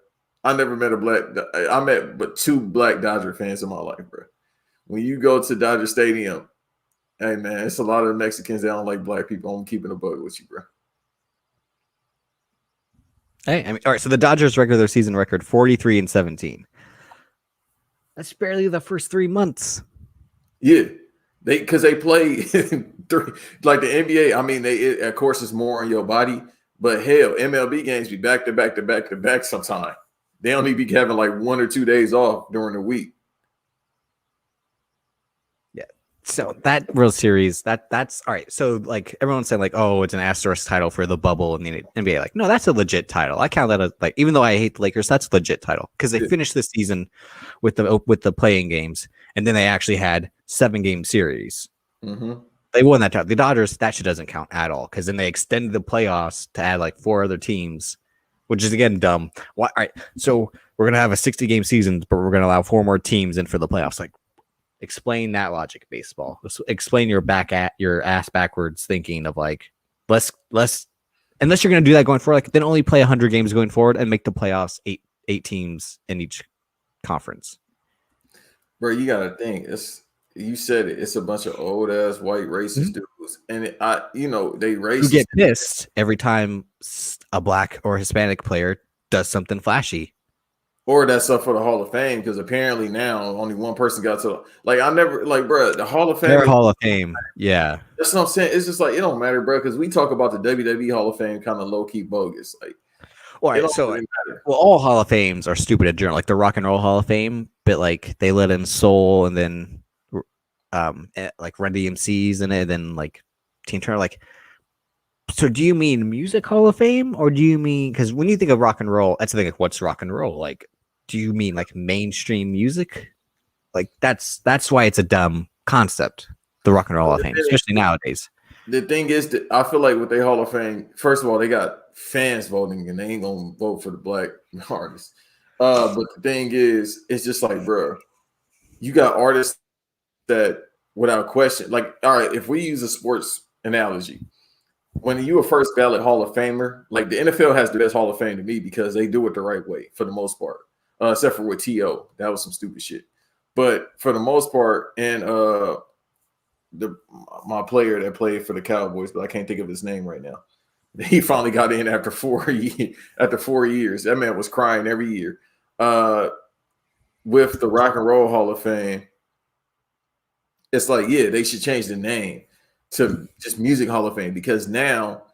I never met a black. I met but 2 Black Dodger fans in my life, bro. When you go to Dodger Stadium, hey man, it's a lot of Mexicans that don't like black people. I'm keeping a bug with you, bro. Hey, I mean, all right. So the Dodgers' regular season record 43-17. That's barely the first 3 months. Yeah, because they play 3 like the NBA. I mean, of course it's more on your body, but hell, MLB games be back to back to back to back sometime. They only be having like 1 or 2 days off during the week. So that World Series, that's all right. So like everyone's saying like, oh, it's an asterisk title for the bubble and the NBA. Like, no, that's a legit title. I count that as like, even though I hate the Lakers, that's a legit title because they finished the season with the playing games, and then they actually had 7-game series. Mm-hmm. They won that title. The Dodgers, that shit doesn't count at all because then they extended the playoffs to add like 4 other teams, which is again dumb. Why? All right, so we're gonna have a 60-game season, but we're gonna allow 4 more teams in for the playoffs. Like, explain that logic, baseball. Explain your ass backwards thinking of like, let's unless you're going to do that going forward, like then only play 100 games going forward and make the playoffs 8 teams in each conference. Bro, you got to think. You said it. It's a bunch of old ass white racist dudes, and they racist. You get pissed every time a black or Hispanic player does something flashy. Or that's up for the Hall of Fame because apparently now only one person got to the Hall of Fame. Their Hall of Fame, yeah. That's what I'm saying. It's just like it don't matter, bro, because we talk about the WWE Hall of Fame kind of low key bogus. Like, well, all Hall of Fames are stupid in general. Like the Rock and Roll Hall of Fame, but like they let in soul and then like Run DMC's in it, and then like Tina Turner. Like, so do you mean Music Hall of Fame, or do you mean because when you think of rock and roll, that's the thing. Like, what's rock and roll? Like, do you mean like mainstream music? Like that's why it's a dumb concept. The Rock and Roll Hall of Fame, especially nowadays. The thing is that I feel like with their Hall of Fame, first of all, they got fans voting, and they ain't gonna vote for the black artists. But the thing is, it's just like, bro, you got artists that, without question, like, all right, if we use a sports analogy, when you a first ballot Hall of Famer, like the NFL has the best Hall of Fame to me because they do it the right way for the most part, except for with T.O. That was some stupid shit. But for the most part, and my player that played for the Cowboys, but I can't think of his name right now. He finally got in after 4 years. That man was crying every year. With the Rock and Roll Hall of Fame, it's like, yeah, they should change the name to just Music Hall of Fame because now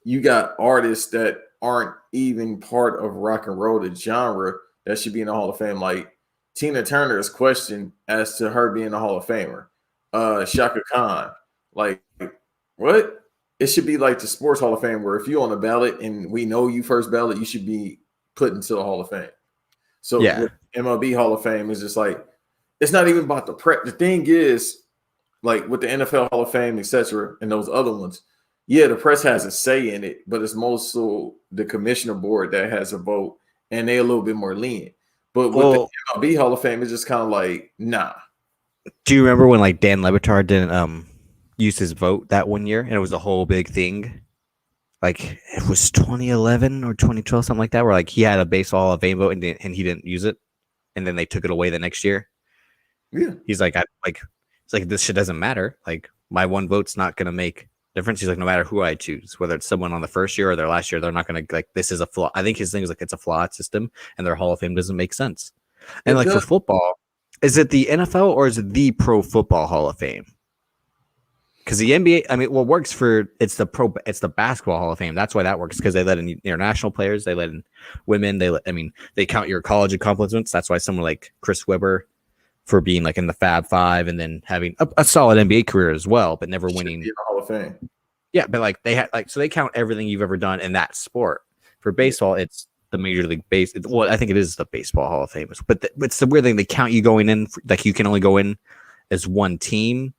you got artists that aren't even part of rock and roll, the genre that should be in the Hall of Fame. Like Tina Turner is questioned as to her being a Hall of Famer. Shaka Khan, like what? It should be like the Sports Hall of Fame where if you're on the ballot and we know you first ballot, you should be put into the Hall of Fame. So yeah, MLB Hall of Fame is just like, it's not even about the prep. The thing is, like with the NFL Hall of Fame, etc., and those other ones, yeah, the press has a say in it, but it's most so the commissioner board that has a vote, and they're a little bit more lenient. But with the MLB Hall of Fame, it's just kind of like, nah. Do you remember when like Dan Le Batard didn't use his vote that one year, and it was a whole big thing? Like it was 2011 or 2012, something like that, where like he had a baseball Hall of Fame vote and he didn't use it, and then they took it away the next year. Yeah, he's like, it's like this shit doesn't matter. Like my one vote's not gonna make a difference. He's like, no matter who I choose, whether it's someone on the first year or their last year, they're not gonna like. This is a flaw. I think his thing is like it's a flawed system, and their Hall of Fame doesn't make sense. And like for football, is it the NFL or is it the Pro Football Hall of Fame? Because the NBA, I mean, what works for it's the Basketball Hall of Fame. That's why that works because they let in international players, they let in women, they count your college accomplishments. That's why someone like Chris Webber, for being like in the Fab Five and then having a solid NBA career as well, but never winning the Hall of Fame. Yeah, but like they had so they count everything you've ever done in that sport. For baseball, it's the Major League Well, I think it is the Baseball Hall of Fame, but it's the weird thing. They count you going in, like you can only go in as one team.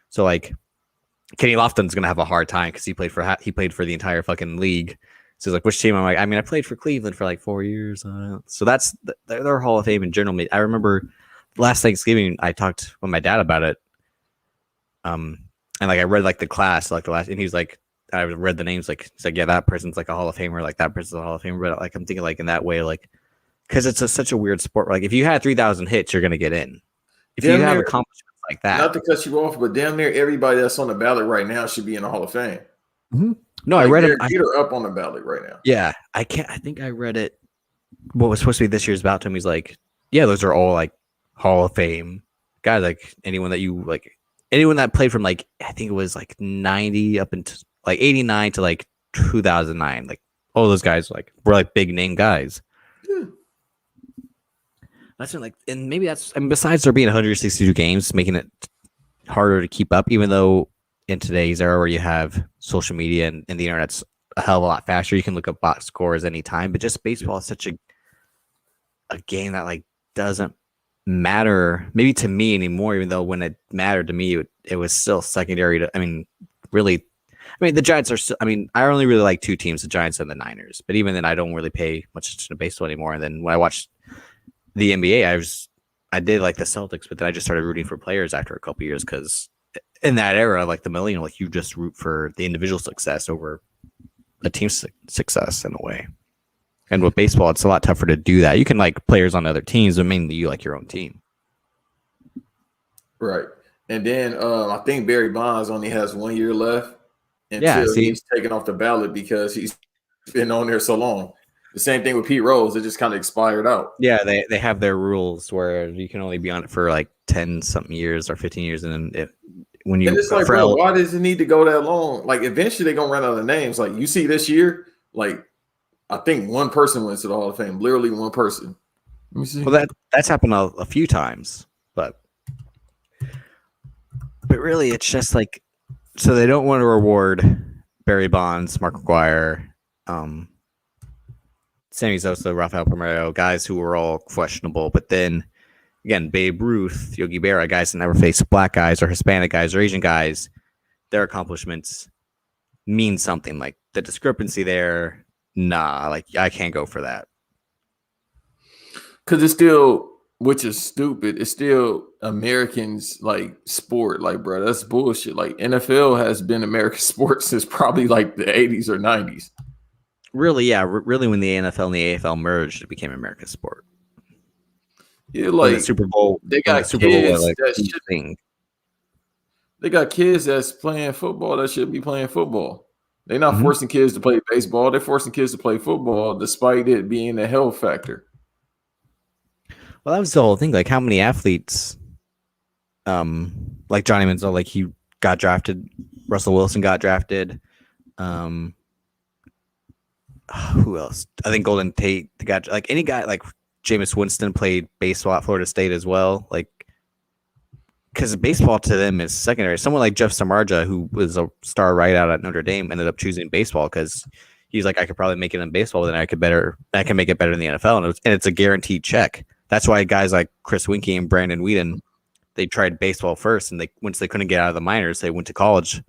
So like Kenny Lofton's gonna have a hard time because he played for the entire fucking league, So like, which team? I'm like, I mean, I played for Cleveland for like 4 years. So that's their Hall of Fame in general. I remember last Thanksgiving I talked with my dad about it. And like I read like the class, like the last, and he's like, I read the names, like he's like, yeah, that person's like a Hall of Famer, like that person's a Hall of Famer. But like I'm thinking like in that way, like because it's such a weird sport. Like if you had 3,000 hits, you're gonna get in. If you have accomplishments like that, not to cut you off, but damn near everybody that's on the ballot right now should be in the Hall of Fame. Mm-hmm. No, like I read it. They're up on the ballot right now. Yeah, I think I read it. What was supposed to be this year's ballot to him? He's like, yeah, those are all like Hall of Fame guys. Like anyone that played from like I think it was like 90 up into like 89 to like 2009. Like all those guys like were like big name guys. Yeah. That's like, and maybe that's. I mean, besides there being 162 games, making it harder to keep up, even though in today's era where you have social media and the internet's a hell of a lot faster, you can look up box scores anytime. But just baseball is such a game that like doesn't matter maybe to me anymore, even though when it mattered to me, it was still secondary to. I mean, really. I mean, the Giants are still. I mean, I only really like two teams, the Giants and the Niners. But even then, I don't really pay much attention to baseball anymore. And then when I watched the NBA, I did like the Celtics, but then I just started rooting for players after a couple years because in that era, like the millennial, like you just root for the individual success over a team's success in a way. And with baseball, it's a lot tougher to do that. You can like players on other teams, but mainly you like your own team. Right. And then I think Barry Bonds only has 1 year left until he's taken off the ballot because he's been on there so long. The same thing with Pete Rose. It just kind of expired out. Yeah, they have their rules where you can only be on it for like 10-something years or 15 years. And then when you... And it's like, bro, why does it need to go that long? Like, eventually they're going to run out of names. Like, you see this year, like, I think one person went to the Hall of Fame. Literally one person. Let me see. Well, that's happened a few times. But really, it's just like... So they don't want to reward Barry Bonds, Mark McGwire, Sammy Sosa, Rafael Palmeiro, guys who were all questionable. But then, again, Babe Ruth, Yogi Berra, guys that never faced black guys or Hispanic guys or Asian guys, their accomplishments mean something. Like the discrepancy there, nah, like I can't go for that. Because it's still, which is stupid, it's still Americans like sport. Like, bro, that's bullshit. Like NFL has been American sport since probably like the 80s or 90s. Really, yeah. Really, when the NFL and the AFL merged, it became America's sport. Yeah, like the Super Bowl. They got Super kids Bowl, like, they got kids that's playing football that should be playing football. They're not forcing kids to play baseball. They're forcing kids to play football, despite it being a health factor. Well, that was the whole thing. Like, how many athletes, like Johnny Manziel, like he got drafted. Russell Wilson got drafted. Who else? I think Golden Tate got like any guy like Jameis Winston played baseball at Florida State as well. Like, because baseball to them is secondary. Someone like Jeff Samardzija, who was a star right out at Notre Dame, ended up choosing baseball because he's like, I could probably make it in baseball, but then I can make it better in the NFL, and it's a guaranteed check. That's why guys like Chris Winkie and Brandon Whedon, they tried baseball first, and once they couldn't get out of the minors, they went to college,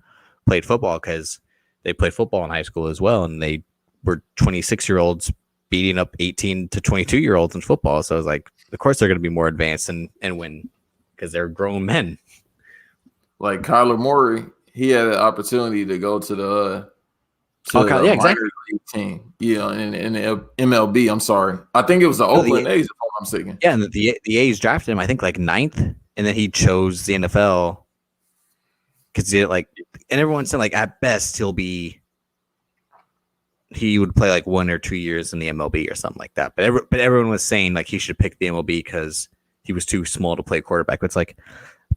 played football because they played football in high school as well, and they were 26-year-olds beating up 18 to 22-year-olds in football. So I was like, of course they're going to be more advanced and win because they're grown men. Like Kyler Murray, he had an opportunity to go to the exactly. league team. Yeah, in the MLB. I'm sorry. I think it was the Oakland A's, if I'm mistaken. Yeah, and the A's drafted him, I think, like 9th, and then he chose the NFL because he like, and everyone said like at best he would play like 1 or 2 years in the MLB or something like that. But everyone was saying like he should pick the MLB because he was too small to play quarterback. But it's like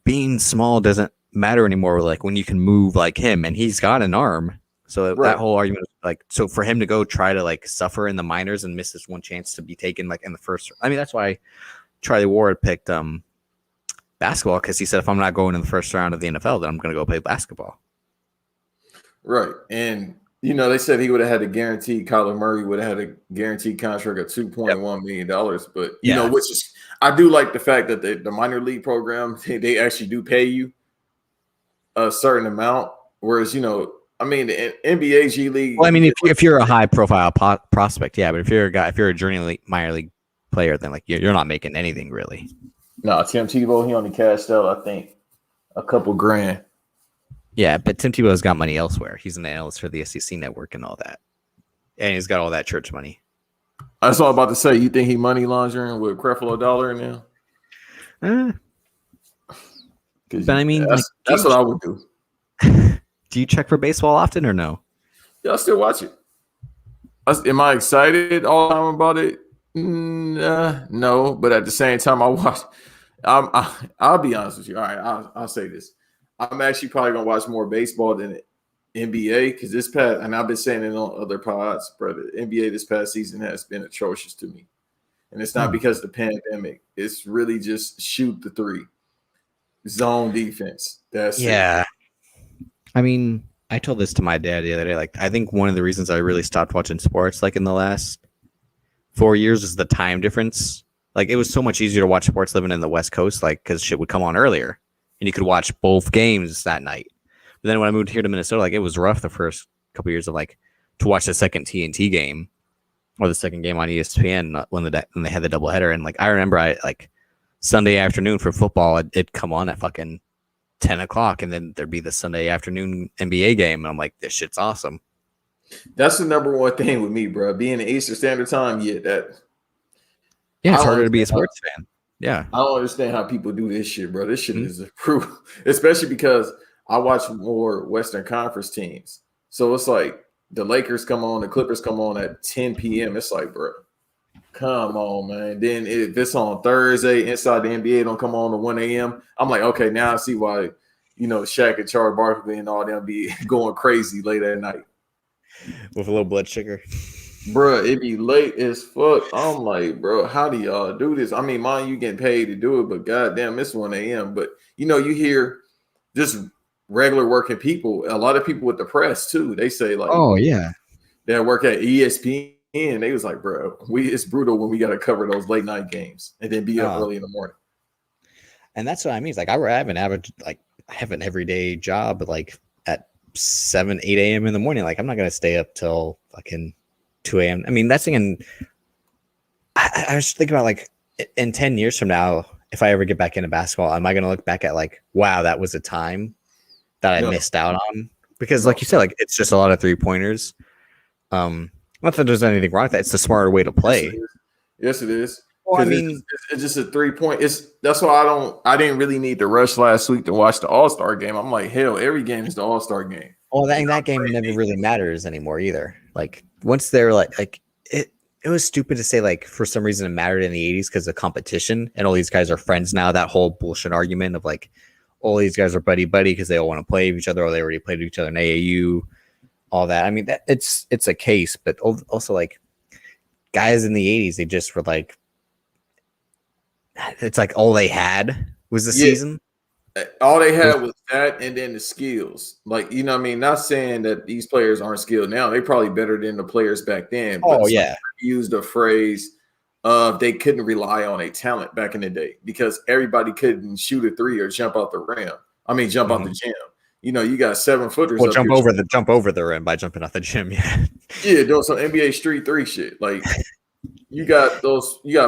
being small doesn't matter anymore. Like when you can move like him, and he's got an arm. So that whole argument, like, so for him to go try to like suffer in the minors and miss this one chance to be taken like in the first. I mean, that's why Charlie Ward picked basketball, because he said if I'm not going in the first round of the NFL, then I'm going to go play basketball. Right, and they said he would have had a guaranteed. Kyler Murray would have had a guaranteed contract of $2.1 million. But which is, I do like the fact that the minor league program, they actually do pay you a certain amount. Whereas, I mean, the NBA G League. Well, I mean, if you're a high profile prospect, yeah, but if you're a guy, if you're a journey minor league player, then like you're not making anything really. No, Tim Tebow, he only cashed out, I think, a couple grand. Yeah, but Tim Tebow's got money elsewhere. He's an analyst for the SEC network and all that, and he's got all that church money. That's all I'm about to say. You think he money laundering with Creflo Dollar now? But I mean, that's what I would do. Do you check for baseball often or no? Yeah, I still watch it. Am I excited all the time about it? No, but at the same time, I watch. I'll be honest with you. All right, I'll say this. I'm actually probably gonna watch more baseball than NBA because this past, and I've been saying it on other pods, brother. NBA this past season has been atrocious to me, and it's not because of the pandemic. It's really just shoot the three, zone defense. That's it. I mean, I told this to my dad the other day. Like, I think one of the reasons I really stopped watching sports, like in the last 4 years, is the time difference. Like, it was so much easier to watch sports living in the West Coast, like, because shit would come on earlier, and you could watch both games that night. But then when I moved here to Minnesota, like, it was rough the first couple of years of like to watch the second TNT game or the second game on ESPN when they had the doubleheader. And like, I remember I like Sunday afternoon for football, it'd come on at fucking 10 o'clock, and then there'd be the Sunday afternoon NBA game, and I'm like, this shit's awesome. That's the number one thing with me, bro. Being the Eastern Standard Time, it's harder to be a sports fan. Yeah, I don't understand how people do this shit, bro. This shit is a proof, especially because I watch more Western Conference teams. So it's like the Lakers come on, the Clippers come on at 10 p.m. It's like, bro, come on, man. Then if it's on Thursday inside the NBA, don't come on at 1 a.m. I'm like, okay, now I see why, Shaq and Charles Barkley and all them be going crazy late at night. With a little blood sugar. Bro, it be late as fuck. I'm like, bro, how do y'all do this? I mean, mind you getting paid to do it, but goddamn, it's 1 a.m. But, you hear just regular working people, a lot of people with the press, too. They say, like, oh, yeah. They work at ESPN. And they was like, bro, it's brutal when we got to cover those late night games and then be up early in the morning. And that's what I mean. It's like I have an average, like I have an everyday job, but like at 7, 8 a.m. in the morning. Like I'm not gonna stay up till fucking 2 a.m. I mean, that's thinking. I was thinking about like in 10 years from now, if I ever get back into basketball, am I gonna look back at like, wow, that was a time that I missed out on? Because like you said, like it's just a lot of 3-pointers. Not that there's anything wrong with that. It's the smarter way to play. Yes, it is. Well, I mean, it's just a 3-point. That's why I didn't really need to rush last week to watch the All-Star game. I'm like, hell, every game is the All-Star game. Well, that game never really matters anymore either. Like once they're like it was stupid to say like for some reason it mattered in the 80s because of competition and all these guys are friends now. That whole bullshit argument of like all these guys are buddy because they all want to play with each other or they already played with each other in AAU. All that. I mean, that it's a case, but also like guys in the 80s, they just were like, it's like all they had was the season. All they had was that and then the skills. Like, you know what I mean? Not saying that these players aren't skilled now. They're probably better than the players back then. Oh, yeah. Used the phrase of they couldn't rely on a talent back in the day because everybody couldn't shoot a 3 or jump out the rim. I mean, jump out the gym. You got 7-footers. Well, jump over the rim by jumping off the gym. Yeah. Yeah, doing some NBA Street 3 shit. Like you got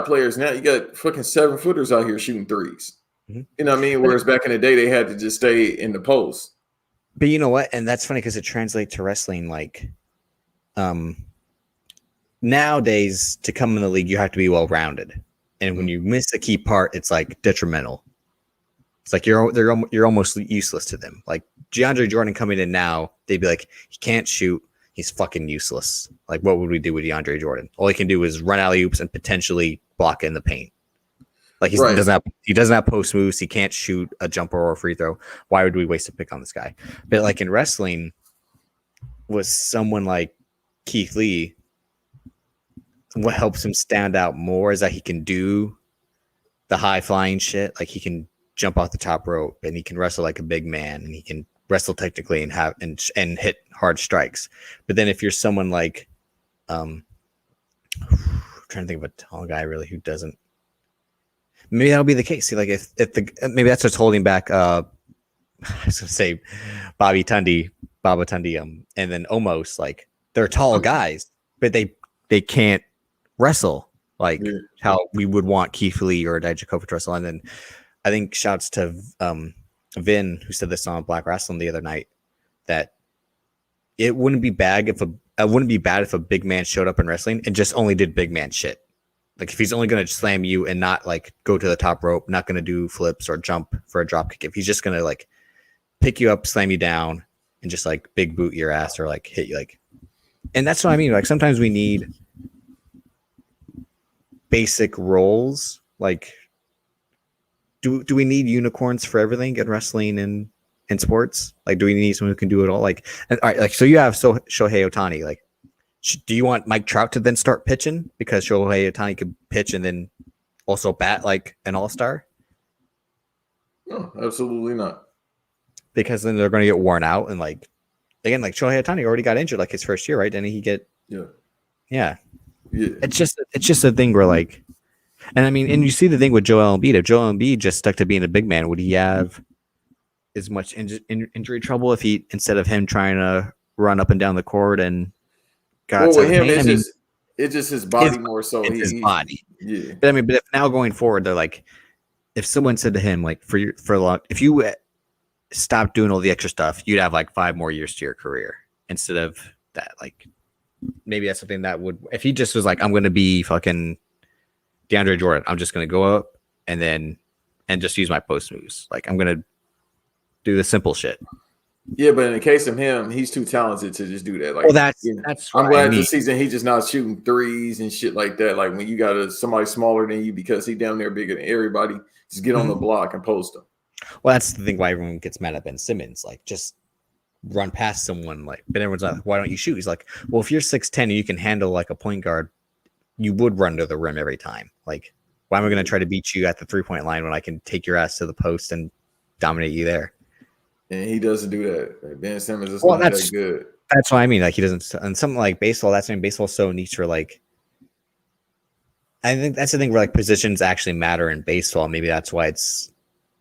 players now. You got fucking 7-footers out here shooting threes. Mm-hmm. You know what I mean? Whereas back in the day, they had to just stay in the post. But you know what? And that's funny because it translates to wrestling. Like, nowadays, to come in the league, you have to be well rounded, and when you miss a key part, it's like detrimental. It's like you're almost useless to them. Like DeAndre Jordan coming in now, they'd be like, he can't shoot. He's fucking useless. Like, what would we do with DeAndre Jordan? All he can do is run alley oops and potentially block in the paint. Like he doesn't have post moves. He can't shoot a jumper or a free throw. Why would we waste a pick on this guy? But like in wrestling, was someone like Keith Lee. What helps him stand out more is that he can do the high flying shit. Like he can jump off the top rope and he can wrestle like a big man and he can wrestle technically and hit hard strikes. But then if you're someone like I'm trying to think of a tall guy really who doesn't, maybe that'll be the case. See, like if maybe that's what's holding back I was gonna say Bobby Tunde Babatunde, and then Omos, like they're tall guys, but they can't wrestle like how we would want Keith Lee or Dijakovic to wrestle. And then I think shouts to Vin, who said this on Black Wrestling the other night, that it wouldn't be bad if a big man showed up in wrestling and just only did big man shit. Like if he's only going to slam you and not like go to the top rope, not going to do flips or jump for a drop kick. If he's just going to like pick you up, slam you down, and just like big boot your ass or like hit you, like, and that's what I mean. Like sometimes we need basic roles. Like, do we need unicorns for everything in wrestling and in sports? Like, do we need someone who can do it all? Like, and, all right, like so you have Shohei Ohtani. Like, do you want Mike Trout to then start pitching because Shohei Ohtani could pitch and then also bat like an all-star? No, absolutely not. Because then they're going to get worn out. And like, again, like Shohei Ohtani already got injured like his first year, right? Didn't he get? Yeah. It's just a thing where like, and I mean, and you see the thing with Joel Embiid. If Joel Embiid just stuck to being a big man, would he have as much injury trouble if he, instead of him trying to run up and down the court and with him, it's just his body more so. His body. Yeah. But I mean, but if now going forward, they're like, if someone said to him, like, if you stopped doing all the extra stuff, you'd have like 5 more years to your career instead of that. Like, maybe that's something that would, if he just was like, I'm going to be fucking DeAndre Jordan, I'm just going to go up and just use my post moves. Like, I'm going to do the simple shit. Yeah, but in the case of him, he's too talented to just do that. Like, well, that's I'm glad this season he's just not shooting threes and shit like that. Like when you got somebody smaller than you because he down there bigger than everybody, just get on the block and post him. Well, that's the thing why everyone gets mad at Ben Simmons. Like, just run past someone. Like, but everyone's like, why don't you shoot? He's like, well, if you're 6'10" and you can handle like a point guard, you would run to the rim every time. Like, why am I going to try to beat you at the 3-point line when I can take your ass to the post and dominate you there? And he doesn't do that. Like Ben Simmons is not that good. That's what I mean. Like he doesn't, and something like baseball. That's when baseball is so niche for like. I think that's the thing where like positions actually matter in baseball. Maybe that's why it's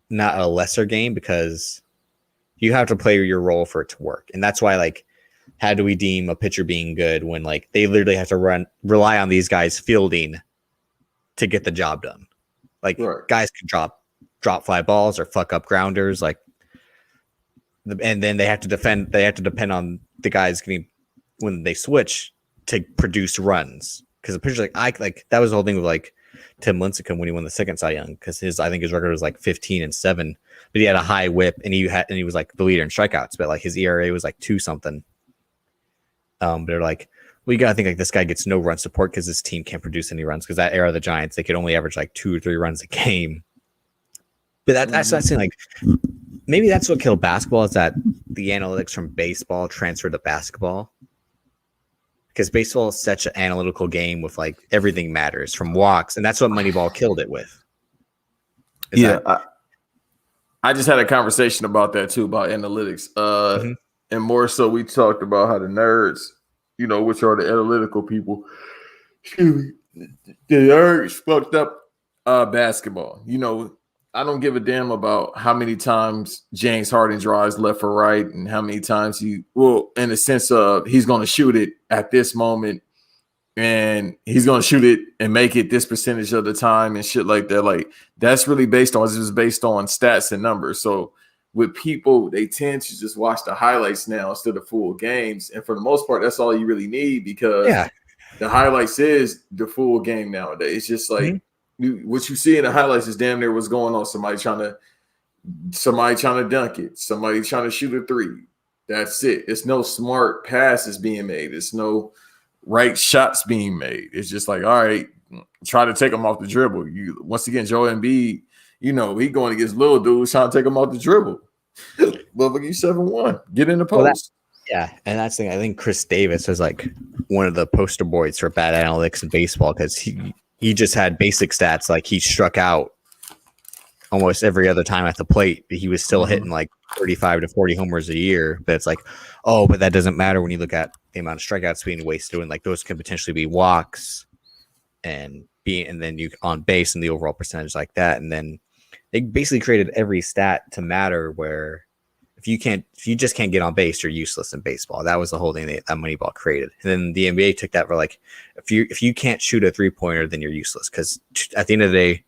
not a lesser game because you have to play your role for it to work, and that's why like, how do we deem a pitcher being good when like they literally have to rely on these guys fielding to get the job done? Like guys can drop fly balls or fuck up grounders, like. And then they have to defend. They have to depend on the guys getting when they switch to produce runs. Because the pitcher's like that was the whole thing with like Tim Lincecum when he won the second Cy Young. Because I think his record was like 15-7, but he had a high WHIP and he was like the leader in strikeouts. But like his ERA was like 2 something. But they're like, well, you gotta think like this guy gets no run support because his team can't produce any runs. Because that era of the Giants, they could only average like 2 or 3 runs a game. But that's saying like. Maybe that's what killed basketball is that the analytics from baseball transferred to basketball. Because baseball is such an analytical game with like everything matters from walks. And that's what Moneyball killed it with. I just had a conversation about that too, about analytics. And more so we talked about how the nerds, which are the analytical people, the nerds fucked up basketball. I don't give a damn about how many times James Harden drives left or right and how many times in the sense of he's going to shoot it at this moment and he's going to shoot it and make it this percentage of the time and shit like that. Like that's really based on stats and numbers. So with people, they tend to just watch the highlights now instead of full games. And for the most part, that's all you really need because the highlights is the full game nowadays. It's just like, what you see in the highlights is damn near what's going on. Somebody trying to dunk it. Somebody trying to shoot a 3. That's it. It's no smart passes being made. It's no right shots being made. It's just like, all right, try to take them off the dribble. Once again, Joel Embiid, he going against little dudes trying to take them off the dribble. Look, you 7-1. Get in the post. And that's the thing. I think Chris Davis is like one of the poster boys for bad analytics in baseball because he just had basic stats. Like he struck out almost every other time at the plate, but he was still hitting like 35 to 40 homers a year. But it's like, but that doesn't matter when you look at the amount of strikeouts being wasted. And like those could potentially be walks and then you on base and the overall percentage like that. And then they basically created every stat to matter where if you just can't get on base, you're useless in baseball. That was the whole thing that Moneyball created. And then the NBA took that for like, if you can't shoot a 3-pointer, then you're useless. Because at the end of the day,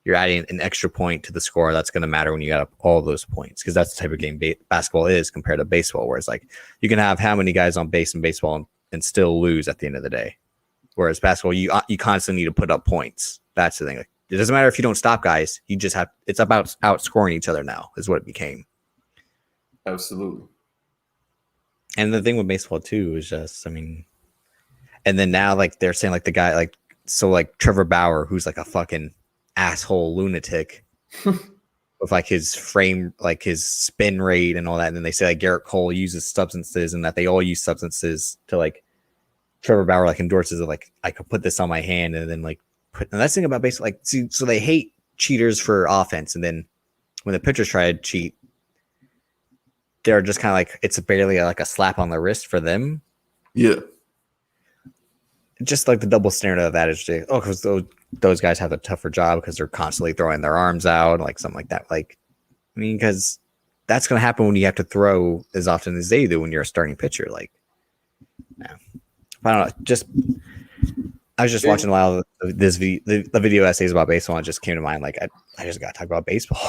you're adding an extra point to the score. That's going to matter when you add up all those points, because that's the type of game basketball is compared to baseball, where it's like you can have how many guys on base in baseball and still lose at the end of the day. Whereas basketball, you constantly need to put up points. That's the thing. Like, it doesn't matter if you don't stop guys. You just have, it's about outscoring each other now is what it became. Absolutely. And the thing with baseball too is just, I mean, and then now like they're saying like the guy like, so like Trevor Bauer, who's like a fucking asshole lunatic with like his frame, like his spin rate and all that. And then they say like Garrett Cole uses substances, and that they all use substances to like Trevor Bauer like endorses it. Like, I could put this on my hand and then like put, and that's the thing about baseball. Like, see, so they hate cheaters for offense. And then when the pitchers try to cheat, they're just kind of like, it's barely like a slap on the wrist for them. Yeah. Just like the double standard of that is just, oh, because those guys have a tougher job because they're constantly throwing their arms out, like something like that. Like, I mean, because that's going to happen when you have to throw as often as they do when you're a starting pitcher. Like, yeah. I don't know. Just, I was just watching a lot of the video essays about baseball, and it just came to mind. Like, I just got to talk about baseball.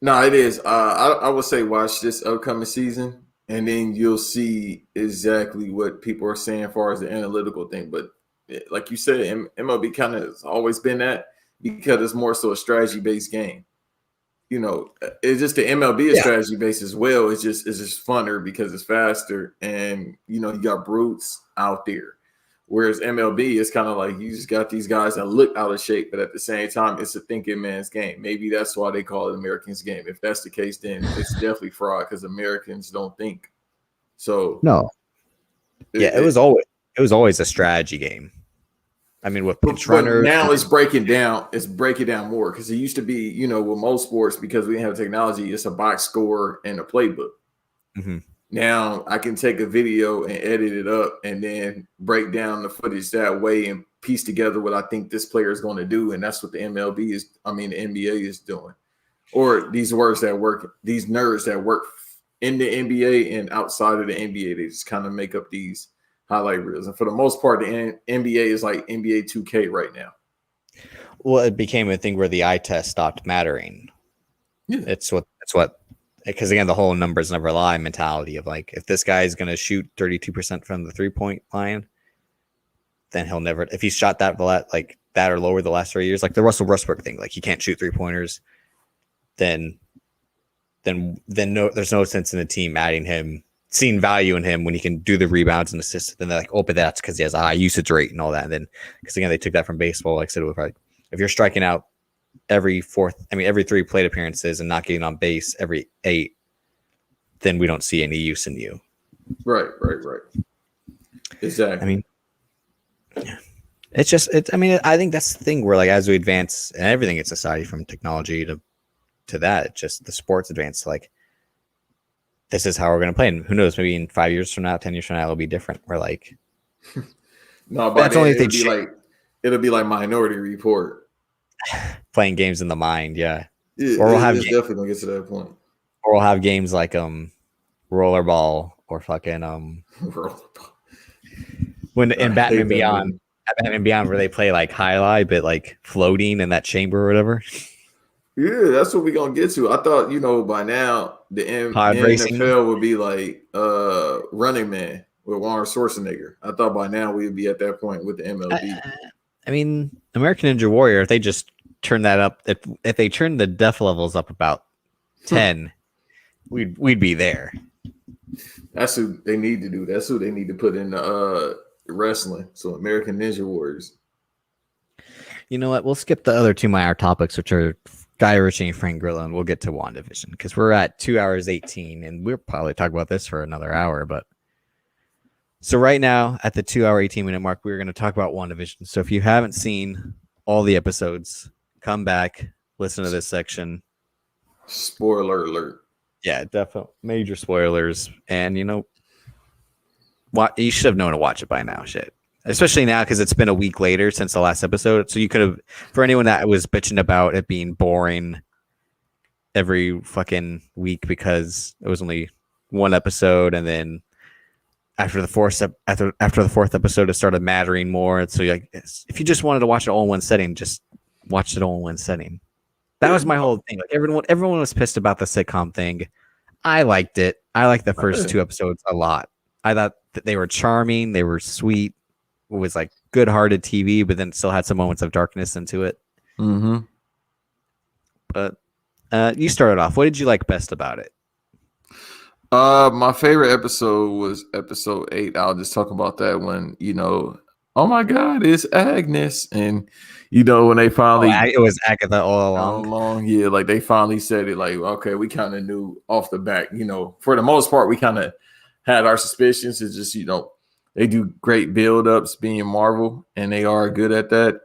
No, it is. I would say watch this upcoming season, and then you'll see exactly what people are saying as far as the analytical thing. But like you said, MLB kind of has always been that, because it's more so a strategy-based game. You know, it's just the MLB is strategy-based as well. It's just funner because it's faster, and you know, you got brutes out there. Whereas MLB is kind of like you just got these guys that look out of shape, but at the same time, it's a thinking man's game. Maybe that's why they call it Americans' game. If that's the case, then it's definitely fraud, because Americans don't think. So no, it was always a strategy game. I mean, with pitch runners, now it's breaking down. It's breaking down more, because it used to be, you know, with most sports, because we didn't have technology, it's a box score and a playbook. Mm-hmm. Now I can take a video and edit it up and then break down the footage that way and piece together what I think this player is going to do. And that's what the NBA is doing. Or these nerds that work in the NBA and outside of the NBA, they just kind of make up these highlight reels. And for the most part, the NBA is like NBA 2K right now. Well, it became a thing where the eye test stopped mattering. Yeah. It's what, because again, the whole numbers never lie mentality of like, if this guy is going to shoot 32% from the 3-point line, then he'll never, if he's shot that like that or lower the last 3 years, like the Russell Westbrook thing, like he can't shoot 3-pointers, then no, there's no sense in the team adding him, seeing value in him when he can do the rebounds and assists. Then they're like, oh, but that's because he has a high usage rate and all that. And then, because again, they took that from baseball. Like I said, like, if you're striking out every 3 plate appearances and not getting on base every 8, then we don't see any use in you. Right. Exactly. I mean, I think that's the thing where, like, as we advance and everything in society, from technology to that, it's just the sports advance, like, this is how we're going to play. And who knows, maybe in 5 years from now, 10 years from now, it'll be different. We're like, no, but that's only if it'll be like Minority Report. Playing games in the mind, yeah. Or we'll have definitely gonna get to that point. Or we'll have games like Rollerball or fucking Rollerball. When in Batman Beyond, where they play like highlight, but like floating in that chamber or whatever. Yeah, that's what we're gonna get to. I thought, you know, by now the NFL would be like Running Man with Arnold Schwarzenegger. I thought by now we'd be at that point with the MLB. I mean, American Ninja Warrior, if they just turn that up, if they turn the death levels up about 10, we'd be there. That's who they need to do. That's who they need to put in wrestling. So American Ninja Warriors. You know what? We'll skip the other 2 minor topics, which are Guy Ritchie and Frank Grillo, and we'll get to WandaVision, because we're at 2 hours 18, and we'll probably talk about this for another hour. But so right now, at the 2 hour 18-minute mark, we're going to talk about WandaVision. So if you haven't seen all the episodes, come back, listen to this section. Spoiler alert. Yeah, definitely major spoilers. And you know, you should have known to watch it by now. Shit. Especially now, because it's been a week later since the last episode. So you could have, for anyone that was bitching about it being boring, every fucking week because it was only one episode, and then after the fourth episode, it started mattering more. And so, like, if you just wanted to watch it all in one setting, just watch it all in one setting. That was my whole thing. Like everyone was pissed about the sitcom thing. I liked it. I liked the first two episodes a lot. I thought that they were charming. They were sweet. It was like good-hearted TV, but then still had some moments of darkness into it. Mm-hmm. But you started off. What did you like best about it? My favorite episode was episode 8. I'll just talk about that when, oh my God, it's Agnes. And, when they finally... it was Agatha all along. Yeah, like they finally said it, like, okay, we kind of knew off the back, for the most part, we kind of had our suspicions. It's just, they do great build-ups being Marvel, and they are good at that.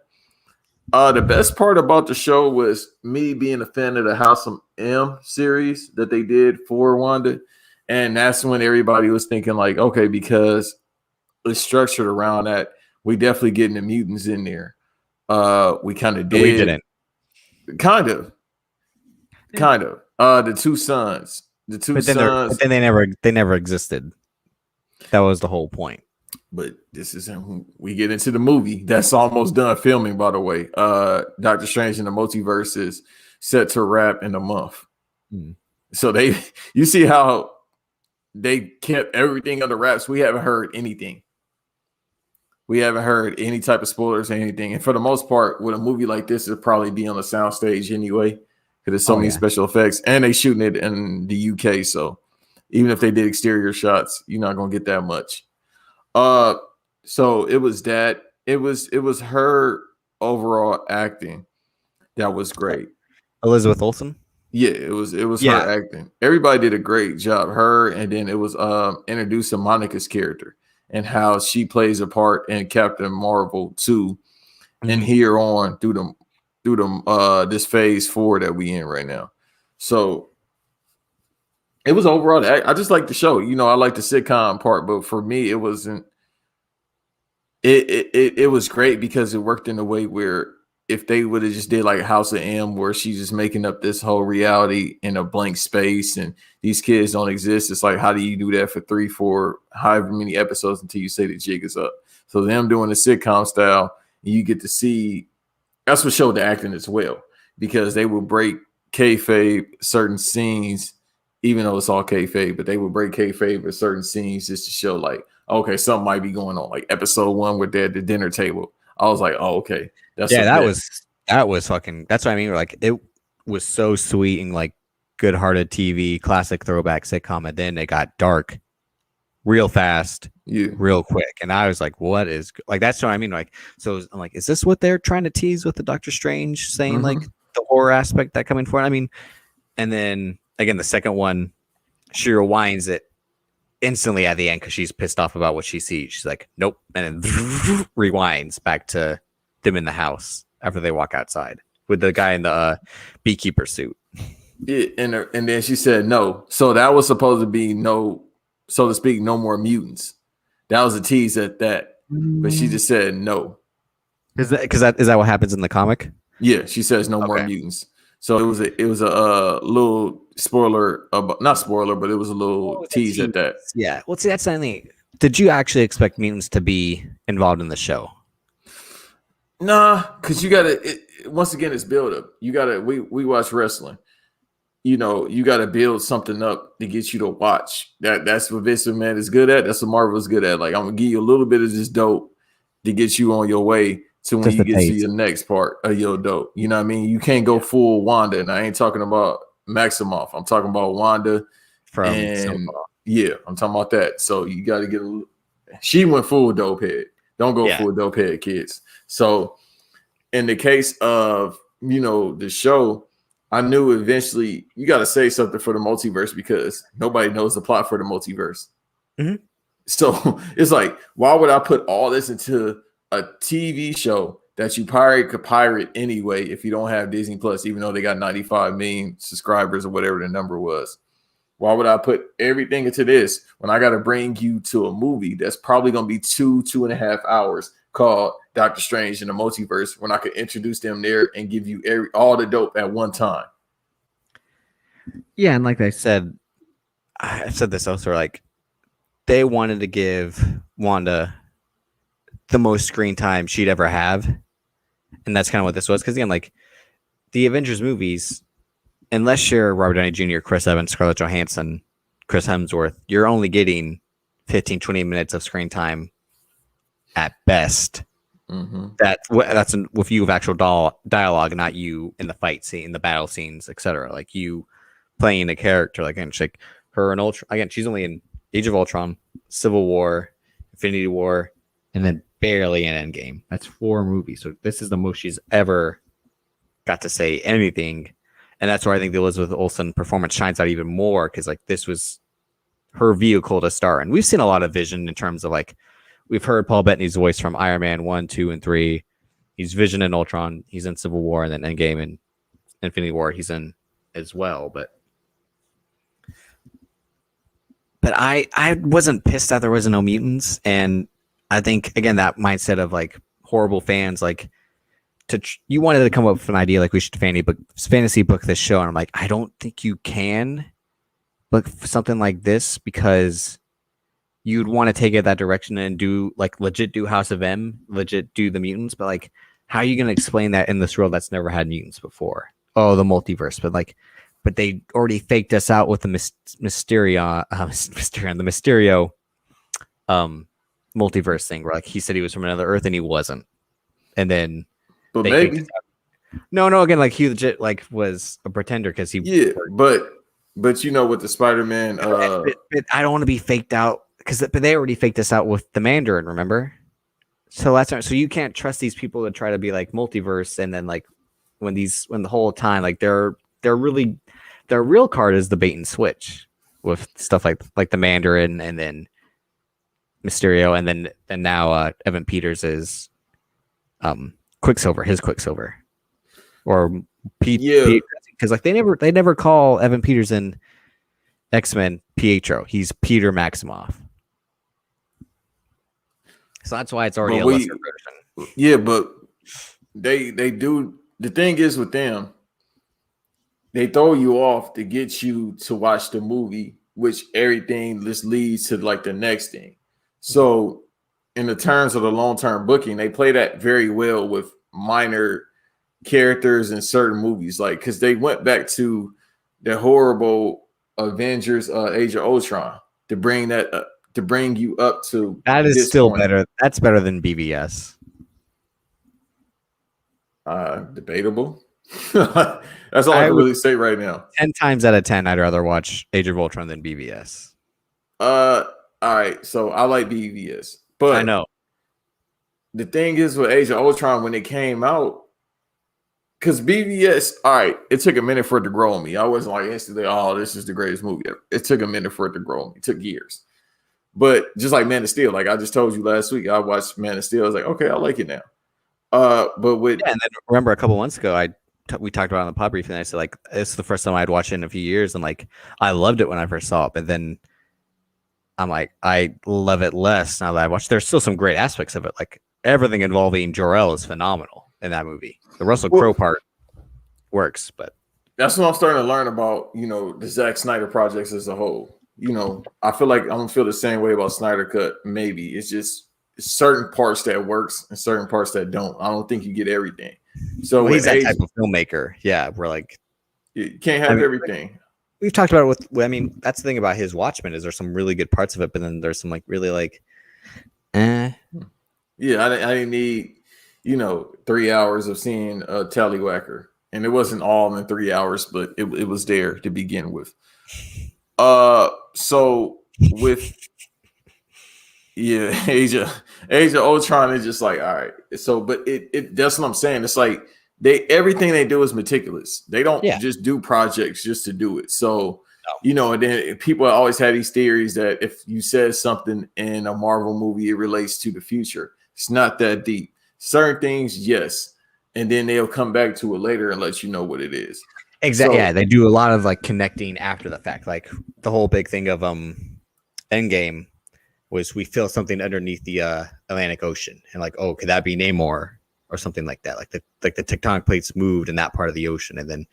The best part about the show was me being a fan of the House of M series that they did for Wanda. And that's when everybody was thinking, like, okay, because it's structured around that, we definitely getting the mutants in there. We kind of did. We didn't. Kind of. The two sons. But then they never existed. That was the whole point. But this is when we get into the movie. That's almost done filming, by the way. Doctor Strange in the Multiverse is set to wrap in a month. So you see how they kept everything under wraps. We haven't heard anything. We haven't heard any type of spoilers or anything. And for the most part, with a movie like this, it'll probably be on the soundstage anyway, because there's so many special effects, and they shooting it in the UK. So even if they did exterior shots, you're not gonna get that much. So it was that. It was her overall acting that was great. Elizabeth Olsen. Yeah, it was her acting. Everybody did a great job. Her, and then it was introducing Monica's character and how she plays a part in Captain Marvel 2, and here on through this phase 4 that we in right now. So it was overall. I just like the show. I like the sitcom part, but for me, it wasn't. It was great because it worked in a way where, if they would have just did like House of M, where she's just making up this whole reality in a blank space and these kids don't exist, it's like, how do you do that for 3, 4, however many episodes until you say the jig is up? So them doing the sitcom style, you get to see, that's what showed the acting as well, because they will break kayfabe certain scenes, even though it's all kayfabe, but they will break kayfabe at certain scenes just to show, like, okay, something might be going on. Like episode 1 where they're at the dinner table. I was like, oh, okay. That was fucking, that's what I mean. Like, it was so sweet and like good-hearted TV, classic throwback sitcom, and then it got dark real fast, real quick. And I was like, what is, like, that's what I mean. Like, so I'm like, is this what they're trying to tease with the Doctor Strange saying, like, the horror aspect that coming forward? I mean, and then again, the second one, she rewinds it instantly at the end because she's pissed off about what she sees. She's like, nope, and then rewinds back to them in the house after they walk outside with the guy in the beekeeper suit. Yeah, and then she said no. So that was supposed to be no, so to speak, no more mutants. That was a tease at that, but she just said no. Is that what happens in the comic? Yeah, she says no more mutants. So it was a little spoiler, not spoiler, but it was a little tease at that. Yeah. Well, see, that's something. Did you actually expect mutants to be involved in the show? Nah, because you gotta. Once again, it's build up. You gotta. We watch wrestling. You gotta build something up to get you to watch. That's what Vince McMahon is good at. That's what Marvel is good at. Like, I'm gonna give you a little bit of this dope to get you on your way to when you get to your next part of your dope. You know what I mean? You can't go full Wanda, and I ain't talking about Maximoff. I'm talking about Wanda from yeah, I'm talking about that. So you got to get she went full dope head. Don't go full dope head, kids. So in the case of the show, I knew eventually you got to say something for the multiverse because nobody knows the plot for the multiverse. So it's like, why would I put all this into a TV show that you could pirate anyway if you don't have Disney Plus, even though they got 95 million subscribers or whatever the number was? Why would I put everything into this when I got to bring you to a movie that's probably going to be 2.5 hours called Doctor Strange in the Multiverse, when I could introduce them there and give you all the dope at one time? Yeah, and like I said, I said this also, like they wanted to give Wanda the most screen time she'd ever have, and that's kind of what this was. Because again, like the Avengers movies, unless you're Robert Downey Jr., Chris Evans, Scarlett Johansson, Chris Hemsworth, you're only getting 15, 20 minutes of screen time at best. Mm-hmm. That's with you with actual dialogue, not you in the fight scene, the battle scenes, etc. Like you playing a character. Like, again, like her and Ultron. Again, she's only in Age of Ultron, Civil War, Infinity War, and then barely in Endgame. That's 4 movies. So this is the most she's ever got to say anything. And that's where I think the Elizabeth Olsen performance shines out even more, because like this was her vehicle to star. And we've seen a lot of Vision in terms of like we've heard Paul Bettany's voice from Iron Man 1, 2, and 3. He's Vision in Ultron. He's in Civil War, and then Endgame and Infinity War he's in as well. But I wasn't pissed that there wasn't no mutants. And I think, again, that mindset of like horrible fans, like you wanted to come up with an idea like we should fantasy book this show, and I'm like, I don't think you can book something like this, because you'd want to take it that direction and do like legit do House of M, legit do the mutants, but like how are you going to explain that in this world that's never had mutants before? Oh, the multiverse, but they already faked us out with the Mysterio multiverse thing, where like he said he was from another Earth and he wasn't, and then but maybe no, again, like he legit like was a pretender because he but you know, with the Spider-Man, but I don't want to be faked out, but they already faked us out with the Mandarin, remember? So that's so you can't trust these people to try to be like multiverse, and then like when the whole time like they're really their real card is the bait and switch with stuff like the Mandarin, and then Mysterio, and then now Evan Peters is Quicksilver, his Quicksilver, or Pete, because like they never call Evan Peters in X-Men Pietro. He's Peter Maximoff. So that's why it's already a lesser version. Yeah, but they do. The thing is with them, they throw you off to get you to watch the movie, which everything just leads to like the next thing. So in the terms of the long-term booking, they play that very well with minor characters in certain movies, like because they went back to the horrible Avengers Age of Ultron to bring that up, to bring you up to that is still point. Better. That's better than BVS. Debatable. That's all I can really say right now. 10 times out of 10, I'd rather watch Age of Ultron than BVS. All right, so I like BVS, but I know the thing is with Age of Ultron when it came out, because BVS, all right, it took a minute for it to grow on me. I wasn't like instantly, oh, this is the greatest movie ever. It took a minute for it to grow on me. It took years. But just like Man of Steel, like I just told you last week, I watched Man of Steel. I was like, okay, I like it now. But with and then remember a couple months ago, we talked about it on the pod briefing. And I said like it's the first time I'd watched it in a few years, and like I loved it when I first saw it, but then I'm like I love it less now that I watched. There's still some great aspects of it, like everything involving Jor-El is phenomenal in that movie. The Russell Crowe part works, but that's what I'm starting to learn about. You know, the Zack Snyder projects as a whole. You know, I feel like I'm gonna feel the same way about Snyder Cut. Maybe it's just certain parts that works and certain parts that don't. I don't think you get everything. So he's that type of filmmaker. Yeah, we're like you can't have everything. We've talked about it with. I mean, that's the thing about his Watchmen is there's some really good parts of it, but then there's some like really like, Yeah, I didn't need 3 hours of seeing a Tallywhacker, and it wasn't all in 3 hours, but it was there to begin with. So with Age of Ultron is just like all right. So, but it that's what I'm saying. It's like everything they do is meticulous. They don't just do projects just to do it. So and then people always had these theories that if you said something in a Marvel movie, it relates to the future. It's not that deep. Certain things, yes, and then they'll come back to it later and let you know what it is. Exactly. So, yeah, they do a lot of like connecting after the fact. Like the whole big thing of Endgame was we feel something underneath the Atlantic Ocean, and like, oh, could that be Namor or something like that? Like the tectonic plates moved in that part of the ocean, and then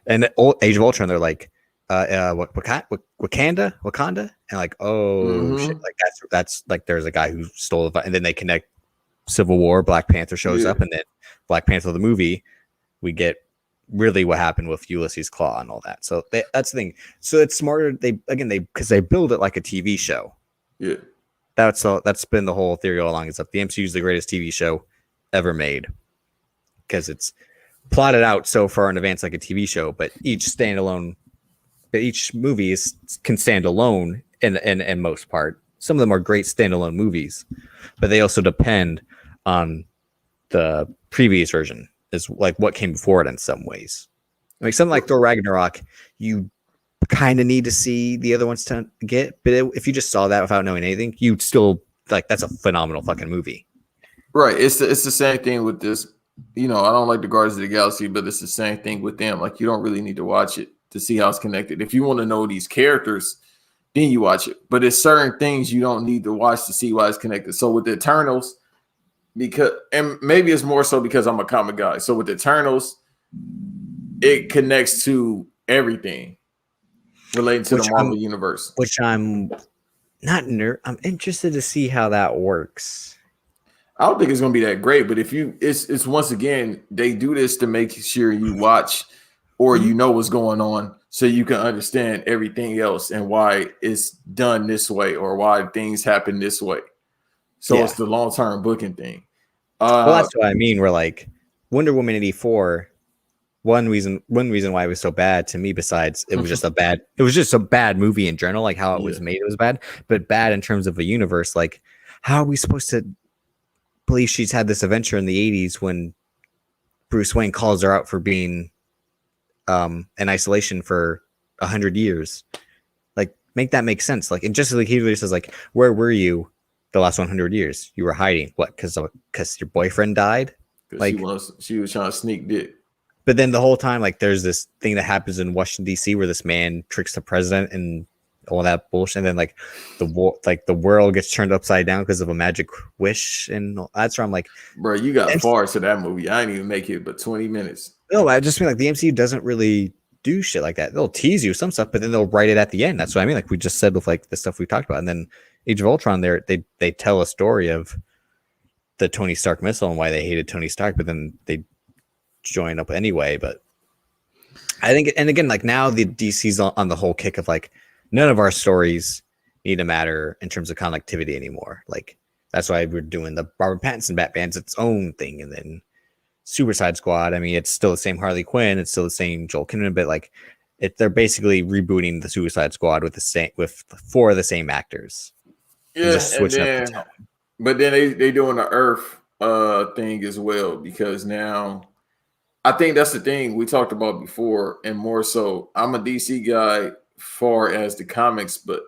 And Age of Ultron, they're like, Wakanda, and like, oh shit, Mm-hmm. like that's like there's a guy who stole the, and then they connect Civil War, Black Panther shows Yeah. up, and then Black Panther the movie, we get really what happened with Ulysses Claw and all that. So that's the thing. So it's smarter. Because they build it like a TV show. Yeah. That's been the whole theory all along. Is that the MCU is the greatest TV show ever made because it's plotted out so far in advance like a TV show, but each movie can stand alone in most part. Some of them are great standalone movies, but they also depend on the previous version, is like what came before it in some ways. Like something like Thor Ragnarok, you kind of need to see the other ones to get, but if you just saw that without knowing anything, you'd still like that's a phenomenal fucking movie. Right. It's the same thing with this. I don't like the Guardians of the Galaxy, but it's the same thing with them. Like, you don't really need to watch it to see how it's connected. If you want to know these characters, then you watch it. But it's certain things you don't need to watch to see why it's connected. So with the Eternals, and maybe it's more so because I'm a comic guy. So with the Eternals, it connects to everything relating to the Marvel universe. Which I'm not I'm interested to see how that works. I don't think it's going to be that great, but it's once again, they do this to make sure you watch or you know what's going on so you can understand everything else and why it's done this way or why things happen this way. So it's the long-term booking thing. Well, that's what I mean. We're like Wonder Woman 84. One reason why it was so bad to me, besides it was just a bad movie in general, like how it was made, it was bad, but bad in terms of a universe. Like, how are we supposed to believe she's had this adventure in the 80s when Bruce Wayne calls her out for being in isolation for 100 years? Like, make that make sense. Like, and just like he really says, like, where were you the last 100 years? You were hiding. What? Because your boyfriend died? Like, she was trying to sneak dick. But then the whole time, like, there's this thing that happens in Washington D.C. where this man tricks the president and all that bullshit. And then like the world gets turned upside down because of a magic wish, and that's where I'm like, bro, you got far to that movie. I didn't even make it but 20 minutes. No, I just mean like the MCU doesn't really do shit like that. They'll tease you some stuff, but then they'll write it at the end. That's what I mean. Like we just said with like the stuff we talked about, and then Age of Ultron, they tell a story of the Tony Stark missile and why they hated Tony Stark, but then they join up anyway. But I think, and again, like now the DC's on the whole kick of like, none of our stories need to matter in terms of connectivity anymore. Like that's why we're doing the Robert Pattinson Batman's its own thing, and then Suicide Squad. I mean, it's still the same Harley Quinn, it's still the same Joel Kinnaman, but like they're basically rebooting the Suicide Squad with four of the same actors. Yeah, but then they doing the Earth thing as well, because now I think that's the thing we talked about before, and more so, I'm a DC guy far as the comics, but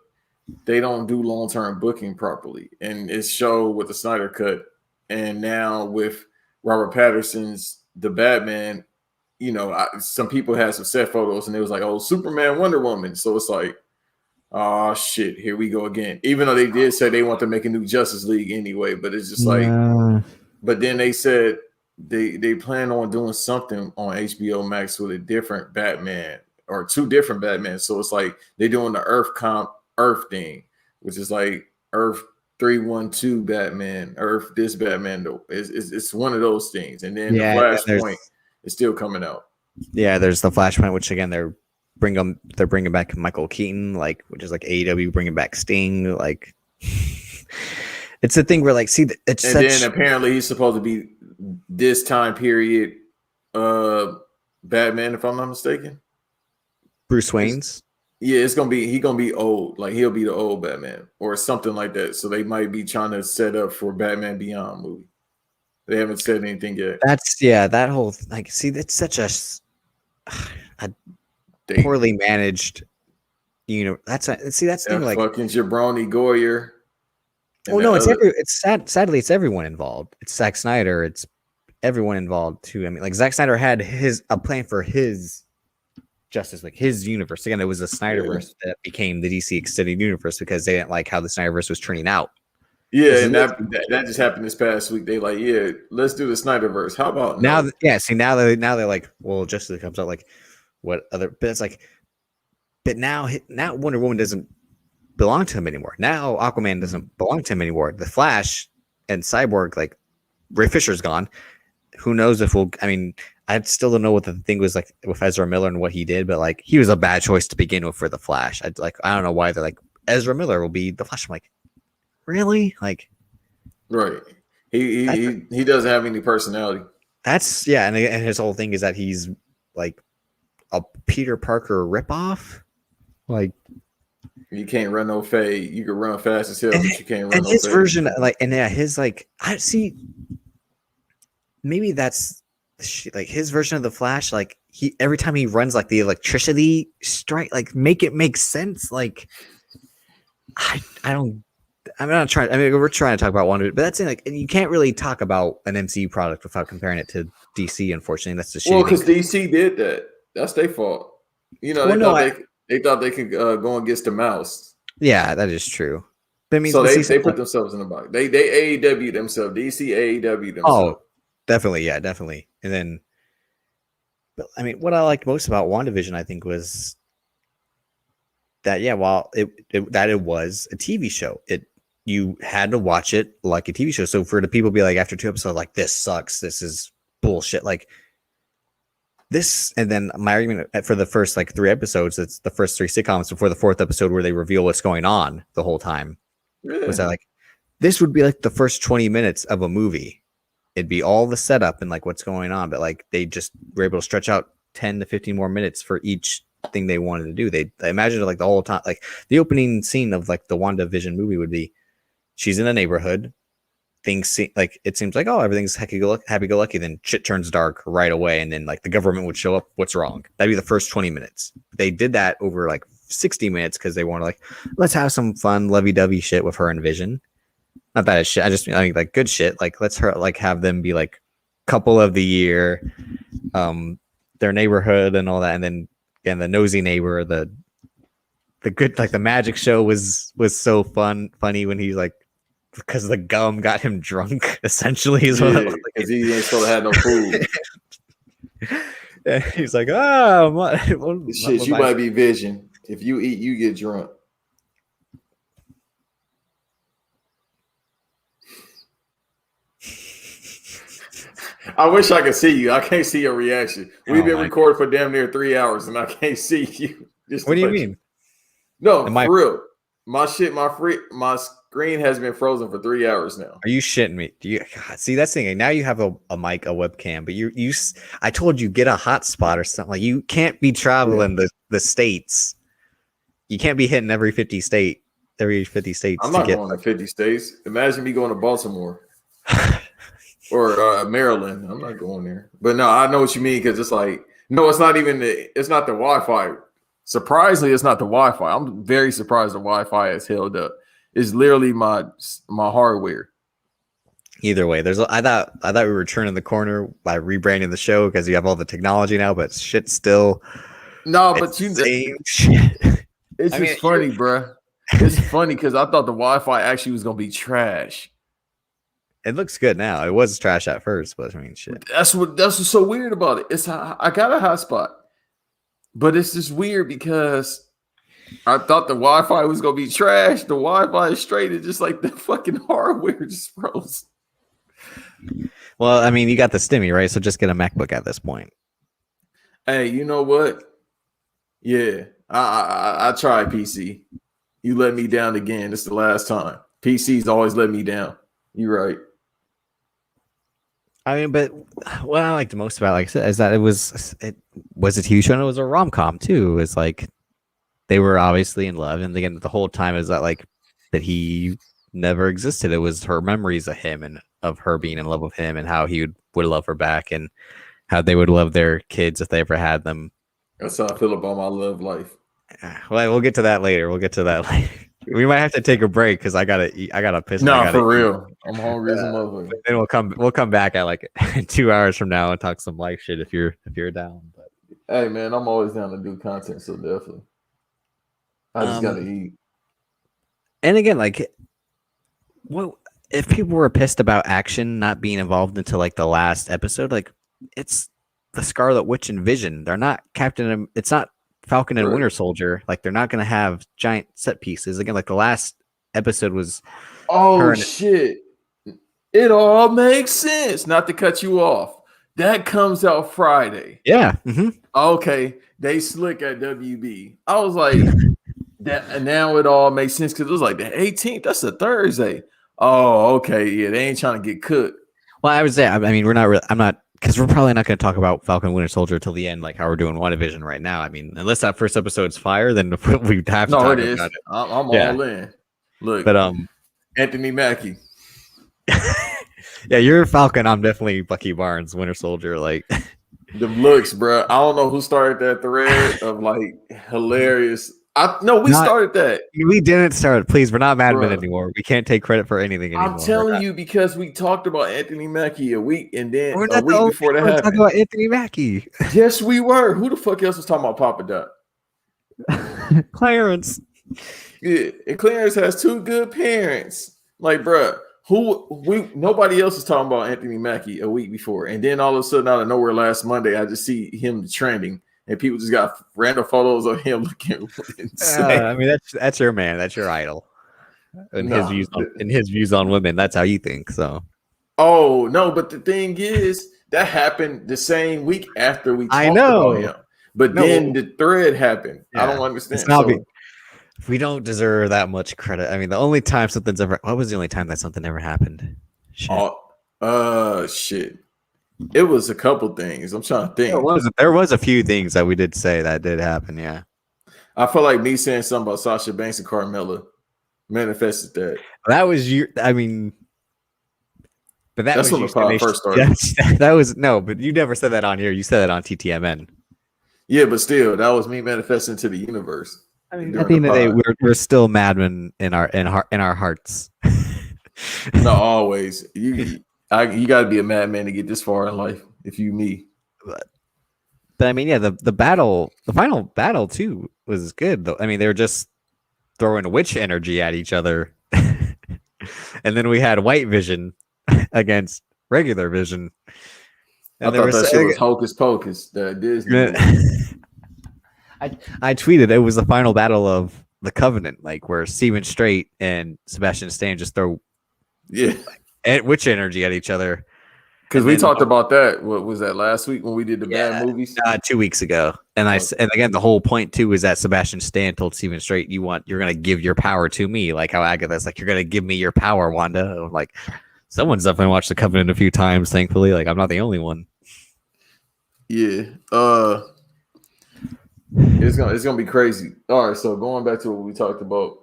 they don't do long-term booking properly, and it's showed with the Snyder Cut, and now with Robert Pattinson's The Batman. Some people had some set photos, and it was like, oh, Superman, Wonder Woman. So it's like, oh shit, here we go again. Even though they did say they want to make a new Justice League anyway, but it's just like, but then they said they plan on doing something on HBO Max with a different Batman or two different Batman. So it's like they're doing the Earth thing, which is like Earth 312 Batman, Earth this Batman. Though it's one of those things, and then the Flashpoint is still coming out. Yeah, there's the Flashpoint, which again they're bringing back Michael Keaton, like, which is like AEW bringing back Sting, like. It's a thing where like, see, it's and then apparently he's supposed to be this time period Batman, if I'm not mistaken. Bruce Wayne's. He's gonna be old, like he'll be the old Batman or something like that. So they might be trying to set up for Batman Beyond movie. They haven't said anything yet. That whole like, see, that's such a poorly managed. That's the thing. Like fucking Jabroni Goyer. Oh no, it's sadly it's everyone involved. It's Zack Snyder. It's everyone involved too. I mean, like Zack Snyder had a plan for his Justice League, his universe. Again, it was the Snyderverse that became the DC extended universe because they didn't like how the Snyderverse was turning out. Yeah, and that just happened this past week. They like, let's do the Snyderverse. How about now? Now they're like, well, Justice League comes out like, what other, but it's like, but now Wonder Woman doesn't belong to him anymore. Now Aquaman doesn't belong to him anymore. The Flash and Cyborg, like Ray Fisher's gone. Who knows if we'll, I mean, I still don't know what the thing was like with Ezra Miller and what he did, but like he was a bad choice to begin with for the Flash. I don't know why they're like Ezra Miller will be the Flash. I'm like, really? Like, right. He doesn't have any personality. That's and his whole thing is that he's like a Peter Parker ripoff. Like, you can't run no fade. You can run fast as hell, but you can't run and no his fade. version, like, and yeah, his like, I see. Maybe that's like his version of the Flash. Like he every time he runs like the electricity strike, like make it make sense. Like I don't. I'm not trying. I mean, we're trying to talk about one, but that's it. Like you can't really talk about an MCU product without comparing it to DC. Unfortunately, that's the shit. Well, because DC did that. That's their fault. You know, they thought they could go against the mouse. Yeah, that is true. But I mean, so they put themselves in the box. They AEW themselves. DC AEW themselves. Oh, definitely, yeah, definitely. And then, but I mean, what I liked most about WandaVision, I think, was that while it was a TV show, you had to watch it like a TV show. So for the people to be like after 2 episodes, like this sucks, this is bullshit, like this. And then my argument for the first like 3 episodes, it's the first 3 sitcoms before the 4th episode where they reveal what's going on the whole time. Really? Was that like this would be like the first 20 minutes of a movie. It'd be all the setup and like what's going on, but like they just were able to stretch out 10 to 15 more minutes for each thing they wanted to do. They imagined it like the whole time, like the opening scene of like the WandaVision movie would be she's in a neighborhood, things like it seems like, oh, everything's happy-go-lucky, then shit turns dark right away, and then like the government would show up, what's wrong? That'd be the first 20 minutes. They did that over like 60 minutes because they wanted like, let's have some fun lovey-dovey shit with her and Vision. Not that it's shit, I mean like good shit, like let's have them be like couple of the year, their neighborhood and all that, and then again the nosy neighbor, the good, like the magic show was so funny when he's like, because the gum got him drunk, essentially. Is what because he ain't supposed to have no food. And he's like, oh, shit, you might be Vision. If you eat, you get drunk. I wish I could see you. I can't see your reaction. We've been recording for damn near 3 hours, and I can't see you. What do you mean? No, for real. My screen has been frozen for 3 hours now. Are you shitting me? Do you see that's the thing? Now you have a mic, a webcam, but you. I told you get a hotspot or something. Like you can't be traveling the states. You can't be hitting every 50 states. I'm not going to 50 states. Imagine me going to Baltimore or Maryland. I'm not going there. But no, I know what you mean, because it's like, no, it's not the Wi-Fi. Surprisingly, it's not the Wi-Fi. I'm very surprised the Wi-Fi is held up. It's literally my hardware. Either way, I thought we were turning the corner by rebranding the show because you have all the technology now, but shit still. No, but same shit. It's just funny, bro. It's funny because I thought the Wi-Fi actually was gonna be trash. It looks good now. It was trash at first, but I mean, shit. That's what's so weird about it. I got a hotspot, but it's just weird because I thought the Wi-Fi was gonna be trash. The Wi-Fi is straight. It's just like the fucking hardware just froze. Well, I mean, you got the stimmy, right? So just get a MacBook at this point. Hey, you know what? Yeah, I tried PC. You let me down again. It's the last time. PC's always let me down. You're right. I mean, but what I liked most about it, like I said, is that it was a TV show and it was a rom-com too. It was like they were obviously in love, and again, the whole time is that like that he never existed. It was her memories of him and of her being in love with him, and how he would love her back, and how they would love their kids if they ever had them. That's how I feel about my love life. Well, we'll get to that later. We might have to take a break because I gotta eat. I gotta piss. No, for real. I'm hungry as a motherfucker. Then we'll come back at like 2 hours from now and talk some life shit if you're down. But hey, man, I'm always down to do content, so definitely. I just gotta eat. And again, like, well, if people were pissed about action not being involved until like the last episode, like it's the Scarlet Witch and Vision. They're not Captain. It's not Falcon and Winter Soldier. Like they're not gonna have giant set pieces again. Like the last episode was. Oh shit! It all makes sense. Not to cut you off. That comes out Friday. Yeah. Mm-hmm. Okay, they slick at WB. I was like, that. And now it all makes sense because it was like the 18th. That's a Thursday. Oh, okay. Yeah, they ain't trying to get cooked. Well, I would say. I mean, we're not. Really, I'm not. Because we're probably not going to talk about Falcon and Winter Soldier till the end, like how we're doing WandaVision right now. I mean, unless that first episode's fire, then we have to talk about it. I'm all in. Look, but Anthony Mackie. Yeah, you're Falcon. I'm definitely Bucky Barnes, Winter Soldier. Like the looks, bro. I don't know who started that thread of like hilarious. We started that. We didn't start. Please, we're not Mad Men anymore. We can't take credit for anything anymore. I'm telling you because we talked about Anthony Mackie a week and then a week before that happened. Talking about Anthony Mackie. Yes, we were. Who the fuck else was talking about Papa Doc? Clarence. Yeah, and Clarence has two good parents. Like, bro, nobody else was talking about Anthony Mackie a week before, and then all of a sudden, out of nowhere, last Monday, I just see him trending. And people just got random photos of him looking insane. I mean, that's your man. That's your idol. And his views on women. That's how you think. So. Oh no! But the thing is, that happened the same week after we talked about him. But then the thread happened. Yeah, I don't understand. We don't deserve that much credit. I mean, the only time something's ever. What was the only time that something ever happened? Shit. Shit. It was a couple things. I'm trying to think. There was a few things that we did say that did happen. Yeah, I feel like me saying something about Sasha Banks and Carmella manifested that. That was you. I mean, but that's when the pod first started. That was no, but you never said that on here. You said that on TTMN. Yeah, but still, that was me manifesting to the universe. I mean, at the end of the day, we're still madmen in our hearts. No, always. You got to be a madman to get this far in life. If you me, but I mean, yeah, the final battle too was good though. I mean, they were just throwing witch energy at each other, and then we had White Vision against regular Vision. And I thought that shit was hocus pocus. That Disney. I tweeted it was the final battle of the Covenant, like where Steven Strait and Sebastian Stan just throw witch energy at each other. Because we talked about that. What was that last week when we did the bad movies? 2 weeks ago. And and again, the whole point too is that Sebastian Stan told Steven Strait, you're gonna give your power to me, like how Agatha's like, you're gonna give me your power, Wanda. Like someone's definitely watched the Covenant a few times, thankfully. Like I'm not the only one. Yeah. It's gonna be crazy. All right, so going back to what we talked about.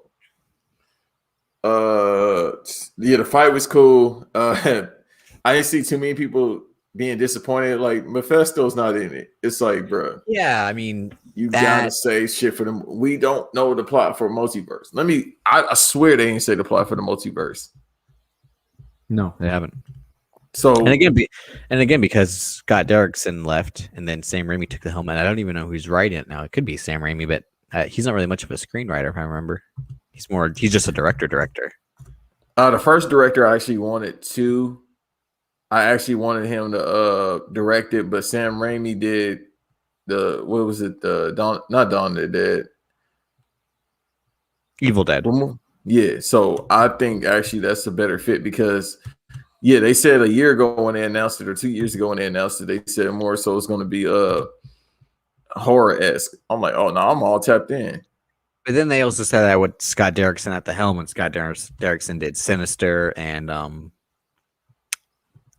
The fight was cool. I didn't see too many people being disappointed. Like Mephisto's not in it. It's like, bro. Yeah, I mean, you gotta say shit for them. We don't know the plot for multiverse. I swear they didn't say the plot for the multiverse. No, they haven't. So and again, because Scott Derrickson left, and then Sam Raimi took the helm. I don't even know who's writing it now. It could be Sam Raimi, but he's not really much of a screenwriter, if I remember. He's just a director. The first director I actually wanted him to direct it, but Sam Raimi did not Dawn of the Dead. Evil Dead. Yeah, so I think actually that's a better fit because they said a year ago when they announced it, or 2 years ago when they announced it, they said more so it's going to be horror-esque. I'm like, oh no, I'm all tapped in. But then they also said that with Scott Derrickson at the helm, and Scott Derrickson did Sinister and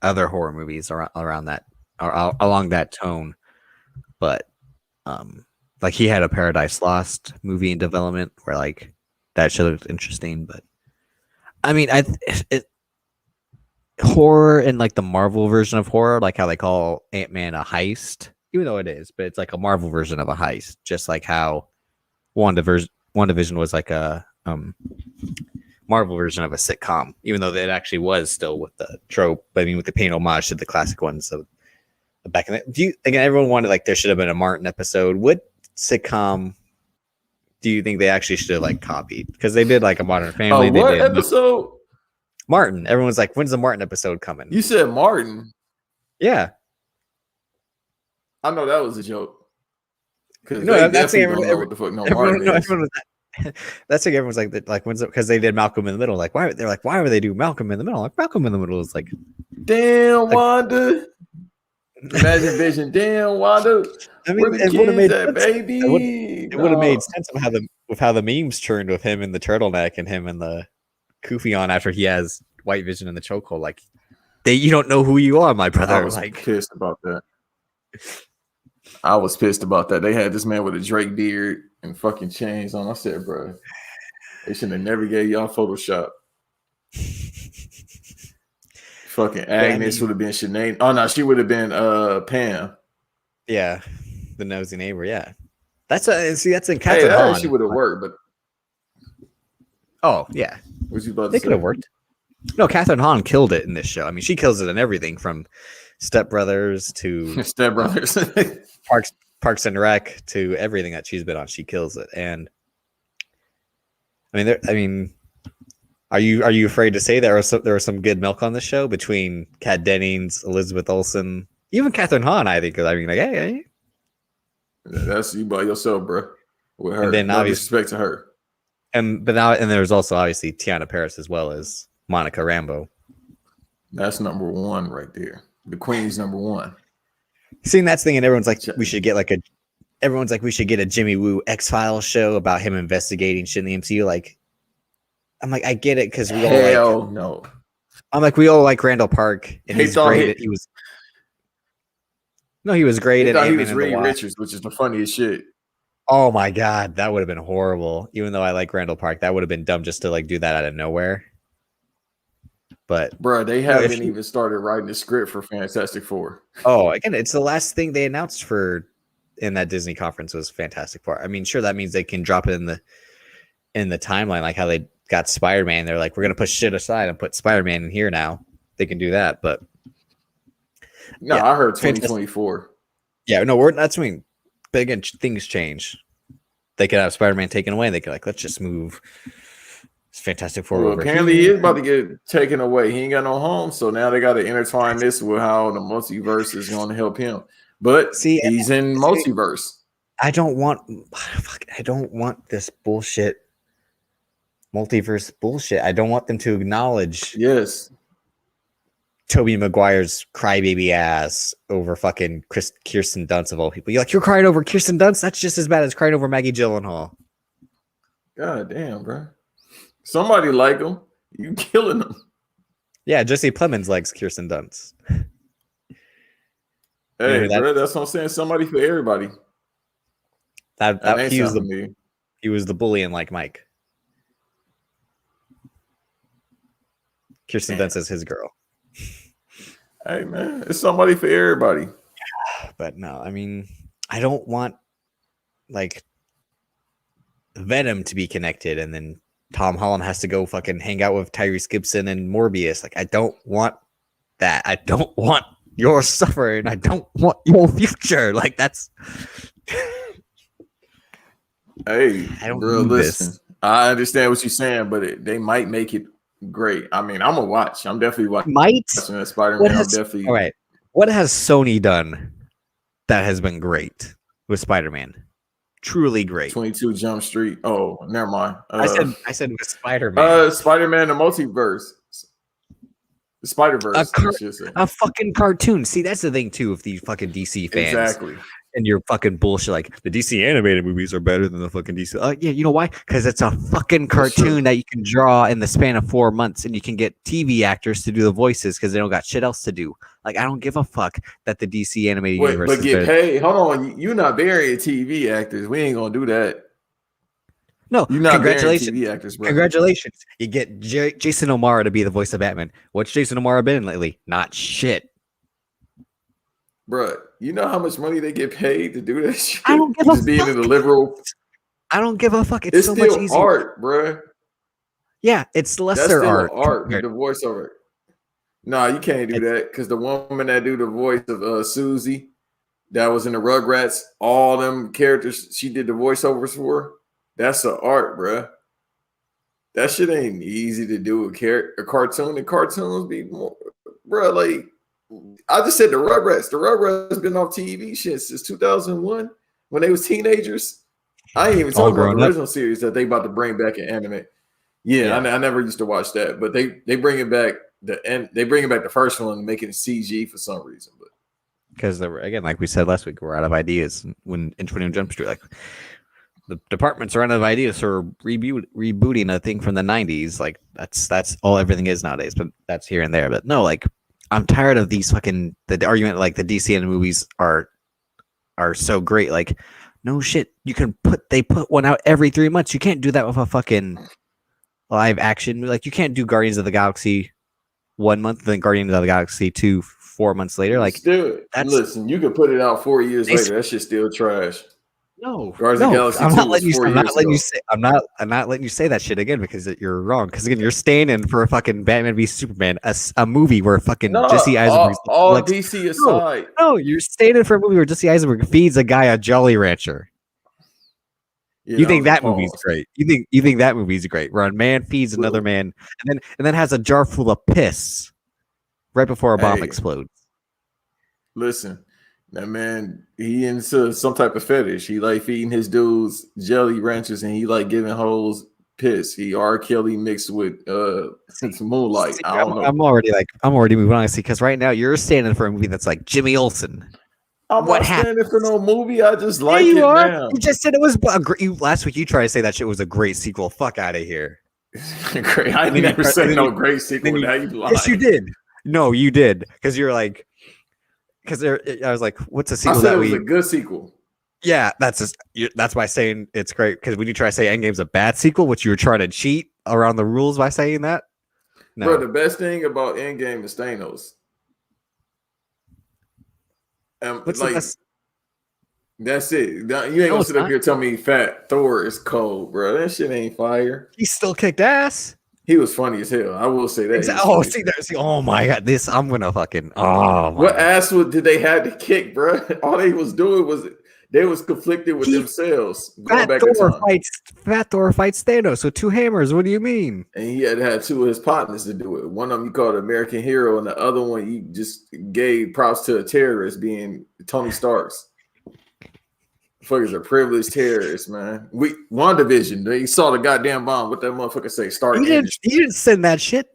other horror movies around that or along that tone. But like he had a Paradise Lost movie in development where like that show looked interesting. But I mean, horror and like the Marvel version of horror, like how they call Ant-Man a heist, even though it is, but it's like a Marvel version of a heist, just like how WandaVision was like a Marvel version of a sitcom, even though it actually was still with the trope. But I mean, with the paying homage to the classic ones of back in the everyone wanted like there should have been a Martin episode. What sitcom do you think they actually should have like copied? Because they did like a Modern Family. What episode? Martin. Everyone's like, when's the Martin episode coming? You said Martin. Yeah. I know that was a joke. Because No, they that's definitely everyone, don't know what the fuck no everyone, Martin no, is. everyone was that's like everyone's like when's because they did Malcolm in the Middle. Like why they're like why would they do Malcolm in the Middle? Like Malcolm in the Middle is like Damn, Wanda. Imagine Vision. Damn, Wanda. I Where mean, the it would have kids made at, sense. baby? It would have made No. sense of how the memes turned with him in the turtleneck and him in the kufi on after he has White Vision in the chokehold. Like you don't know who you are, my brother. I was like pissed about that. I was pissed about that. They had this man with a Drake beard and fucking chains on. I said, bro, they should have never gave y'all Photoshop. Fucking Agnes would have been Sinead. Oh no, she would have been Pam. Yeah, the nosy neighbor. Yeah, that's that's in Hey, Catherine that Hahn. actually would have worked, but oh yeah, what you about to they say? could have worked. No, Catherine Hahn killed it in this show. I mean, she kills it in everything from Step Brothers to Step Brothers, Parks and Rec to everything that she's been on. She kills it, and I mean, are you afraid to say there was some good milk on the show between Kat Dennings, Elizabeth Olsen, even Catherine Hahn? I think. I mean, like, hey. That's you by yourself, bro. With her, And then no respect to her. And there's also obviously Tiana Paris as well as Monica Rambeau. That's number one right there. The Queen's number one. Seeing that's thing, and everyone's like, we should get a Jimmy Woo X-Files show about him investigating shit in the MCU. Like, I'm like, I get it because we all no. I'm like, we all like Randall Park, and he's great. He was great. He at thought he Ant-Man was and the Reed Wasp. Richards, which is the funniest shit. Oh my god, that would have been horrible. Even though I like Randall Park, that would have been dumb just to like do that out of nowhere. But bro, they haven't even started writing the script for Fantastic Four. Oh, again, it's the last thing they announced in that Disney conference was Fantastic Four. I mean, sure, that means they can drop it in the timeline, like how they got Spider-Man. They're like, we're gonna push shit aside and put Spider-Man in here now. They can do that, but no, yeah, I heard 2024. Yeah, no, that's I mean, but again, things change. They could have Spider-Man taken away. They could like, let's just move Fantastic Four over. Apparently, he is about to get taken away. He ain't got no home, so now they got to intertwine this with how the multiverse is going to help him. But he's in multiverse. I don't want this bullshit multiverse bullshit. I don't want them to acknowledge Tobey Maguire's crybaby ass over fucking Kirsten Dunst of all people. You're crying over Kirsten Dunst? That's just as bad as crying over Maggie Gyllenhaal. God damn, bro. Somebody like him. You killing him. Yeah, Jesse Plemons likes Kirsten Dunst. Hey, bro, that's what I'm saying. Somebody for everybody. He was the bully in Like Mike. Kirsten Dunst is his girl. Hey, man, it's somebody for everybody. But no, I mean, I don't want like Venom to be connected and then Tom Holland has to go fucking hang out with Tyrese Gibson and Morbius. Like, I don't want that. I don't want your suffering. I don't want your future. Like, that's. Hey, bro, listen. I understand what you're saying, but they might make it great. I mean, I'm gonna watch. I'm definitely watching that Spider-Man. All right. What has Sony done that has been great with Spider-Man? Truly great. 22 Jump Street. Oh, never mind. I said with Spider-Man. Spider-Man the multiverse. The Spider-Verse. A fucking cartoon. See, that's the thing too with these fucking DC fans. Exactly. And your fucking bullshit like the DC animated movies are better than the fucking DC. Yeah, you know why? Because it's a fucking cartoon that you can draw in the span of 4 months, and you can get TV actors to do the voices because they don't got shit else to do. Like, I don't give a fuck that the DC animated universe. But get paid. Hold on, you're not burying TV actors. We ain't gonna do that. No, you're not congratulations, TV actors, bro. Congratulations, you get Jason O'Mara to be the voice of Batman. What's Jason O'Mara been in lately? Not shit. Bro, you know how much money they get paid to do that shit? I don't give a fuck. Being in the liberal. I don't give a fuck. It's so still much easier. Art, bro. Yeah, it's lesser art. The voiceover. No, you can't do that because the woman that do the voice of Susie, that was in the Rugrats, all them characters she did the voiceovers for. That's the art, bro. That shit ain't easy to do. A cartoon. The cartoons be more, bro. Like. I just said the Rugrats. The Rugrats has been off TV shit since 2001 when they was teenagers. I ain't even All talking about the grown up. original series that they about to bring back in anime. Yeah, Yeah. I never used to watch that, but they bring it back they bring it back the first one and make it CG for some reason. But Because again, like we said last week, we're out of ideas when in 21 Jump Street. Like the departments are out of ideas for rebooting a thing from the 90s. Like that's all everything is nowadays. But that's here and there. But no, like I'm tired of these fucking the argument like the DCN movies are so great. Like no shit, they put one out every 3 months. You can't do that with a fucking live action. Like you can't do Guardians of the Galaxy 1 month, then Guardians of the Galaxy 2 4 months later. Like still, listen, you could put it out 4 years later. That shit's still trash. No, Guardians of the Galaxy I'm 2 not was letting you. 4 I'm not years letting ago. you say. I'm not letting you say that shit again because you're wrong. Because again, you're staying in for a fucking Batman v Superman, a movie where fucking Jesse Eisenberg. All DC aside. No, you're staying in for a movie where Jesse Eisenberg feeds a guy a Jolly Rancher. Yeah, You think that was a movie's pause. great? You think that movie's great? Where a man feeds another man, and then has a jar full of piss right before a bomb explodes. Listen, that man, he into some type of fetish. He like feeding his dudes Jelly Ranchers, and he like giving hoes piss. He R. Kelly mixed with some Moonlight. I don't know. I'm already moving on. See, because right now you're standing for a movie that's like Jimmy Olsen. I'm not standing for no movie. I just like it now. You just said it was last week. You tried to say that shit was a great sequel. Fuck out of here. Great. I never said no great sequel. Now you lied. Yes, you did. No, you did. Because you're like, I was like, what's a sequel? I said it was a good sequel. Yeah, that's by saying it's great. Because when you try to say Endgame's a bad sequel, which you were trying to cheat around the rules by saying that. No. Bro, the best thing about Endgame is Thanos. What's like, the best? That's it. You ain't gonna sit up here and tell me Fat Thor is cold, bro. That shit ain't fire. He still kicked ass. He was funny as hell. I will say that. See, oh my god, I'm gonna fucking. Oh, what ass did they have to kick, bro? All they was doing was they was conflicted with themselves. Fat Thor fights Thanos with 2 hammers. What do you mean? And he had 2 of his partners to do it. One of them you called American Hero, and the other one you just gave props to a terrorist, being Tony Stark's. Fuckers are privileged terrorists, man. WandaVision, they saw the goddamn bomb. What that motherfucker say? He didn't send that shit.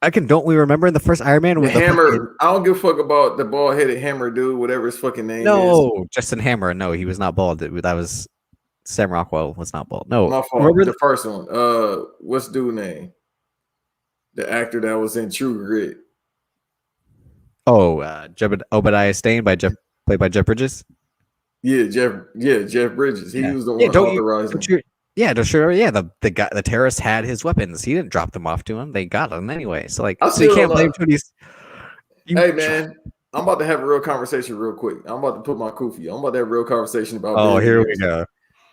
Don't we remember in the first Iron Man with the hammer? I don't give a fuck about the bald-headed hammer dude, whatever his fucking name is. No, Justin Hammer. No, he was not bald. That was Sam Rockwell was not bald. No, my fault. Remember the first one. What's dude name? The actor that was in True Grit. Oh, Obadiah Stane played by Jeff Bridges. Yeah, Jeff Bridges. He was the one authorizing. The guy, the terrorist had his weapons. He didn't drop them off to him. They got them anyway. So you can't blame Tony's. Hey man, I'm about to have a real conversation real quick. I'm about to put my kufi. I'm about to have a real conversation about. Oh, here we go.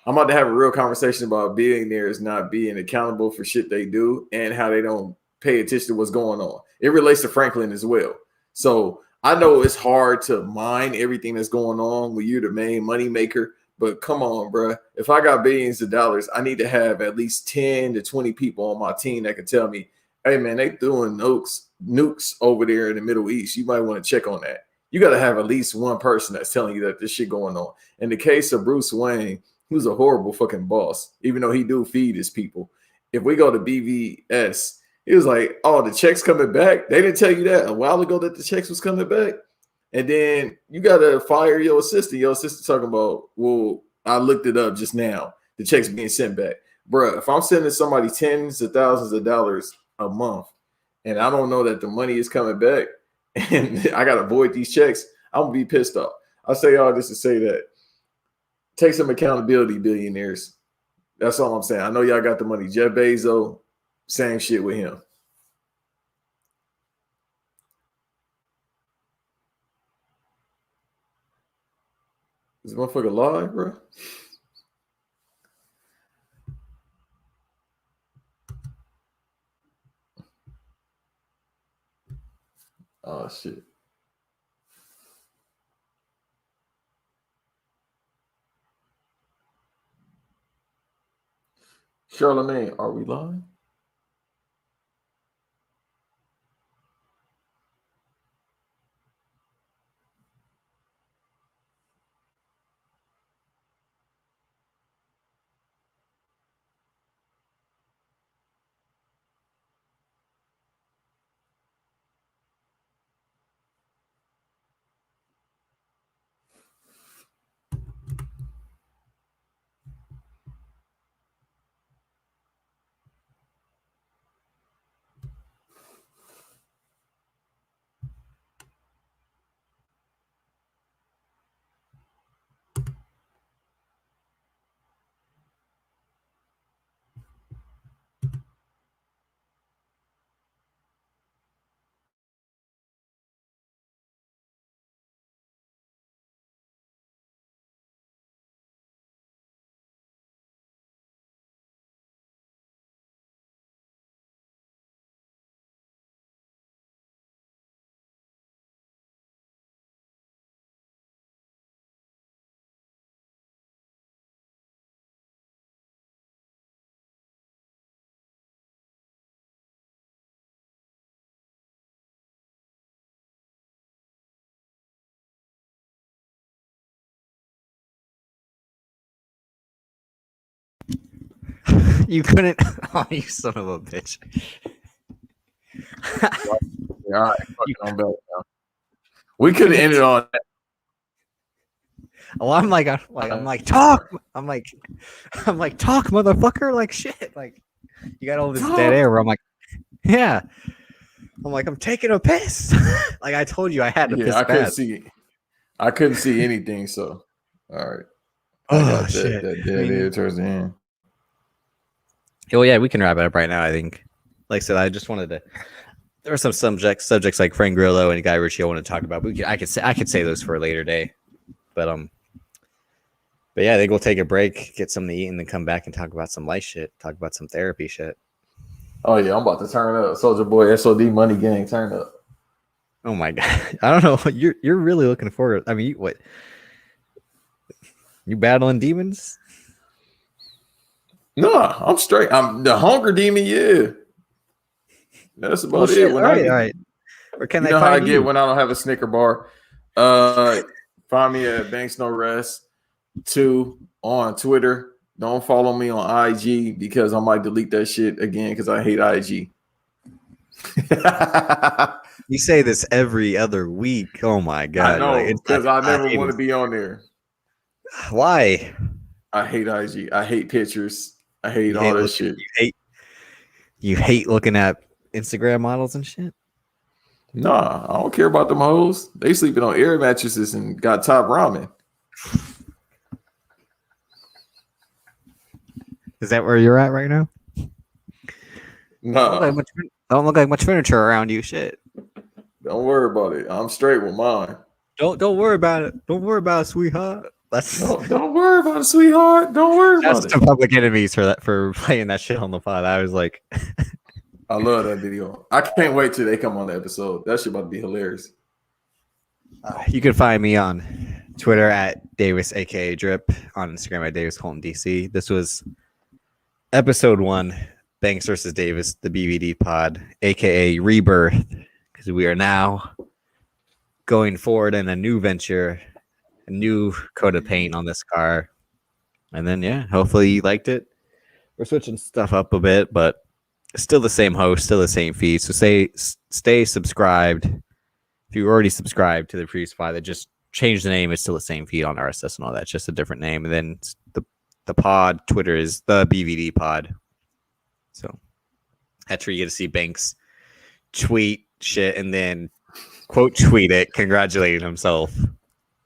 I'm about to have a real conversation about billionaires not being accountable for shit they do and how they don't pay attention to what's going on. It relates to Franklin as well. So I know it's hard to mine everything that's going on when you're the main money maker, but come on, bro. If I got billions of dollars, I need to have at least 10 to 20 people on my team that can tell me, hey man, they doing nukes over there in the Middle East. You might want to check on that. You got to have at least one person that's telling you that this shit going on. In the case of Bruce Wayne, he was a horrible fucking boss, even though he do feed his people. If we go to BVS, it was like, oh, the check's coming back. They didn't tell you that a while ago that the checks was coming back. And then you got to fire your assistant. Your assistant talking about, well, I looked it up just now. The check's being sent back. Bruh, if I'm sending somebody tens of thousands of dollars a month and I don't know that the money is coming back and I got to void these checks, I'm going to be pissed off. I say all this to say that. Take some accountability, billionaires. That's all I'm saying. I know y'all got the money. Jeff Bezos, same shit with him. Is this motherfucker live, bro? Oh, shit. Charlemagne, are we live? You couldn't. Oh, you son of a bitch. Yeah, all right, fucking on back now. We could have ended on that. Oh, I'm like, talk. I'm like, talk, motherfucker. Like shit. Like, you got all this dead air. Where I'm like, yeah. I'm like, I'm taking a piss. Like I told you, I had to piss bad. I couldn't see anything. So, all right. I got that dead air towards the end. Oh yeah, we can wrap it up right now. I think. Like I said, I just wanted to. There were some subjects like Frank Grillo and Guy Ritchie I want to talk about. But I could say those for a later day. But yeah, I think we'll take a break, get something to eat, and then come back and talk about some light shit. Talk about some therapy shit. Oh yeah, I'm about to turn up. Soldier Boy, SOD Money Gang, turn up. Oh my god, I don't know. You're really looking forward. I mean, what? You battling demons? No, I'm straight. I'm the hunger demon. Yeah, that's about it. All right. Or can you know how I get when I don't have a Snicker bar? Find me at Banks No Rest 2 on Twitter. Don't follow me on IG because I might delete that shit again because I hate IG. You say this every other week. Oh my god! I know because I never want to be on there. Why? I hate IG. I hate pictures. I hate all that shit. You hate looking at Instagram models and shit? Nah, I don't care about them hoes. They sleeping on air mattresses and got top ramen. Is that where you're at right now? No. Don't look like much furniture around you. Shit. Don't worry about it. I'm straight with mine. Don't worry about it. Don't worry about it, sweetheart. Don't worry about it, sweetheart. Don't worry about it. That's the Public Enemies for playing that shit on the pod. I was like, I love that video. I can't wait till they come on the episode. That shit about to be hilarious. You can find me on Twitter at Davis, aka Drip, on Instagram at Davis Colton DC. This was episode 1, Banks versus Davis, the BVD pod, aka Rebirth, because we are now going forward in a new venture, a new coat of paint on this car. And then, yeah, hopefully you liked it. We're switching stuff up a bit, but still the same host, still the same feed. So stay subscribed. If you already subscribed to the previous pod, that just changed the name. It's still the same feed on RSS and all that. It's just a different name. And then the pod, Twitter is the BVD pod. So that's where you get to see Banks tweet shit and then quote tweet it, congratulating himself.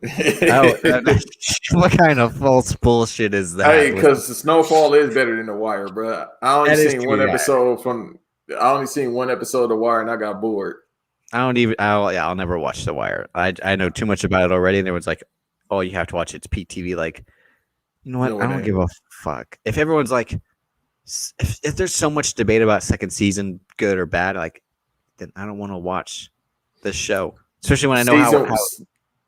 What kind of false bullshit is that? Hey, because the Snowfall is better than The Wire, bro. I only seen one episode of The Wire and I got bored. I'll never watch The Wire. I know too much about it already. And everyone's like, oh, you have to watch it. It's Peak TV. Like, you know what? I don't give a fuck. If everyone's like, if there's so much debate about second season, good or bad, like, then I don't want to watch this show. Especially when I know how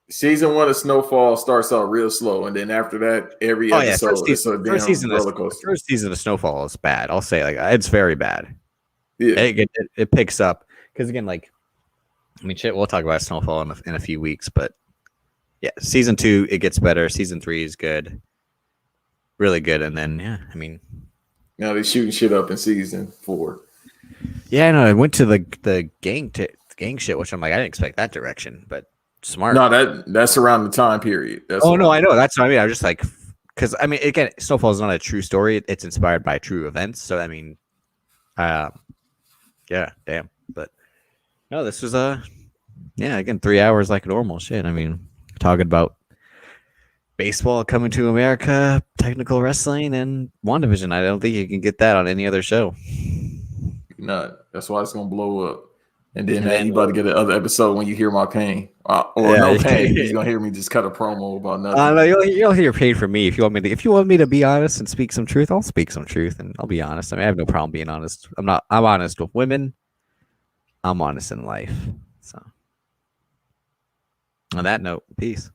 season 1 of Snowfall starts out real slow, and then after that, every episode is a damn roller coaster. First season of Snowfall is bad. I'll say, like, it's very bad. Yeah, it picks up because again, like, I mean, shit. We'll talk about Snowfall in a few weeks, but yeah, season 2 it gets better. Season 3 is good, really good, and then yeah, I mean, now they're shooting shit up in season 4. Yeah, I know. I went to the gang shit, which I'm like, I didn't expect that direction, but smart. No, that's around the time period. I know. That's what I mean. I was just like, because I mean, again, Snowfall is not a true story. It's inspired by true events. So I mean, yeah, damn. But no, this was again, 3 hours like normal shit. I mean, talking about baseball coming to America, technical wrestling, and WandaVision. I don't think you can get that on any other show. No, that's why it's gonna blow up. And then you about to get another episode when you hear my pain, no pain. You're gonna hear me just cut a promo about nothing. No, you'll hear pain from me if you want me to be honest and speak some truth. I'll speak some truth and I'll be honest. I mean, I have no problem being honest. I'm honest with women. I'm honest in life. So, on that note, peace.